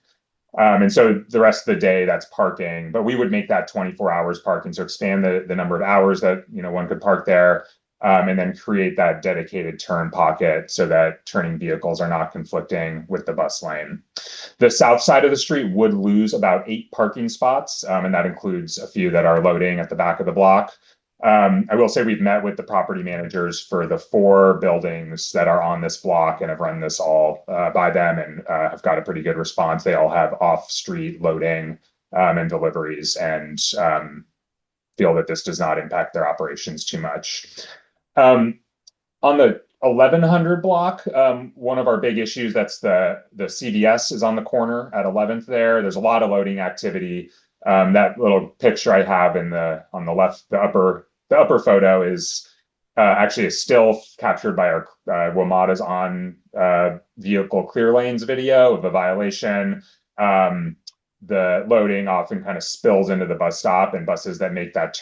And so the rest of the day, that's parking. But we would make that 24 hours parking. So expand the number of hours that one could park there, and then create that dedicated turn pocket so that turning vehicles are not conflicting with the bus lane. The south side of the street would lose about 8 parking spots, and that includes a few that are loading at the back of the block. I will say we've met with the property managers for the 4 buildings that are on this block and have run this all by them and have got a pretty good response. They all have off-street loading and deliveries and feel that this does not impact their operations too much. On the 1100 block, one of our big issues, that's the CVS is on the corner at 11th there. There's a lot of loading activity. That little picture I have on the left, the upper photo is actually a still captured by our WMATA's on vehicle clear lanes video of a violation. The loading often kind of spills into the bus stop, and buses that make that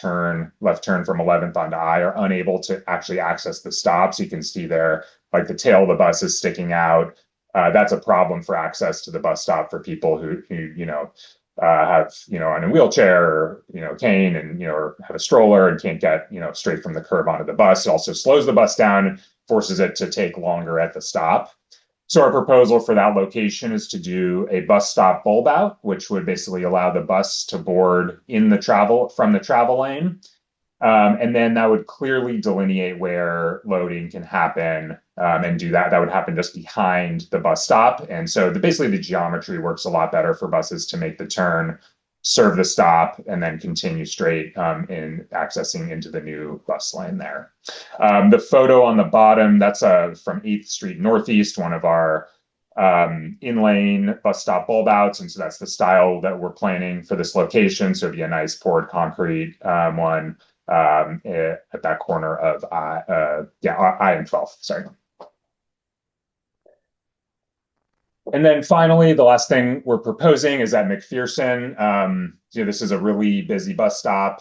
left turn from 11th onto I are unable to actually access the stop. So you can see there, like the tail of the bus is sticking out. That's a problem for access to the bus stop for people who have, on a wheelchair or, cane and, or have a stroller and can't get, straight from the curb onto the bus. It also slows the bus down, forces it to take longer at the stop. So our proposal for that location is to do a bus stop bulb out, which would basically allow the bus to board from the travel lane. And then that would clearly delineate where loading can happen and do that. That would happen just behind the bus stop. And so basically the geometry works a lot better for buses to make the turn, serve the stop, and then continue straight in accessing into the new bus lane there. The photo on the bottom, that's from 8th Street Northeast, one of our in-lane bus stop bulb outs. And so that's the style that we're planning for this location. So it'd be a nice poured concrete one at that corner of I and 12th, sorry. And then finally, the last thing we're proposing is at McPherson. This is a really busy bus stop.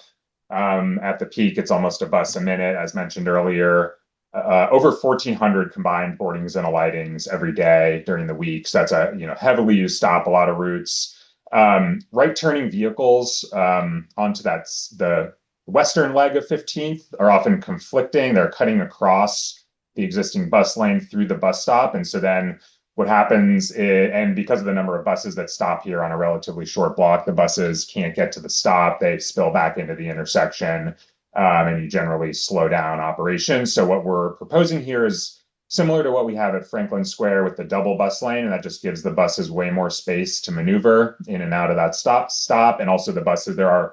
At the peak, it's almost a bus a minute, as mentioned earlier. Over 1,400 combined boardings and alightings every day during the week. So that's a heavily used stop, a lot of routes. Right turning vehicles onto the western leg of 15th are often conflicting. They're cutting across the existing bus lane through the bus stop. And so then what happens is, and because of the number of buses that stop here on a relatively short block, the buses can't get to the stop. They spill back into the intersection, and you generally slow down operations. So what we're proposing here is similar to what we have at Franklin Square with the double bus lane, and that just gives the buses way more space to maneuver in and out of that stop. And also the buses, I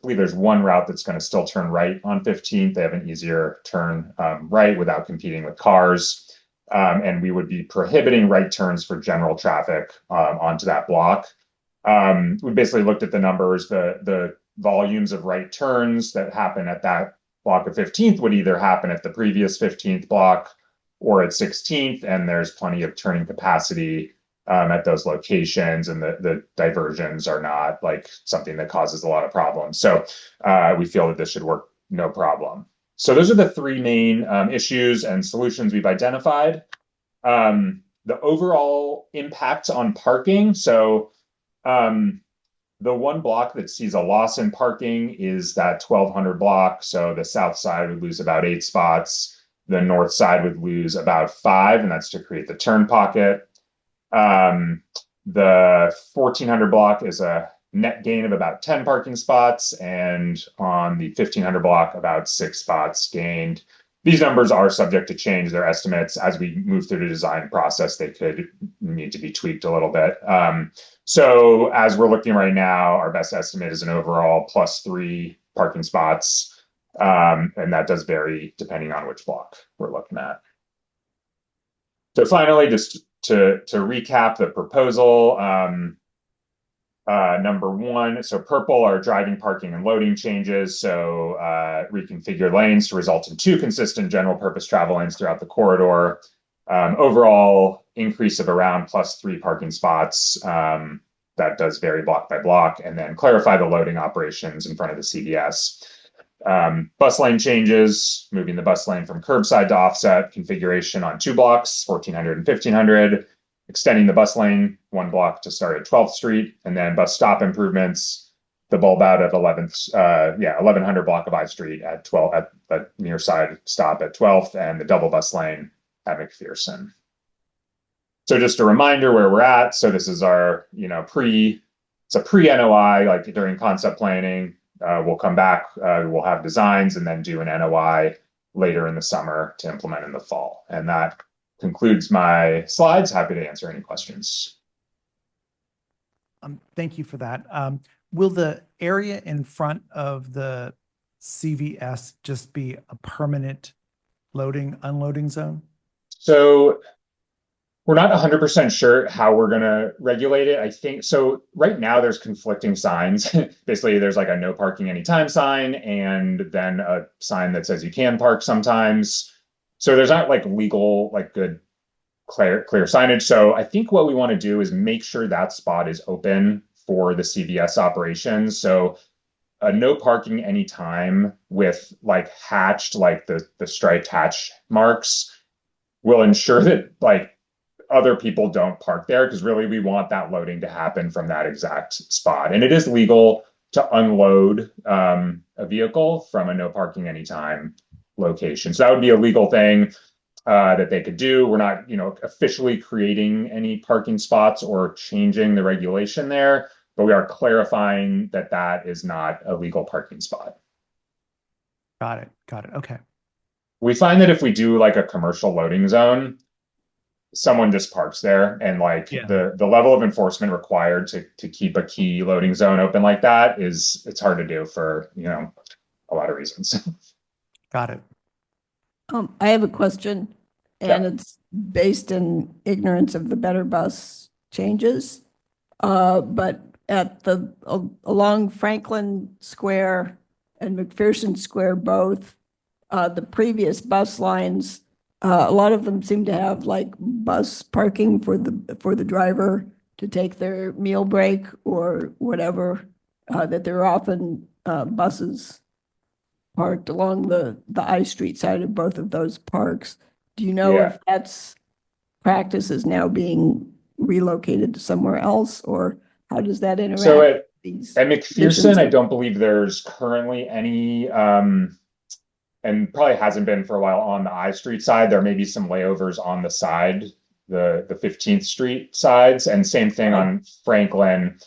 believe there's one route that's going to still turn right on 15th. They have an easier turn right without competing with cars. And we would be prohibiting right turns for general traffic onto that block. We basically looked at the numbers, the volumes of right turns that happen at that block of 15th would either happen at the previous 15th block or at 16th, and there's plenty of turning capacity at those locations, and the diversions are not like something that causes a lot of problems. So we feel that this should work no problem. So those are the three main issues and solutions we've identified. The overall impact on parking. So the one block that sees a loss in parking is that 1200 block. So the south side would lose about 8 spots. The north side would lose about 5, and that's to create the turn pocket. The 1400 block is a net gain of about 10 parking spots, and on the 1500 block, about 6 spots gained. These numbers are subject to change. They're estimates. As we move through the design process, they could need to be tweaked a little bit. So as we're looking right now, our best estimate is an overall +3 parking spots. And that does vary depending on which block we're looking at. So finally, just to recap the proposal, number 1, so purple are driving, parking, and loading changes. So reconfigure lanes to result in 2 consistent general purpose travel lanes throughout the corridor. Overall increase of around +3 parking spots. That does vary block by block. And then clarify the loading operations in front of the CVS. Bus lane changes, moving the bus lane from curbside to offset configuration on 2 blocks, 1400 and 1500, extending the bus lane 1 block to start at 12th Street, and then bus stop improvements, the bulb out at 1100 block of I Street at 12 at near side stop at 12th, and the double bus lane at McPherson. So just a reminder where we're at. So this is our, it's a pre-NOI, like during concept planning. We'll come back, we'll have designs, and then do an NOI later in the summer to implement in the fall. And that concludes my slides. Happy to answer any questions. Thank you for that. Will the area in front of the CVS just be a permanent loading, unloading zone? So we're not 100% sure how we're going to regulate it. I think so. Right now, there's conflicting signs. Basically, there's like a no parking anytime sign, and then a sign that says you can park sometimes. So there's not like legal, like good, clear signage. So I think what we want to do is make sure that spot is open for the CVS operations. So no parking anytime with like hatched, like the striped hatch marks will ensure that like other people don't park there, because really we want that loading to happen from that exact spot. And it is legal to unload a vehicle from a no parking anytime location. So that would be a legal thing that they could do. We're not, officially creating any parking spots or changing the regulation there, but we are clarifying that that is not a legal parking spot. Got it. Okay. We find that if we do like a commercial loading zone, someone just parks there, and like the level of enforcement required to keep a key loading zone open like that it's hard to do for a lot of reasons. Got it. I have a question, and it's based in ignorance of the Better Bus changes. But at along Franklin Square and McPherson Square, both the previous bus lines, a lot of them seem to have like bus parking for the driver to take their meal break or whatever. That there are often buses parked along the I Street side of both of those parks. Do you know if that's practice is now being relocated to somewhere else, or how does that interact? So at McPherson, I don't believe there's currently any, and probably hasn't been for a while on the I Street side. There may be some layovers on the side the 15th Street sides, and same thing on Franklin.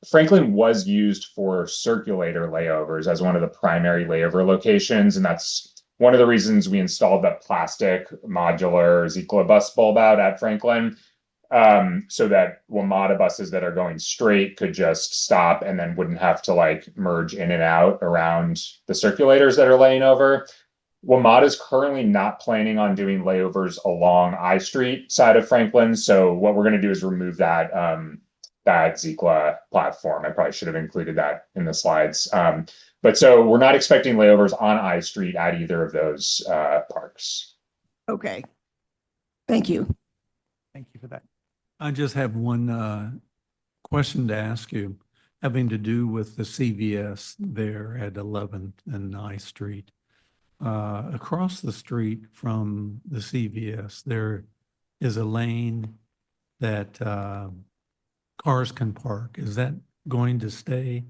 Franklin was used for circulator layovers as one of the primary layover locations, and that's one of the reasons we installed that plastic modular Zikla bus bulb out at Franklin, so that WMATA buses that are going straight could just stop and then wouldn't have to like merge in and out around the circulators that are laying over. WMATA is currently not planning on doing layovers along I Street side of Franklin, so what we're going to do is remove that that Zikla platform. I probably should have included that in the slides. But so we're not expecting layovers on I Street at either of those parks. Okay. Thank you. Thank you for that. I just have one question to ask you, having to do with the CVS there at 11th and I Street. Across the street from the CVS, there is a lane that cars can park. Is that going to stay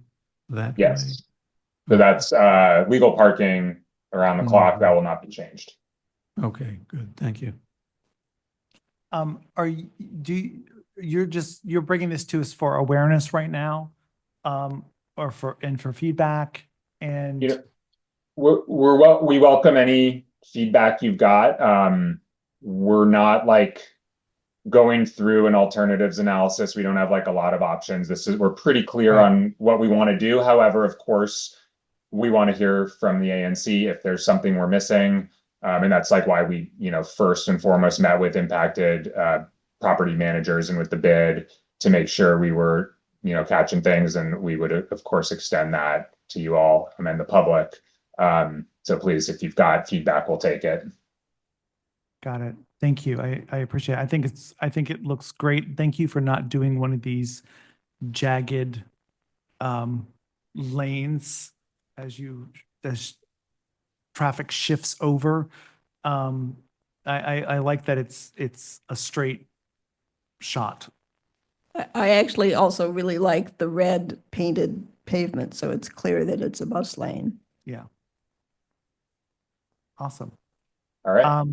that way? Yes. So that's legal parking around the clock. That will not be changed. Okay, good. Thank you. You're bringing this to us for awareness right now, or for feedback, and we welcome any feedback you've got. We're not like going through an alternatives analysis. We don't have like a lot of options. We're pretty clear on what we want to do. However, of course, we want to hear from the ANC if there's something we're missing. And that's like why we, first and foremost met with impacted property managers and with the bid to make sure we were, catching things. And we would, of course, extend that to you all and the public. So please, if you've got feedback, we'll take it. Got it. Thank you. I appreciate it. I think it looks great. Thank you for not doing one of these jagged lanes as traffic shifts over. I like that it's a straight shot. I actually also really like the red painted pavement, so it's clear that it's a bus lane. Yeah. Awesome. All right.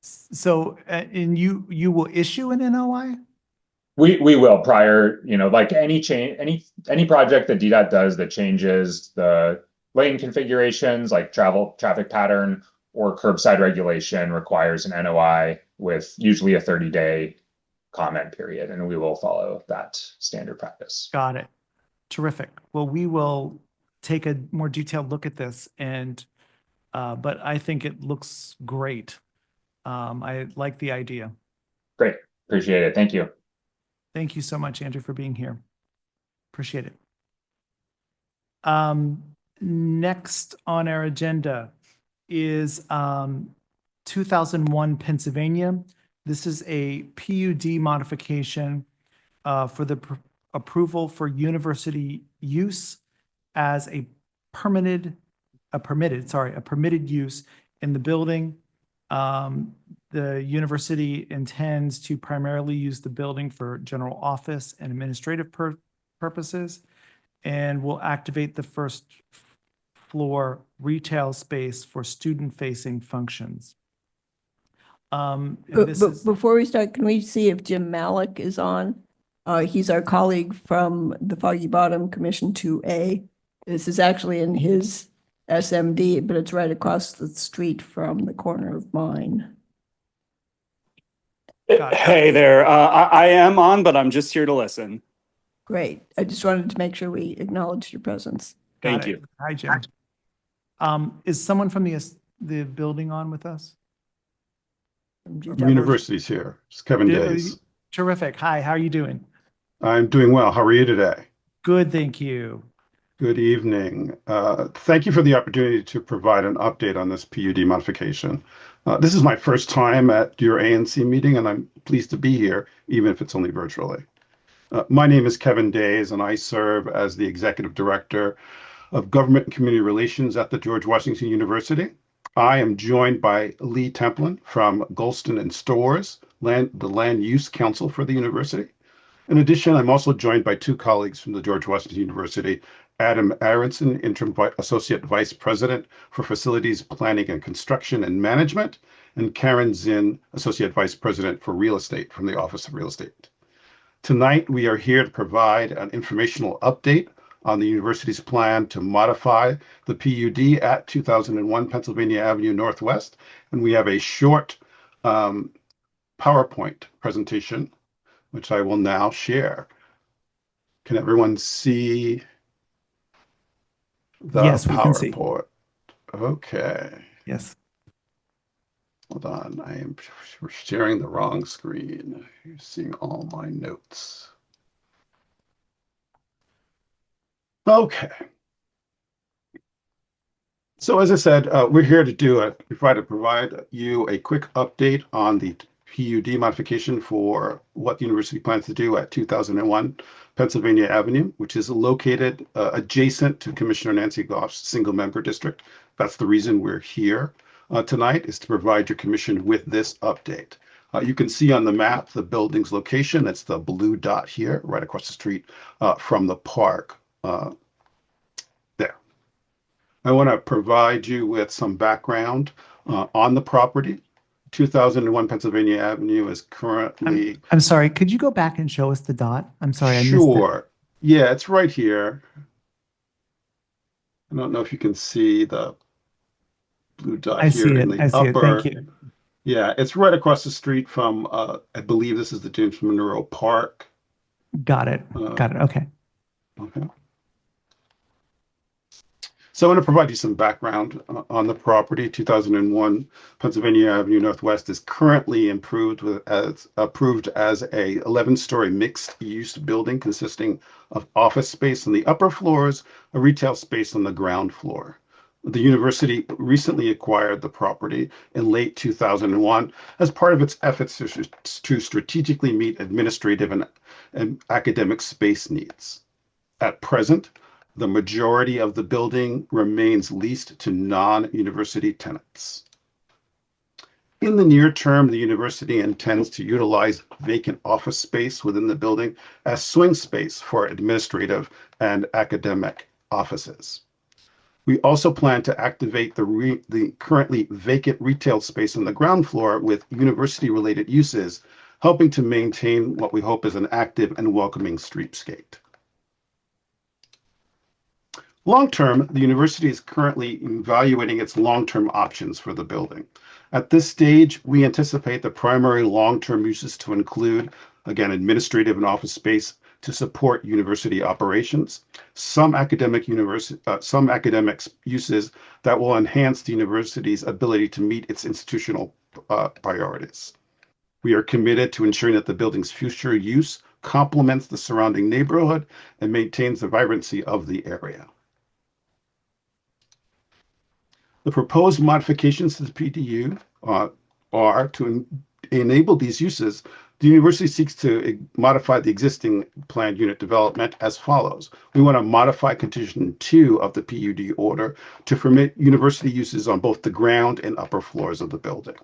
So, and you will issue an NOI? We will prior, like any project that DDOT does that changes the lane configurations, like traffic pattern or curbside regulation, requires an NOI with usually a 30-day comment period, and we will follow that standard practice. Got it. Terrific. Well, we will take a more detailed look at this, and but I think it looks great. I like the idea. Great. Appreciate it. Thank you. Thank you so much, Andrew, for being here. Appreciate it. Next on our agenda is 2001 Pennsylvania. This is a PUD modification for the approval for university use as a permitted use in the building. The university intends to primarily use the building for general office and administrative purposes, and will activate the first floor retail space for student-facing functions. Before we start, can we see if Jim Malik is on? He's our colleague from the Foggy Bottom Commission 2A. This is actually in his SMD, but it's right across the street from the corner of mine. Hey there, I am on, but I'm just here to listen. Great. I just wanted to make sure we acknowledged your presence. Thank you. Hi, Jim. Is someone from the building on with us? University's here. It's Kevin Days. Terrific. Hi, how are you doing? I'm doing well. How are you today? Good, thank you. Good evening. Thank you for the opportunity to provide an update on this PUD modification. This is my first time at your ANC meeting, and I'm pleased to be here, even if it's only virtually. My name is Kevin Days, and I serve as the Executive Director of Government and Community Relations at the George Washington University. I am joined by Lee Templin from Golston and Storrs, the Land Use Council for the university. In addition, I'm also joined by two colleagues from the George Washington University Adam Aronson, Interim Associate Vice President for Facilities Planning and Construction and Management, and Karen Zinn, Associate Vice President for Real Estate from the Office of Real Estate. Tonight, we are here to provide an informational update on the university's plan to modify the PUD at 2001 Pennsylvania Avenue Northwest. And we have a short PowerPoint presentation, which I will now share. Can everyone see the Yes, we can see. PowerPoint? Okay. Yes. Hold on, I am sharing the wrong screen. You're seeing all my notes. Okay. So as I said, we're here to provide you a quick update on the PUD modification for what the university plans to do at 2001 Pennsylvania Avenue, which is located adjacent to Commissioner Nancy Gough's single member district. That's the reason we're here tonight, is to provide your commission with this update. You can see on the map the building's location. That's the blue dot here, right across the street from the park there. I want to provide you with some background on the property. 2001 Pennsylvania Avenue is currently... I'm sorry, could you go back and show us the dot? I'm sorry, I missed it. Sure. Yeah, it's right here. I don't know if you can see the blue dot here in the upper. Thank you. Yeah, it's right across the street from, I believe this is the James Monroe Park. Got it. Got it. Okay. Okay. So I want to provide you some background on the property. 2001 Pennsylvania Avenue Northwest is currently approved as a 11-story mixed-use building consisting of office space on the upper floors, a retail space on the ground floor. The university recently acquired the property in late 2001 as part of its efforts to strategically meet administrative and academic space needs. At present, the majority of the building remains leased to non-university tenants. In the near term, the university intends to utilize vacant office space within the building as swing space for administrative and academic offices. We also plan to activate the currently vacant retail space on the ground floor with university-related uses, helping to maintain what we hope is an active and welcoming streetscape. Long-term, the university is currently evaluating its long-term options for the building. At this stage, we anticipate the primary long-term uses to include, again, administrative and office space to support university operations, some academic uses that will enhance the university's ability to meet its institutional priorities. We are committed to ensuring that the building's future use complements the surrounding neighborhood and maintains the vibrancy of the area. The proposed modifications to the PDU are to enable these uses. The university seeks to modify the existing planned unit development as follows. We want to modify condition 2 of the PUD order to permit university uses on both the ground and upper floors of the building.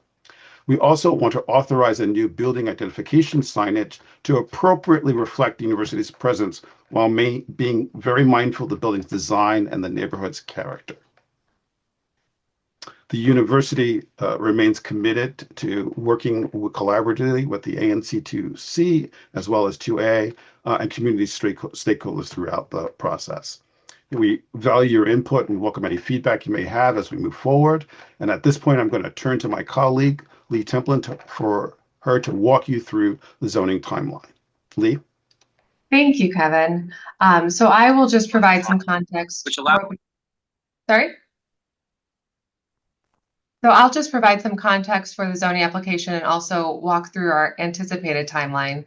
We also want to authorize a new building identification signage to appropriately reflect the university's presence while being very mindful of the building's design and the neighborhood's character. The university remains committed to working collaboratively with the ANC 2C as well as 2A and community stakeholders throughout the process. We value your input and welcome any feedback you may have as we move forward. And at this point, I'm going to turn to my colleague, Lee Templin, for her to walk you through the zoning timeline. Lee? Thank you, Kevin. So I will just provide some context. Sorry? So I'll just provide some context for the zoning application and also walk through our anticipated timeline.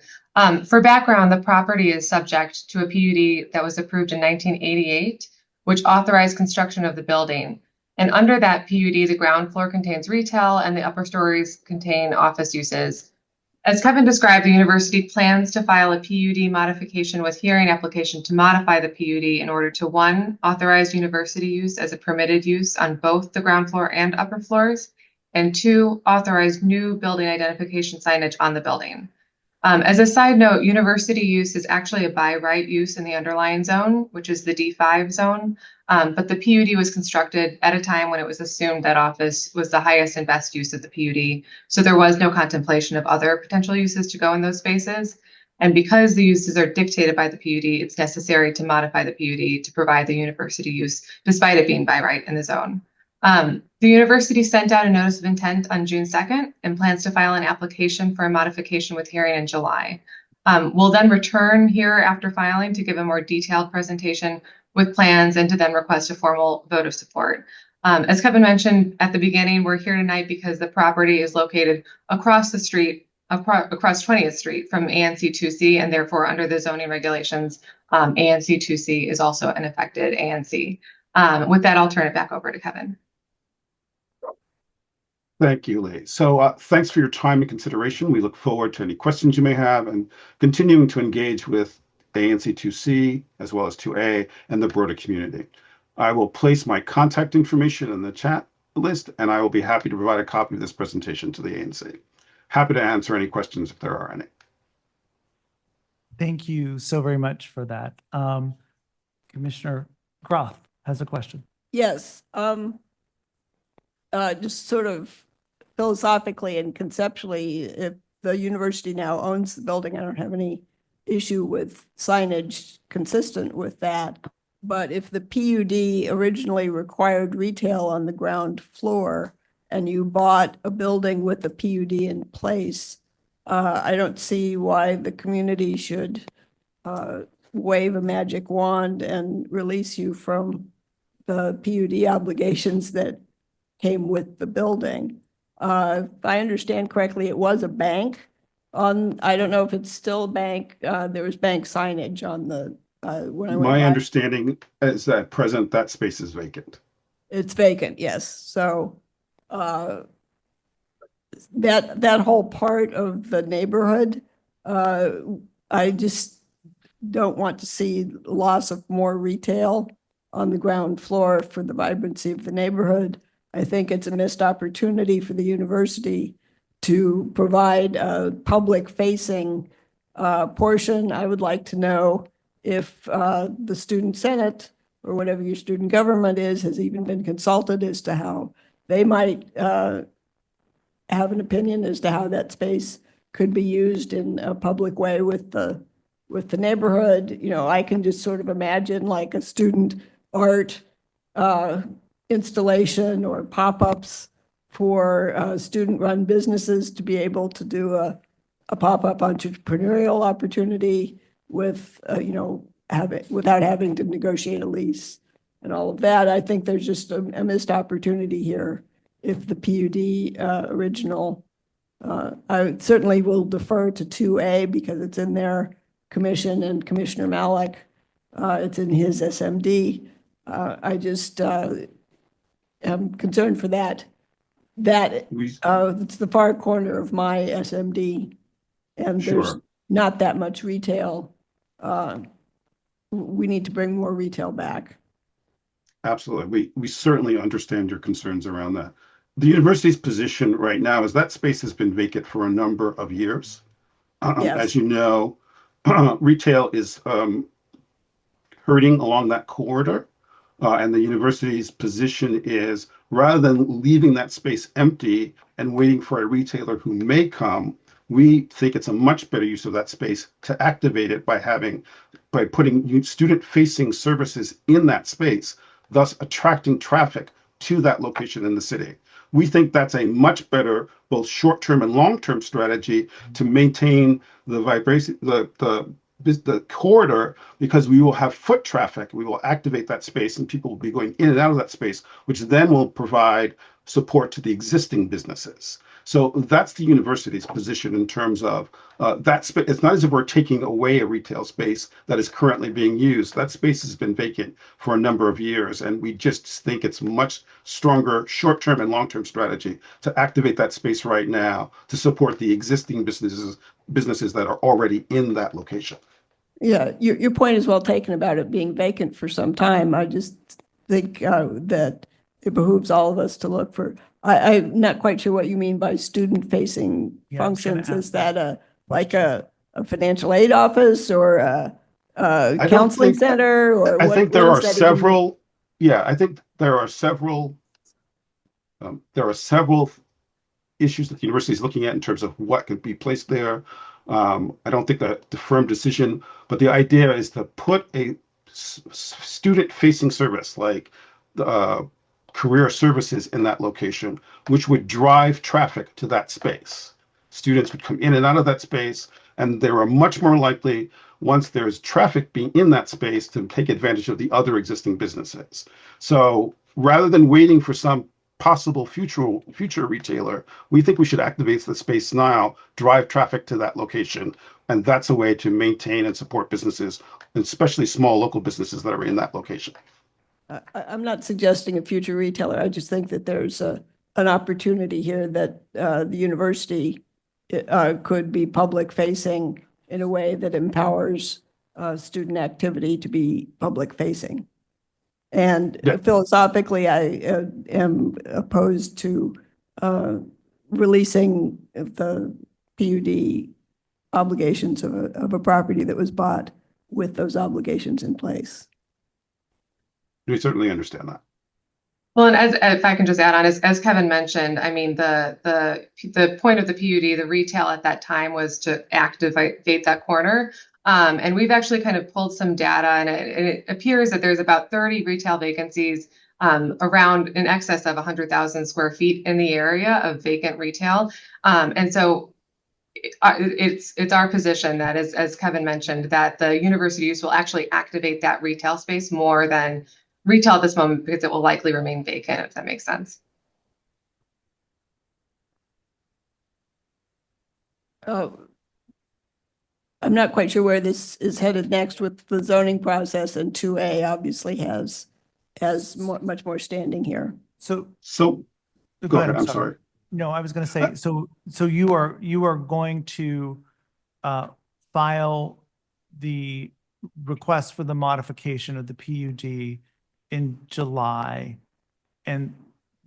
For background, the property is subject to a PUD that was approved in 1988, which authorized construction of the building. And under that PUD, the ground floor contains retail and the upper stories contain office uses. As Kevin described, the university plans to file a PUD modification with hearing application to modify the PUD in order to 1, authorize university use as a permitted use on both the ground floor and upper floors, and 2, authorize new building identification signage on the building. As a side note, university use is actually a by right use in the underlying zone, which is the D5 zone. But the PUD was constructed at a time when it was assumed that office was the highest and best use of the PUD. So there was no contemplation of other potential uses to go in those spaces. And because the uses are dictated by the PUD, it's necessary to modify the PUD to provide the university use, despite it being by right in the zone. The university sent out a notice of intent on June 2nd and plans to file an application for a modification with hearing in July. We'll then return here after filing to give a more detailed presentation with plans and to then request a formal vote of support. As Kevin mentioned at the beginning, we're here tonight because the property is located across the street, across 20th Street from ANC 2C, and therefore under the zoning regulations, ANC 2C is also an affected ANC. With that, I'll turn it back over to Kevin. Thank you, Lee. So thanks for your time and consideration. We look forward to any questions you may have and continuing to engage with ANC 2C as well as 2A and the broader community. I will place my contact information in the chat list, and I will be happy to provide a copy of this presentation to the ANC. Happy to answer any questions if there are any. Thank you so very much for that. Commissioner Groff has a question. Yes. Just sort of philosophically and conceptually, if the university now owns the building, I don't have any issue with signage consistent with that. But if the PUD originally required retail on the ground floor and you bought a building with the PUD in place, I don't see why the community should wave a magic wand and release you from the PUD obligations that came with the building. If I understand correctly, it was a bank I don't know if it's still a bank. There was bank signage on the, when I went by. My understanding is that at present that space is vacant. It's vacant, yes. So that whole part of the neighborhood, I just don't want to see loss of more retail on the ground floor for the vibrancy of the neighborhood. I think it's a missed opportunity for the university to provide a public-facing portion. I would like to know if the student senate or whatever your student government is has even been consulted as to how they might have an opinion as to how that space could be used in a public way with the neighborhood. You know, I can just sort of imagine like a student art installation or pop-ups for student-run businesses to be able to do a pop-up entrepreneurial opportunity with, you know, without having to negotiate a lease and all of that. I think there's just a missed opportunity here if the PUD original, I certainly will defer to 2A because it's in their commission and Commissioner Malik, it's in his SMD. I just am concerned for that. It's the far corner of my SMD, and there's Sure. not that much retail. We need to bring more retail back. Absolutely. We certainly understand your concerns around that. The university's position right now is that space has been vacant for a number of years. Yes. As you know, retail is hurting along that corridor. And the university's position is rather than leaving that space empty and waiting for a retailer who may come, we think it's a much better use of that space to activate it by putting student-facing services in that space, thus attracting traffic to that location in the city. We think that's a much better both short-term and long-term strategy to maintain the vibration, the corridor, because we will have foot traffic. We will activate that space and people will be going in and out of that space, which then will provide support to the existing businesses. So that's the university's position in terms of that space. It's not as if we're taking away a retail space that is currently being used. That space has been vacant for a number of years, and we just think it's much stronger short-term and long-term strategy to activate that space right now to support the existing businesses that are already in that location. Yeah, your point is well taken about it being vacant for some time. I just think that it behooves all of us to look for, I'm not quite sure what you mean by student-facing Yeah, I was gonna functions. Is ask that like a a financial aid office or a don't counseling think- center, or I what? think what there does are that even mean? several, yeah, I think there are several issues that the university is looking at in terms of what could be placed there. I don't think that the firm decision, but the idea is to put a student-facing service like career services in that location, which would drive traffic to that space. Students would come in and out of that space, and they are much more likely, once there's traffic being in that space, to take advantage of the other existing businesses. So rather than waiting for some possible future retailer, we think we should activate the space now, drive traffic to that location, and that's a way to maintain and support businesses, especially small local businesses that are in that location. I'm not suggesting a future retailer. I just think that there's an opportunity here that the university could be public facing in a way that empowers student activity to be public facing. And philosophically, I am opposed to releasing the PUD obligations of a property that was bought with those obligations in place. We certainly understand that. Well, and as if I can just add on, as Kevin mentioned, I mean, the point of the PUD, the retail at that time, was to activate that corner. And we've actually kind of pulled some data, and it appears that there's about 30 retail vacancies around in excess of 100,000 square feet in the area of vacant retail. And so it's our position that, as Kevin mentioned, that the university use will actually activate that retail space more than retail at this moment, because it will likely remain vacant, if that makes sense. I'm not quite sure where this is headed next with the zoning process, and 2A obviously has much more standing here. So go ahead. I'm sorry. No, I was going to say, so you are going to file the request for the modification of the PUD in July, and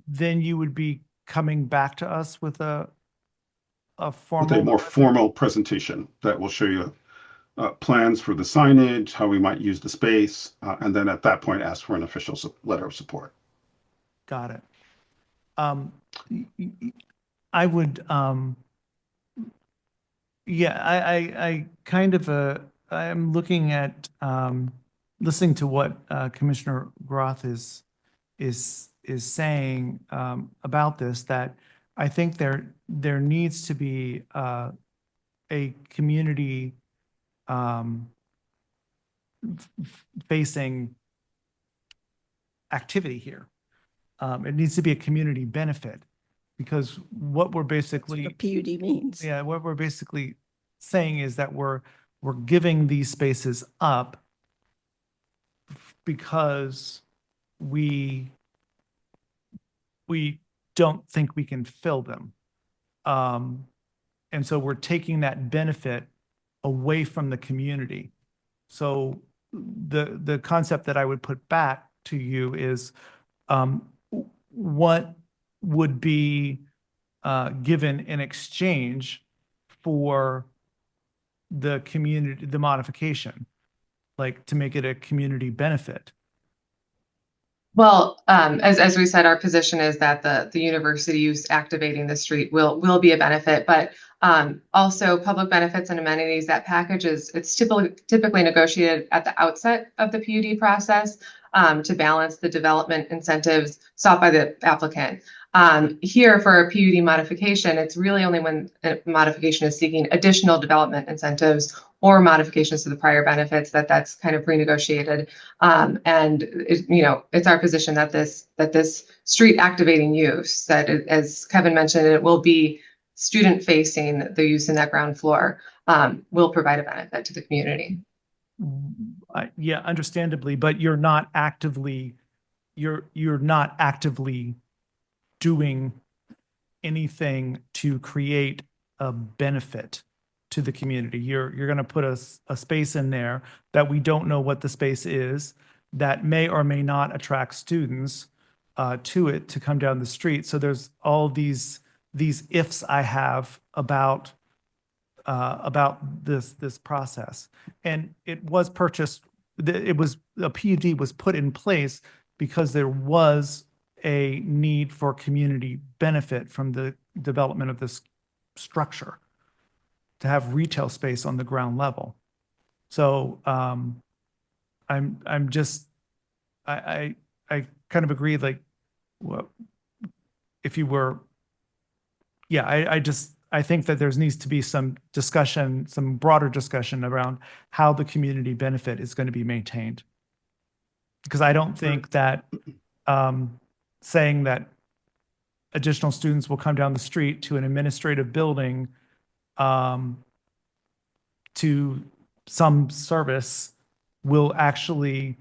then you would be coming back to us with a formal, with a more formal presentation that will show you plans for the signage, how we might use the space, and then at that point ask for an official letter of support. Got it. I would, yeah, I kind of, I'm looking at, listening to what Commissioner Groth is saying about this, that I think there needs to be a community facing activity here. It needs to be a community benefit, because what we're basically, That's what a PUD means. yeah, what we're basically saying is that we're giving these spaces up because we don't think we can fill them. And so we're taking that benefit away from the community. So the concept that I would put back to you is, what would be given in exchange for the community, the modification, like to make it a community benefit? Well, as we said, our position is that the university use activating the street will be a benefit, but also public benefits and amenities, that package it's typically negotiated at the outset of the PUD process to balance the development incentives sought by the applicant. Here for a PUD modification, it's really only when a modification is seeking additional development incentives or modifications to the prior benefits that's kind of renegotiated. And it's our position that this street activating use, that as Kevin mentioned, it will be student facing, the use in that ground floor, will provide a benefit to the community. Yeah, understandably, but you're not actively doing anything to create a benefit to the community. You're going to put a space in there that we don't know what the space is, that may or may not attract students to it to come down the street. So there's all these ifs I have about about this process. And it was purchased, a PUD was put in place because there was a need for community benefit from the development of this structure to have retail space on the ground level. So I'm just, I kind of agree, like, well, if you were, yeah, I think that there needs to be some discussion, some broader discussion around how the community benefit is going to be maintained. Because I don't think that saying that additional students will come down the street to an administrative building to some service will actually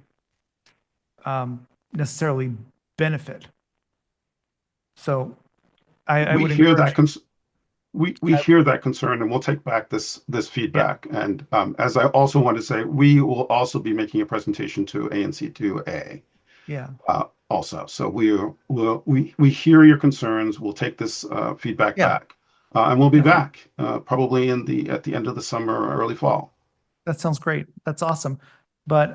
necessarily benefit. So I We would hear encourage. that we hear that concern, and we'll take back this feedback. And as I also want to say, we will also be making a presentation to ANC2A. Yeah. Also, so we hear your concerns. We'll take this feedback back, and we'll be back probably at the end of the summer or early fall. That sounds great. That's awesome. But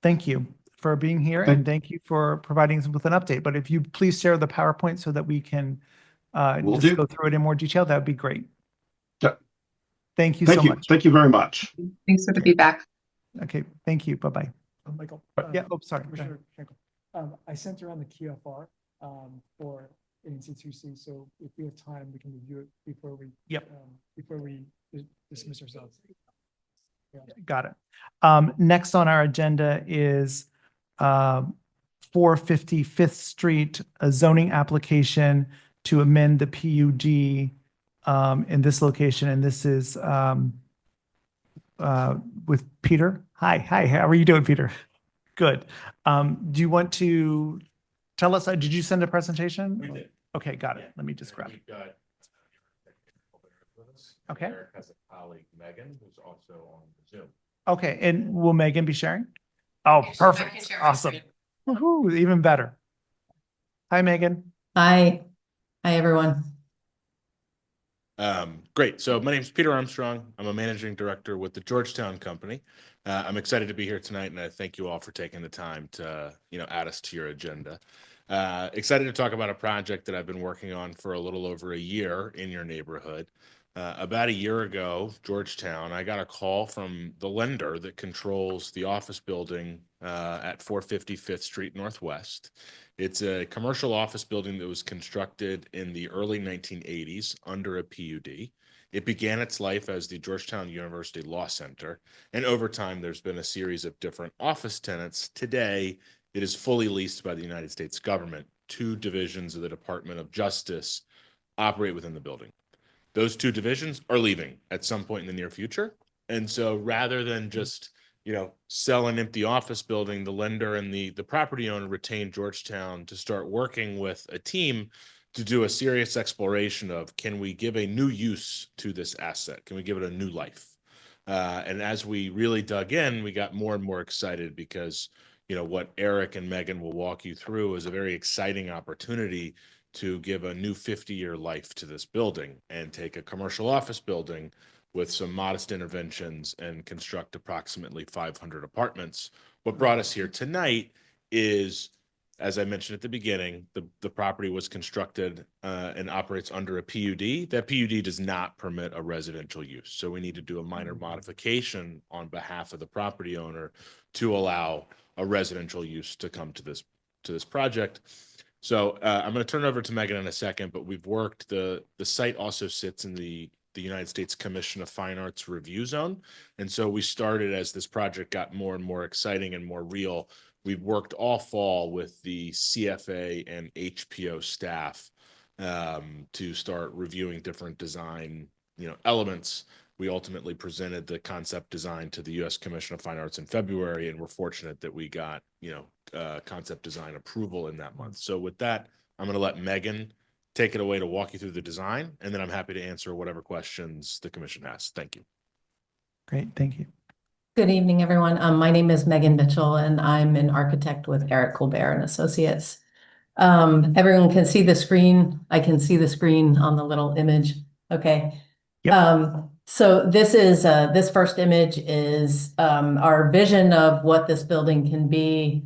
thank you for being here, and thank you for providing us with an update. But if you please share the PowerPoint so that we can just go through it in more detail, that would be great. Yeah. Thank you so much. Thank you very much. Thanks for the feedback. Okay. Thank you. Bye-bye. Michael. Yeah. Oh, sorry. Commissioner Schenkel. I sent around the QFR for ANC2C, so if we have time, we can review it before we dismiss ourselves. Yeah. Got it. Next on our agenda is 450 Fifth Street, a zoning application to amend the PUD in this location, and this is with Peter. Hi, how are you doing, Peter? Good. Do you want to tell us, did you send a presentation? We did. Okay, got it. Let me just grab it. We've got Okay. Eric has a colleague, Megan, who's also on Zoom. Okay, and will Megan be sharing? Oh, perfect. Awesome. Woohoo, even better. Hi, Megan. Hi. Hi, everyone. Great. So my name is Peter Armstrong. I'm a managing director with the Georgetown Company. I'm excited to be here tonight, and I thank you all for taking the time to, add us to your agenda. Excited to talk about a project that I've been working on for a little over a year in your neighborhood. About a year ago, Georgetown, I got a call from the lender that controls the office building at 450 Fifth Street Northwest. It's a commercial office building that was constructed in the early 1980s under a PUD. It began its life as the Georgetown University Law Center, and over time there's been a series of different office tenants. Today, it is fully leased by the United States government. 2 divisions of the Department of Justice operate within the building. Those 2 divisions are leaving at some point in the near future. And so rather than just, sell an empty office building, the lender and the property owner retained Georgetown to start working with a team to do a serious exploration of, can we give a new use to this asset? Can we give it a new life? And as we really dug in, we got more and more excited because, what Eric and Megan will walk you through is a very exciting opportunity to give a new 50-year life to this building and take a commercial office building with some modest interventions and construct approximately 500 apartments. What brought us here tonight is, as I mentioned at the beginning, the property was constructed and operates under a PUD. That PUD does not permit a residential use. So we need to do a minor modification on behalf of the property owner to allow a residential use to come to this project. So I'm going to turn it over to Megan in a second, but we've worked, the site also sits in the United States Commission of Fine Arts review zone. And so we started, as this project got more and more exciting and more real, we've worked all fall with the CFA and HPO staff to start reviewing different design, elements. We ultimately presented the concept design to the U.S. Commission of Fine Arts in February, and we're fortunate that we got, concept design approval in that month. So with that, I'm going to let Megan take it away to walk you through the design, and then I'm happy to answer whatever questions the commission has. Thank you. Great, thank you. Good evening, everyone. My name is Megan Mitchell, and I'm an architect with Eric Colbert and Associates. Everyone can see the screen. I can see the screen on the little image. Okay. So this first image is our vision of what this building can be.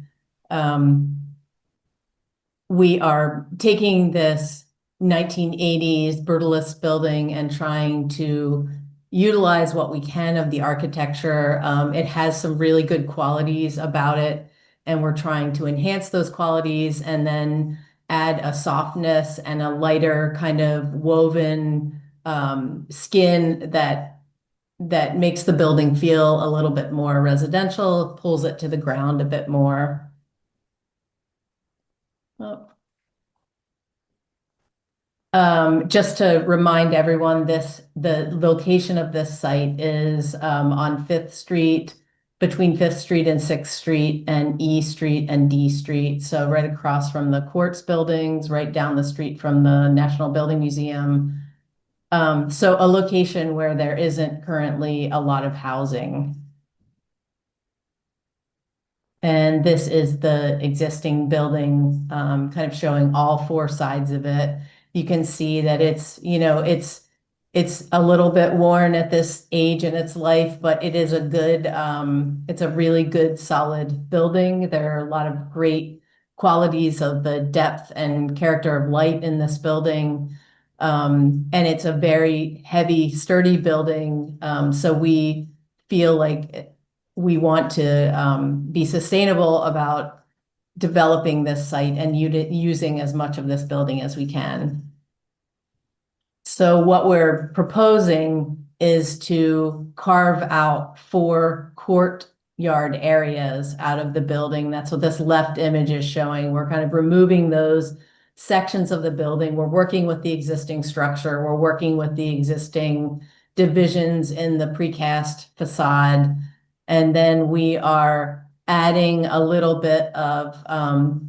We are taking this 1980s brutalist building and trying to utilize what we can of the architecture. It has some really good qualities about it, and we're trying to enhance those qualities and then add a softness and a lighter kind of woven skin that makes the building feel a little bit more residential, pulls it to the ground a bit more. Oh. Just to remind everyone, the location of this site is on 5th Street, between 5th Street and 6th Street, and E Street and D Street. So right across from the courts buildings, right down the street from the National Building Museum. So a location where there isn't currently a lot of housing. And this is the existing building, kind of showing all 4 sides of it. You can see that it's a little bit worn at this age in its life, but it is it's a really good, solid building. There are a lot of great qualities of the depth and character of light in this building. And it's a very heavy, sturdy building. So we feel like we want to be sustainable about developing this site and using as much of this building as we can. So what we're proposing is to carve out 4 courtyard areas out of the building. That's what this left image is showing. We're kind of removing those sections of the building. We're working with the existing structure. We're working with the existing divisions in the precast facade. And then we are adding a little bit of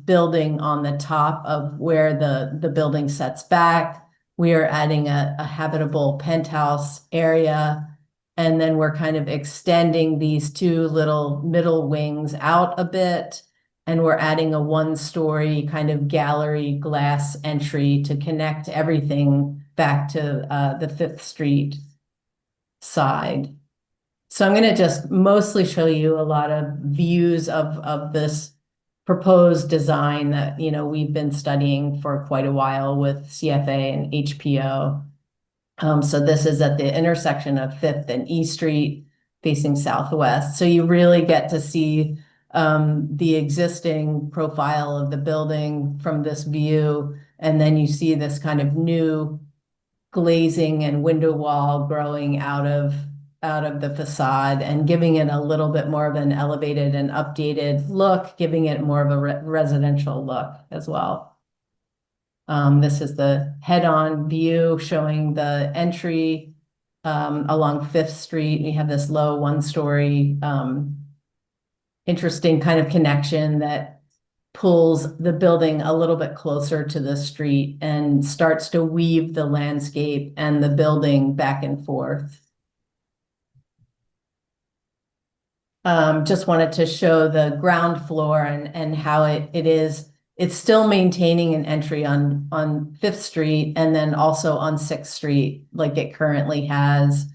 building on the top of where the building sets back. We are adding a habitable penthouse area. And then we're kind of extending these 2 little middle wings out a bit. And we're adding a 1-story kind of gallery glass entry to connect everything back to the 5th Street side. So I'm going to just mostly show you a lot of views of this proposed design that, we've been studying for quite a while with CFA and HPO. So this is at the intersection of 5th and E Street facing southwest. So you really get to see the existing profile of the building from this view. And then you see this kind of new glazing and window wall growing out of the facade and giving it a little bit more of an elevated and updated look, giving it more of a residential look as well. This is the head-on view showing the entry along 5th Street. We have this low 1-story interesting kind of connection that pulls the building a little bit closer to the street and starts to weave the landscape and the building back and forth. Just wanted to show the ground floor and how it's still maintaining an entry on 5th Street and then also on 6th Street like it currently has.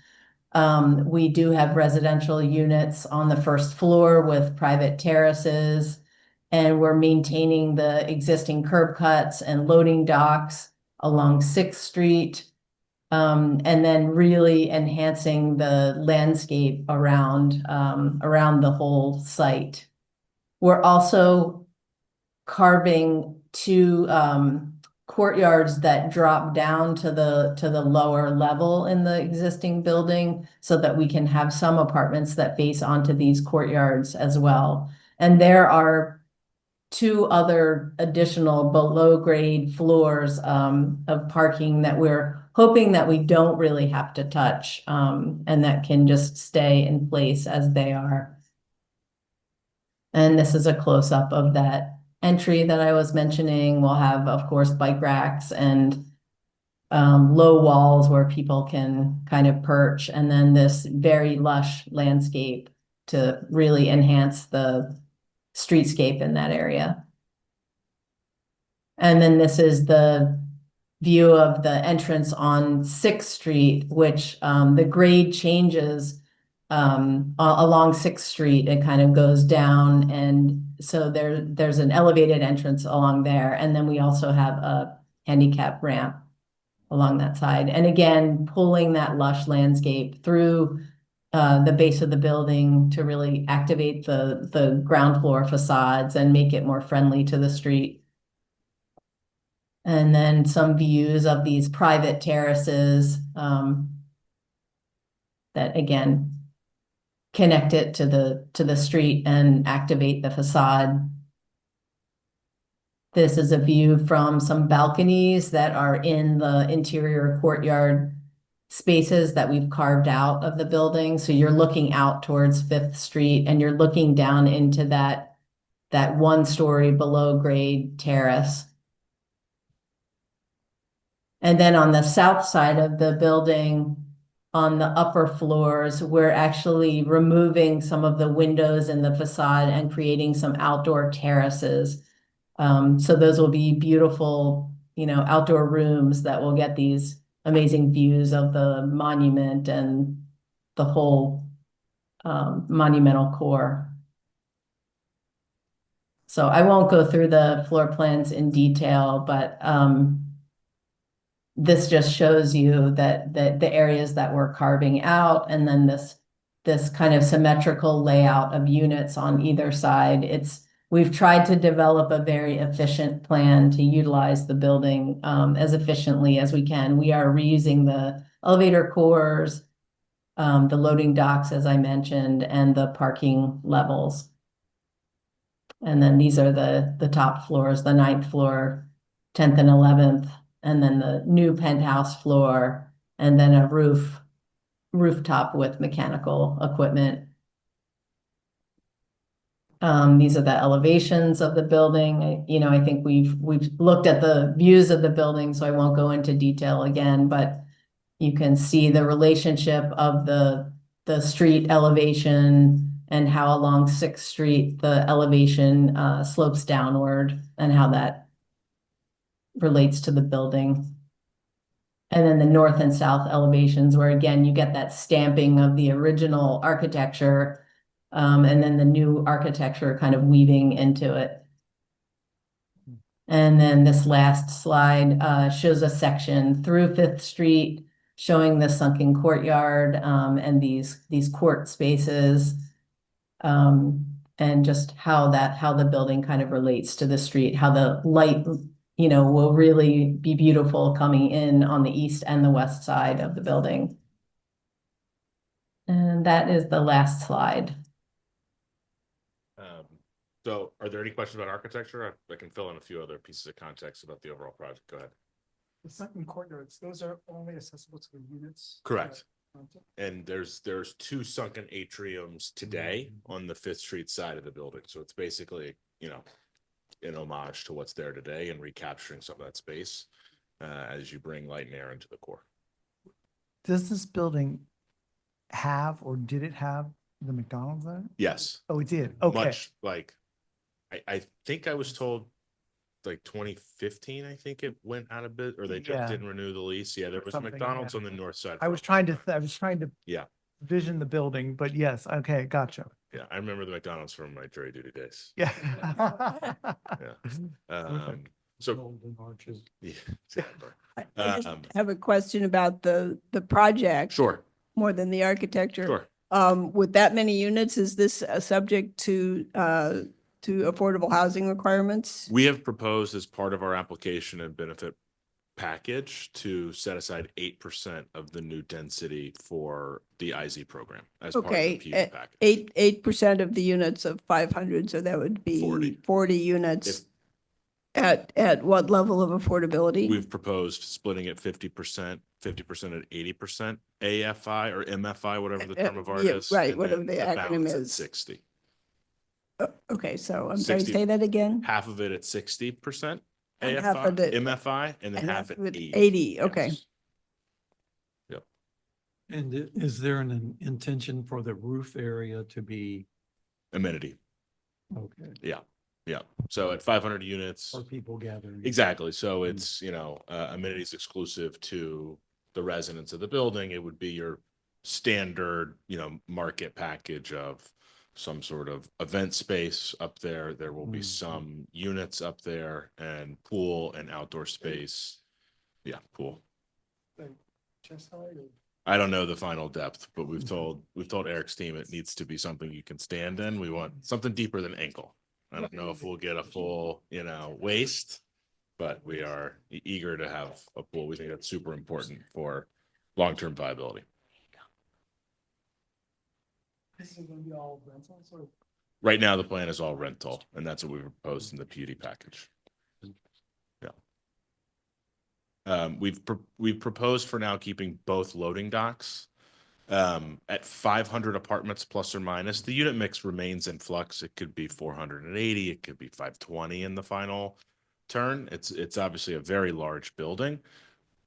We do have residential units on the 1st floor with private terraces, and we're maintaining the existing curb cuts and loading docks along 6th Street. And then really enhancing the landscape around the whole site. We're also carving 2 courtyards that drop down to the lower level in the existing building so that we can have some apartments that face onto these courtyards as well. And there are 2 other additional below grade floors of parking that we're hoping that we don't really have to touch and that can just stay in place as they are. And this is a close-up of that entry that I was mentioning. We'll have, of course, bike racks and low walls where people can kind of perch, and then this very lush landscape to really enhance the streetscape in that area. And then this is the view of the entrance on 6th Street, which the grade changes along 6th Street. It kind of goes down, and so there's an elevated entrance along there, and then we also have a handicap ramp along that side. And again, pulling that lush landscape through the base of the building to really activate the ground floor facades and make it more friendly to the street. And then some views of these private terraces that again connect it to the street and activate the facade. This is a view from some balconies that are in the interior courtyard spaces that we've carved out of the building. So you're looking out towards 5th Street and you're looking down into that 1-story below grade terrace. And then on the south side of the building, on the upper floors, we're actually removing some of the windows in the facade and creating some outdoor terraces. So those will be beautiful, outdoor rooms that will get these amazing views of the monument and the whole monumental core. So I won't go through the floor plans in detail, but this just shows you that the areas that we're carving out, and then this kind of symmetrical layout of units on either side. We've tried to develop a very efficient plan to utilize the building as efficiently as we can. We are reusing the elevator cores, the loading docks, as I mentioned, and the parking levels. And then these are the top floors, the 9th floor, 10th and 11th, and then the new penthouse floor, and then a rooftop with mechanical equipment. These are the elevations of the building. I think we've looked at the views of the building, so I won't go into detail again, but you can see the relationship of the street elevation and how along 6th Street the elevation slopes downward and how that relates to the building. And then the north and south elevations, where again you get that stamping of the original architecture, and then the new architecture kind of weaving into it. And then this last slide shows a section through 5th Street showing the sunken courtyard and these court spaces, and just how the building kind of relates to the street, how the light will really be beautiful coming in on the east and the west side of the building. And that is the last slide. So are there any questions about architecture? I can fill in a few other pieces of context about the overall project. Go ahead. The sunken courtyards, those are only accessible to the units? Correct. And there's 2 sunken atriums today on the 5th Street side of the building. So it's basically, an homage to what's there today and recapturing some of that space as you bring light and air into the core. Does this building have, or did it have the McDonald's in it? Yes. Oh, it did. Okay. Much like, I think I was told like 2015, I think it went out of bit, or they just didn't renew the lease. Yeah, there was Something, McDonald's on the north side. I was trying to Yeah. vision the building, but yes, okay, gotcha. Yeah, I remember the McDonald's from my jury duty days. Yeah. Yeah. So yeah, exactly. I just have a question about the project. Sure. More than the architecture. Sure. With that many units, is this subject to affordable housing requirements? We have proposed as part of our application and benefit package to set aside 8% of the new density for the IZ program as part of the PUD package. 8% of the units of 500, so that would be 40 units. At what level of affordability? We've proposed splitting it 50%, 50% at 80% AFI or MFI, whatever the term of art is. Right, whatever the acronym is. 60. Okay, so I'm sorry, say that again. Half of it at 60% And half of it- MFI, and then half at with 80. 80, okay. Yes. Yep. And is there an intention for the roof area to be? Amenity. Okay. Yeah. Yeah. So at 500 units. For people gathering. Exactly. So it's, you know, amenities exclusive to the residents of the building. It would be your standard, you know, market package of some sort of event space up there. There will be some units up there and pool and outdoor space. Yeah, pool. Chest height or? I don't know the final depth, but we've told Eric's team it needs to be something you can stand in. We want something deeper than ankle. I don't know if we'll get a full, you know, waist, but we are eager to have a pool. We think that's super important for long-term viability. This is gonna be all rentals or? Right now, the plan is all rental, and that's what we proposed in the PUD package. Yeah. We've proposed for now keeping both loading docks at 500 apartments plus or minus. The unit mix remains in flux. It could be 480, it could be 520 in the final turn. It's obviously a very large building.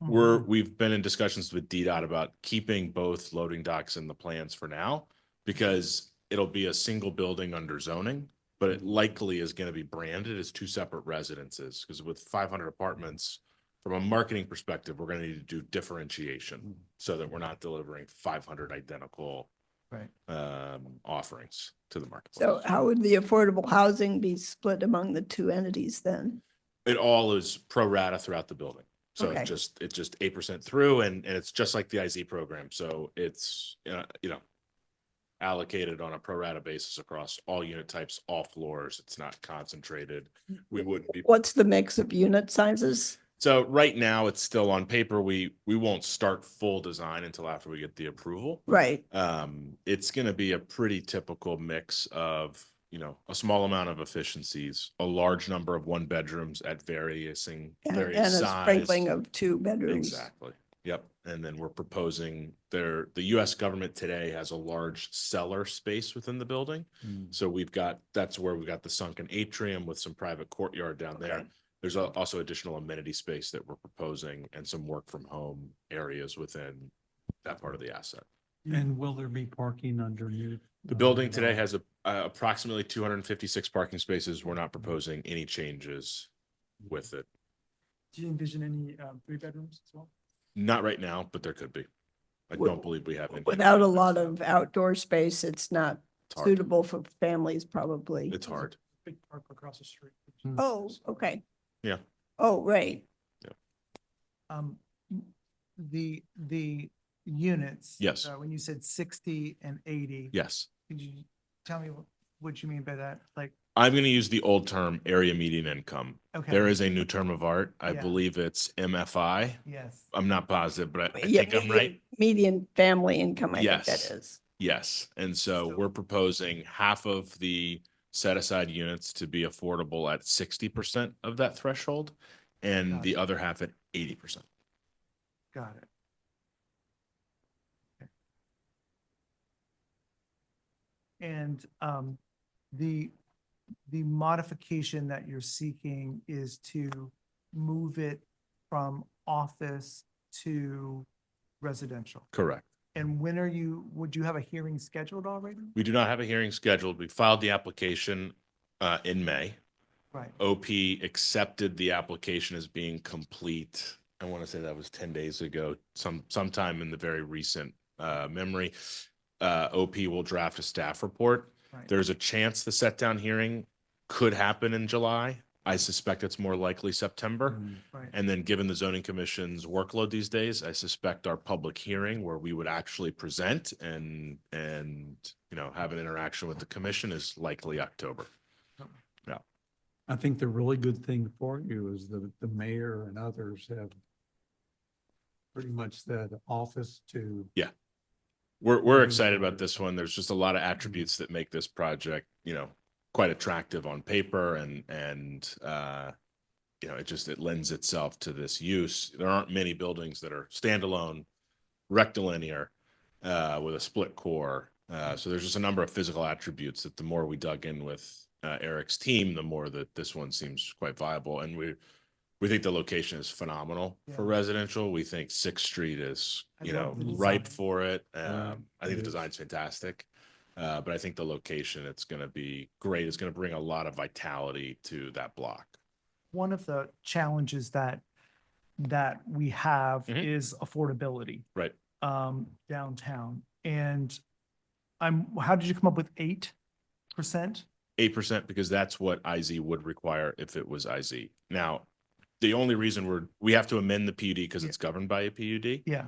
We've been in discussions with DDOT about keeping both loading docks in the plans for now, because it'll be a single building under zoning, but it likely is going to be branded as two separate residences, because with 500 apartments, from a marketing perspective, we're going to need to do differentiation so that we're not delivering 500 identical offerings to the marketplace. So how would the affordable housing be split among the two entities then? It all is pro rata throughout the building. So Okay. it's just 8% through, and it's just like the IZ program. So it's, you know, allocated on a pro rata basis across all unit types, all floors. It's not concentrated. We wouldn't be. What's the mix of unit sizes? So right now it's still on paper. We won't start full design until after we get the approval. Right. It's going to be a pretty typical mix of, you know, a small amount of efficiencies, a large number of one bedrooms at various And size. a sprinkling of 2 bedrooms. Exactly. Yep. And then we're proposing the US government today has a large cellar space within the building. So that's where we've got the sunken atrium with some private courtyard down there. There's also additional amenity space that we're proposing and some work from home areas within that part of the asset. And will there be parking underneath? The building today has approximately 256 parking spaces. We're not proposing any changes with it. Do you envision any 3 bedrooms as well? Not right now, but there could be. I don't believe we have any. Without a lot of outdoor space, it's not hard. suitable for families probably. It's hard. Big park across the street. Oh, okay. Yeah. Oh, right. The units. Yes. When you said 60 and 80. Yes. Could you tell me what you mean by that? Like, I'm going to use the old term area median income. Okay. There is a new term of art. I Yeah. believe it's MFI. yes. I'm not positive, but I Yeah, think I'm right. Median family income, I think Yes. that is. Yes. And so we're proposing half of the set aside units to be affordable at 60% of that threshold and the other half at 80%. Got it. Okay. And the modification that you're seeking is to move it from office to residential. Correct. And would you have a hearing scheduled already? We do not have a hearing scheduled. We filed the application in May. Right. OP accepted the application as being complete. I want to say that was 10 days ago, sometime in the very recent memory. OP will draft a staff report. Right. There's a chance the set down hearing could happen in July. I suspect it's more likely September. Right. And then given the zoning commission's workload these days, I suspect our public hearing where we would actually present and you know, have an interaction with the commission is likely October. Yeah. I think the really good thing for you is the mayor and others have pretty much said office to. Yeah. We're excited about this one. There's just a lot of attributes that make this project, you know, quite attractive on paper and you know, it lends itself to this use. There aren't many buildings that are standalone, rectilinear, with a split core. So there's just a number of physical attributes that the more we dug in with Eric's team, the more that this one seems quite viable. And we think the location is phenomenal for residential. We think 6th Street is, you know, ripe for it. I think the design's fantastic. But I think the location, it's going to be great. It's going to bring a lot of vitality to that block. One of the challenges that we have is affordability. Right. Downtown. And how did you come up with 8%? 8% because that's what IZ would require if it was IZ. Now, the only reason we have to amend the PUD because it's governed by a PUD. Yeah.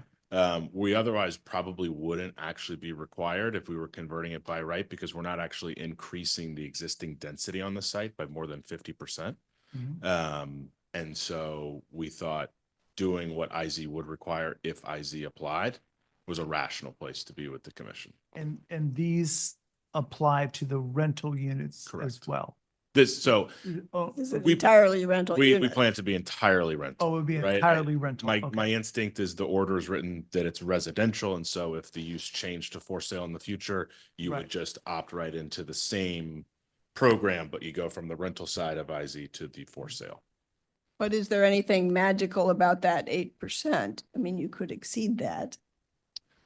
We otherwise probably wouldn't actually be required if we were converting it by right, because we're not actually increasing the existing density on the site by more than 50%. And so we thought doing what IZ would require if IZ applied was a rational place to be with the commission. And these apply to the rental units as well. This Is it we entirely rental we unit? plan to be entirely rental. Oh, it would be right? entirely rental. My instinct is the order is written that it's residential, and so if the use changed to for sale in the future, you would just opt right into the same program, but you go from the rental side of IZ to the for sale. But is there anything magical about that 8%? I mean, you could exceed that.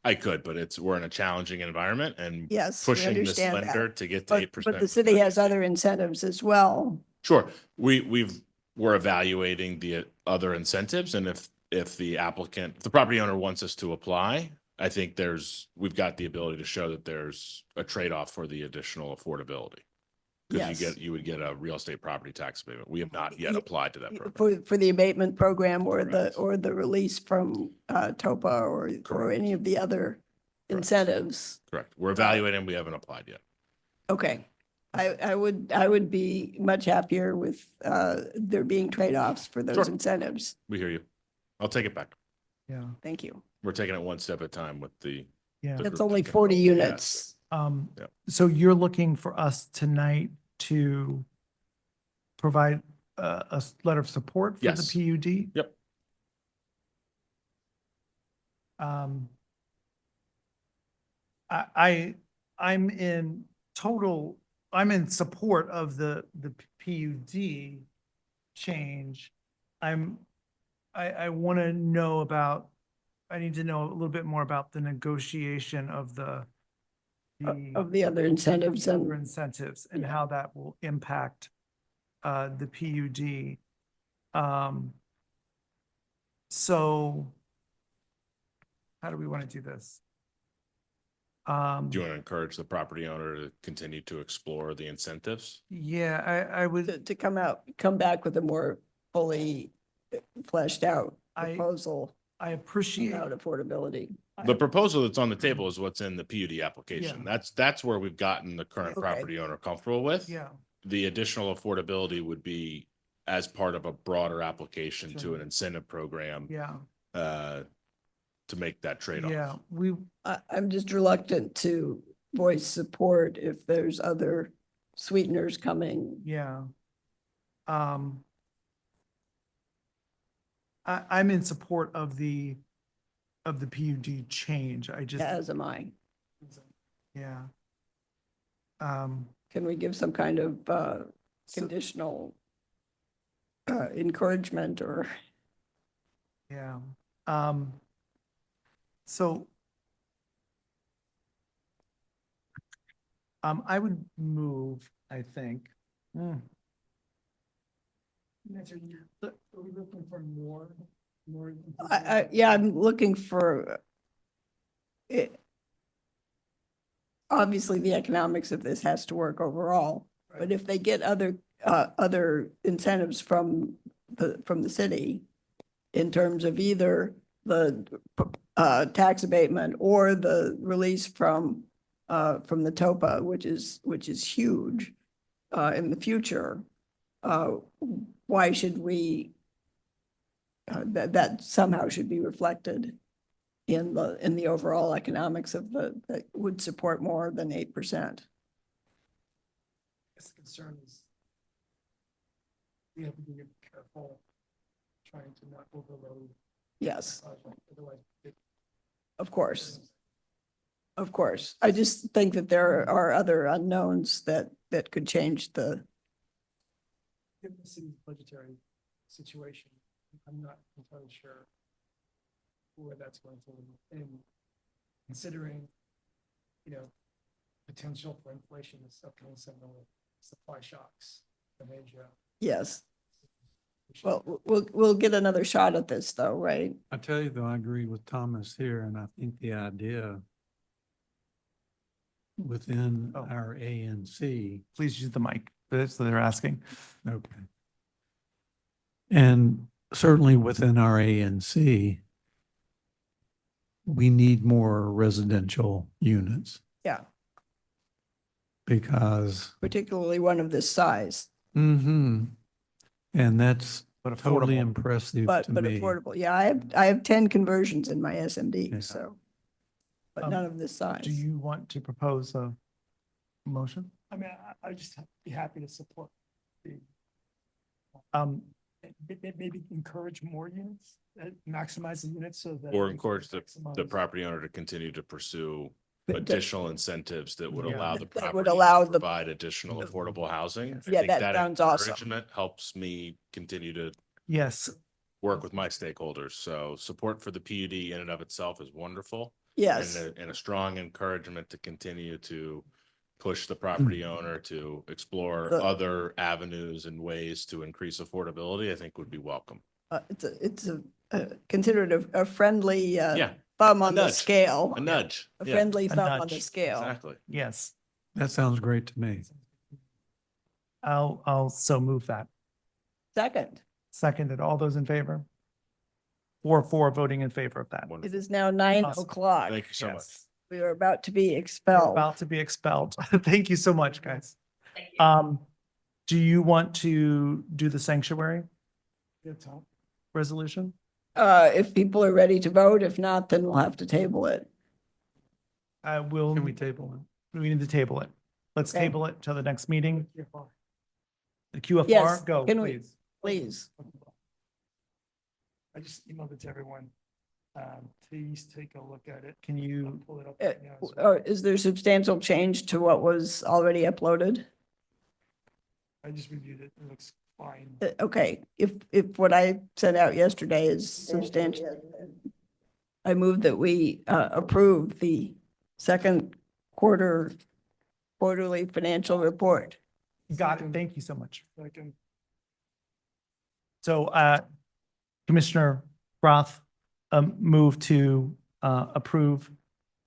I could, but we're in a challenging environment and Yes, we pushing this understand lender that. to get to 8%. But the city has other incentives as well. Sure. We're evaluating the other incentives, and if the property owner wants us to apply, I think we've got the ability to show that there's a trade-off for the additional affordability. Because Yes. you would get a real estate property tax abatement. We have not yet applied to that program. For the abatement program or the release from TOPA or any of the other incentives. Correct. We're evaluating. We haven't applied yet. Okay. I would be much happier with there being trade-offs for those incentives. We hear you. I'll take it back. Yeah. Thank you. We're taking it one step at a time with the. Yeah. It's only 40 units. So you're looking for us tonight to provide a letter of support for the PUD? Yep. I'm in support of the PUD change. I need to know a little bit more about the negotiation of the other incentives and how that will impact the PUD. So how do we want to do this? Do you want to encourage the property owner to continue to explore the incentives? Yeah, I would to come back with a more fully fleshed out proposal. I appreciate about affordability. The proposal that's on the table is what's in the PUD application. That's where we've gotten the current property owner comfortable with. Yeah. The additional affordability would be as part of a broader application to an incentive program. Yeah. To make that trade-off. Yeah, I'm just reluctant to voice support if there's other sweeteners coming. Yeah. I'm in support of the PUD change. As am I. Yeah. Can we give some kind of conditional encouragement or? Yeah. So I would move, I think. Are we looking for more? Yeah, I'm looking for it. Obviously, the economics of this has to work overall, but if they get other incentives from the city in terms of either the tax abatement or the release from the TOPA, which is huge in the future, why should we that somehow should be reflected in the overall economics of that would support more than 8%. The concern is we have to be careful trying to not overload. Yes. Otherwise, Of course. Of course. I just think that there are other unknowns that could change the. Given the city's budgetary situation, I'm not entirely sure where that's going to, and considering, potential for inflation is upcoming some of the supply shocks in Asia. Yes. Well, we'll get another shot at this though, right? I tell you though, I agree with Thomas here, and I think the idea within our ANC. Please use the mic. That's what they're asking. Okay. And certainly within our ANC, we need more residential units Yeah, because, particularly one of this size, and that's But totally affordable. impressive but to but me. affordable. Yeah, I have 10 conversions in my SMD, Yeah. so, but Um, none of this size. Do you want to propose a motion? I mean, I just be happy to support the, maybe encourage more units, maximize the units so that. Or we can encourage the maximize- property owner to continue to pursue But- additional incentives that would Yeah. allow the That property would to allow the- provide additional affordable housing. I Yeah, think that sounds awesome. encouragement helps me continue to Yes. work with my stakeholders. So support for the PUD in and of itself is wonderful. Yes. And a strong encouragement to continue to push the property owner to explore The- other avenues and ways to increase affordability, I think would be welcome. It's considered a friendly Yeah. thumb A on the nudge. scale. A nudge. A Yeah. friendly A thumb on the nudge. scale. Exactly. Yes. That sounds great to me. I'll so move that. Second, Seconded. All those in favor? 4 voting in favor of that. it is now 9 Awesome. o'clock. Thank you so much. Yes. We are about to be We're expelled. about to be expelled. Thank you so much, guys. Do you want to do the sanctuary Yeah, Tom. resolution? If people are ready to vote, if not, then we'll have to table it. I will. Can we table it? We need to table it. Let's Okay. table it till the next meeting. TFR. The QFR, Yes, go, can we- please. Please. I just emailed it to everyone. Please take a look at it. Can you, I'll pull it up right now. Is there substantial change to what was already uploaded? I just reviewed it. It looks fine. Okay, if what I sent out yesterday is substantial, I move that we approve the second quarterly financial report. got it. Thank you so much. Second. So, Commissioner Roth, move to, approve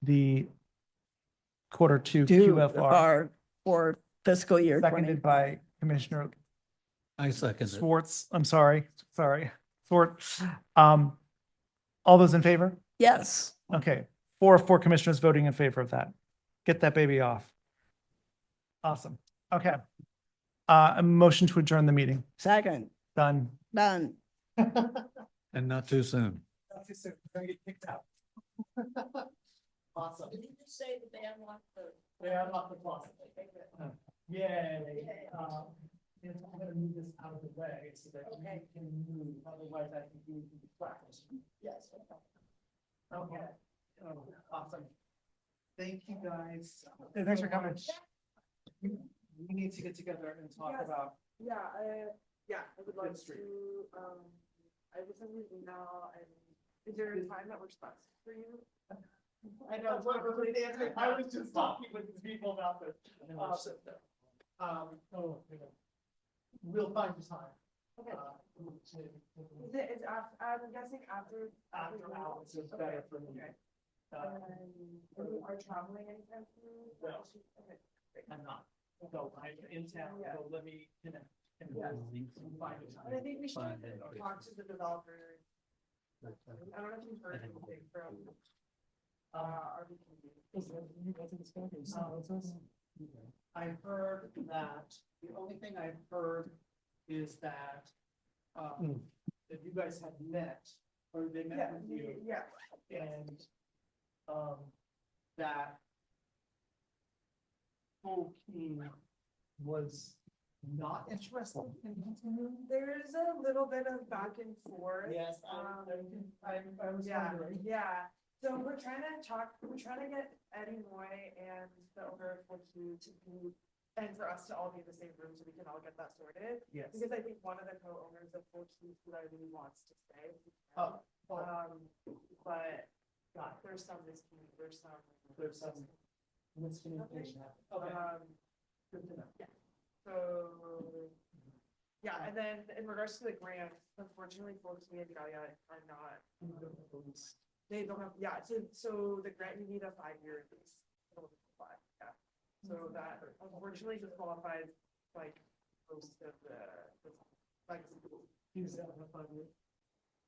the Q2 To QFR, our for fiscal year 20. seconded by Commissioner I second it. Schwartz. I'm sorry, Schwartz. All those in favor? Yes. Okay, 4 commissioners voting in favor of that. Get that baby off. Awesome. Okay. A motion to adjourn the meeting. Second, Done. done. And not too soon. Not too soon. We're gonna get kicked out. Awesome. Did you just say the band wants to? Yeah, I'm not the closet. Yay. I'm gonna move this out of the way so that we can move, otherwise I think we would be practice. Yes. Okay. Oh, awesome. Thank you, guys. Thanks for coming. We need to get together and talk Yes. about. Yeah, I would like Good street. to, I will send you an email and is there a time that works best for you? I know, I was just talking with people about this. We'll find the time. Okay. Is Is I'm guessing after. After hours is better for me. Okay. Uh, And you are traveling anytime soon? No. Okay. I'm not. So I'm in town, Yeah. so let me connect. And Yeah. we'll find a time. And I think we should Fine, then. talk to the developer. I don't know if you've heard anything from, RBP. I heard that, the only thing I've heard is that, that you guys had met, or they met with you. Yeah. And, that whole team was not interested in continuing. There's a little bit of back and forth. Yes, I was Yeah, wondering. yeah. So we're trying to get Eddie Moy and the owner of Fortune to be, and for us to all be in the same room so we can all get that sorted. Yes. Because I think one of the co-owners of Fortune really wants to stay. Oh, But there's some miscommunication, there's some. What's communication? Okay. Good to know. Yeah. So, yeah, and then in regards to the grant, unfortunately, folks in Gaia are not, they don't have, yeah, so the grant, you need a 5-year lease. Yeah, so that unfortunately disqualifies like most of the like schools.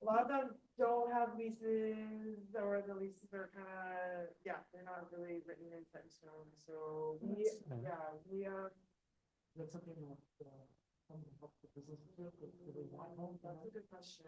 A lot of them don't have leases, or the leases are kind of, yeah, they're not really written in set in stone, so we, yeah, we, That's something that, help the business with, do they want home? that's a good question.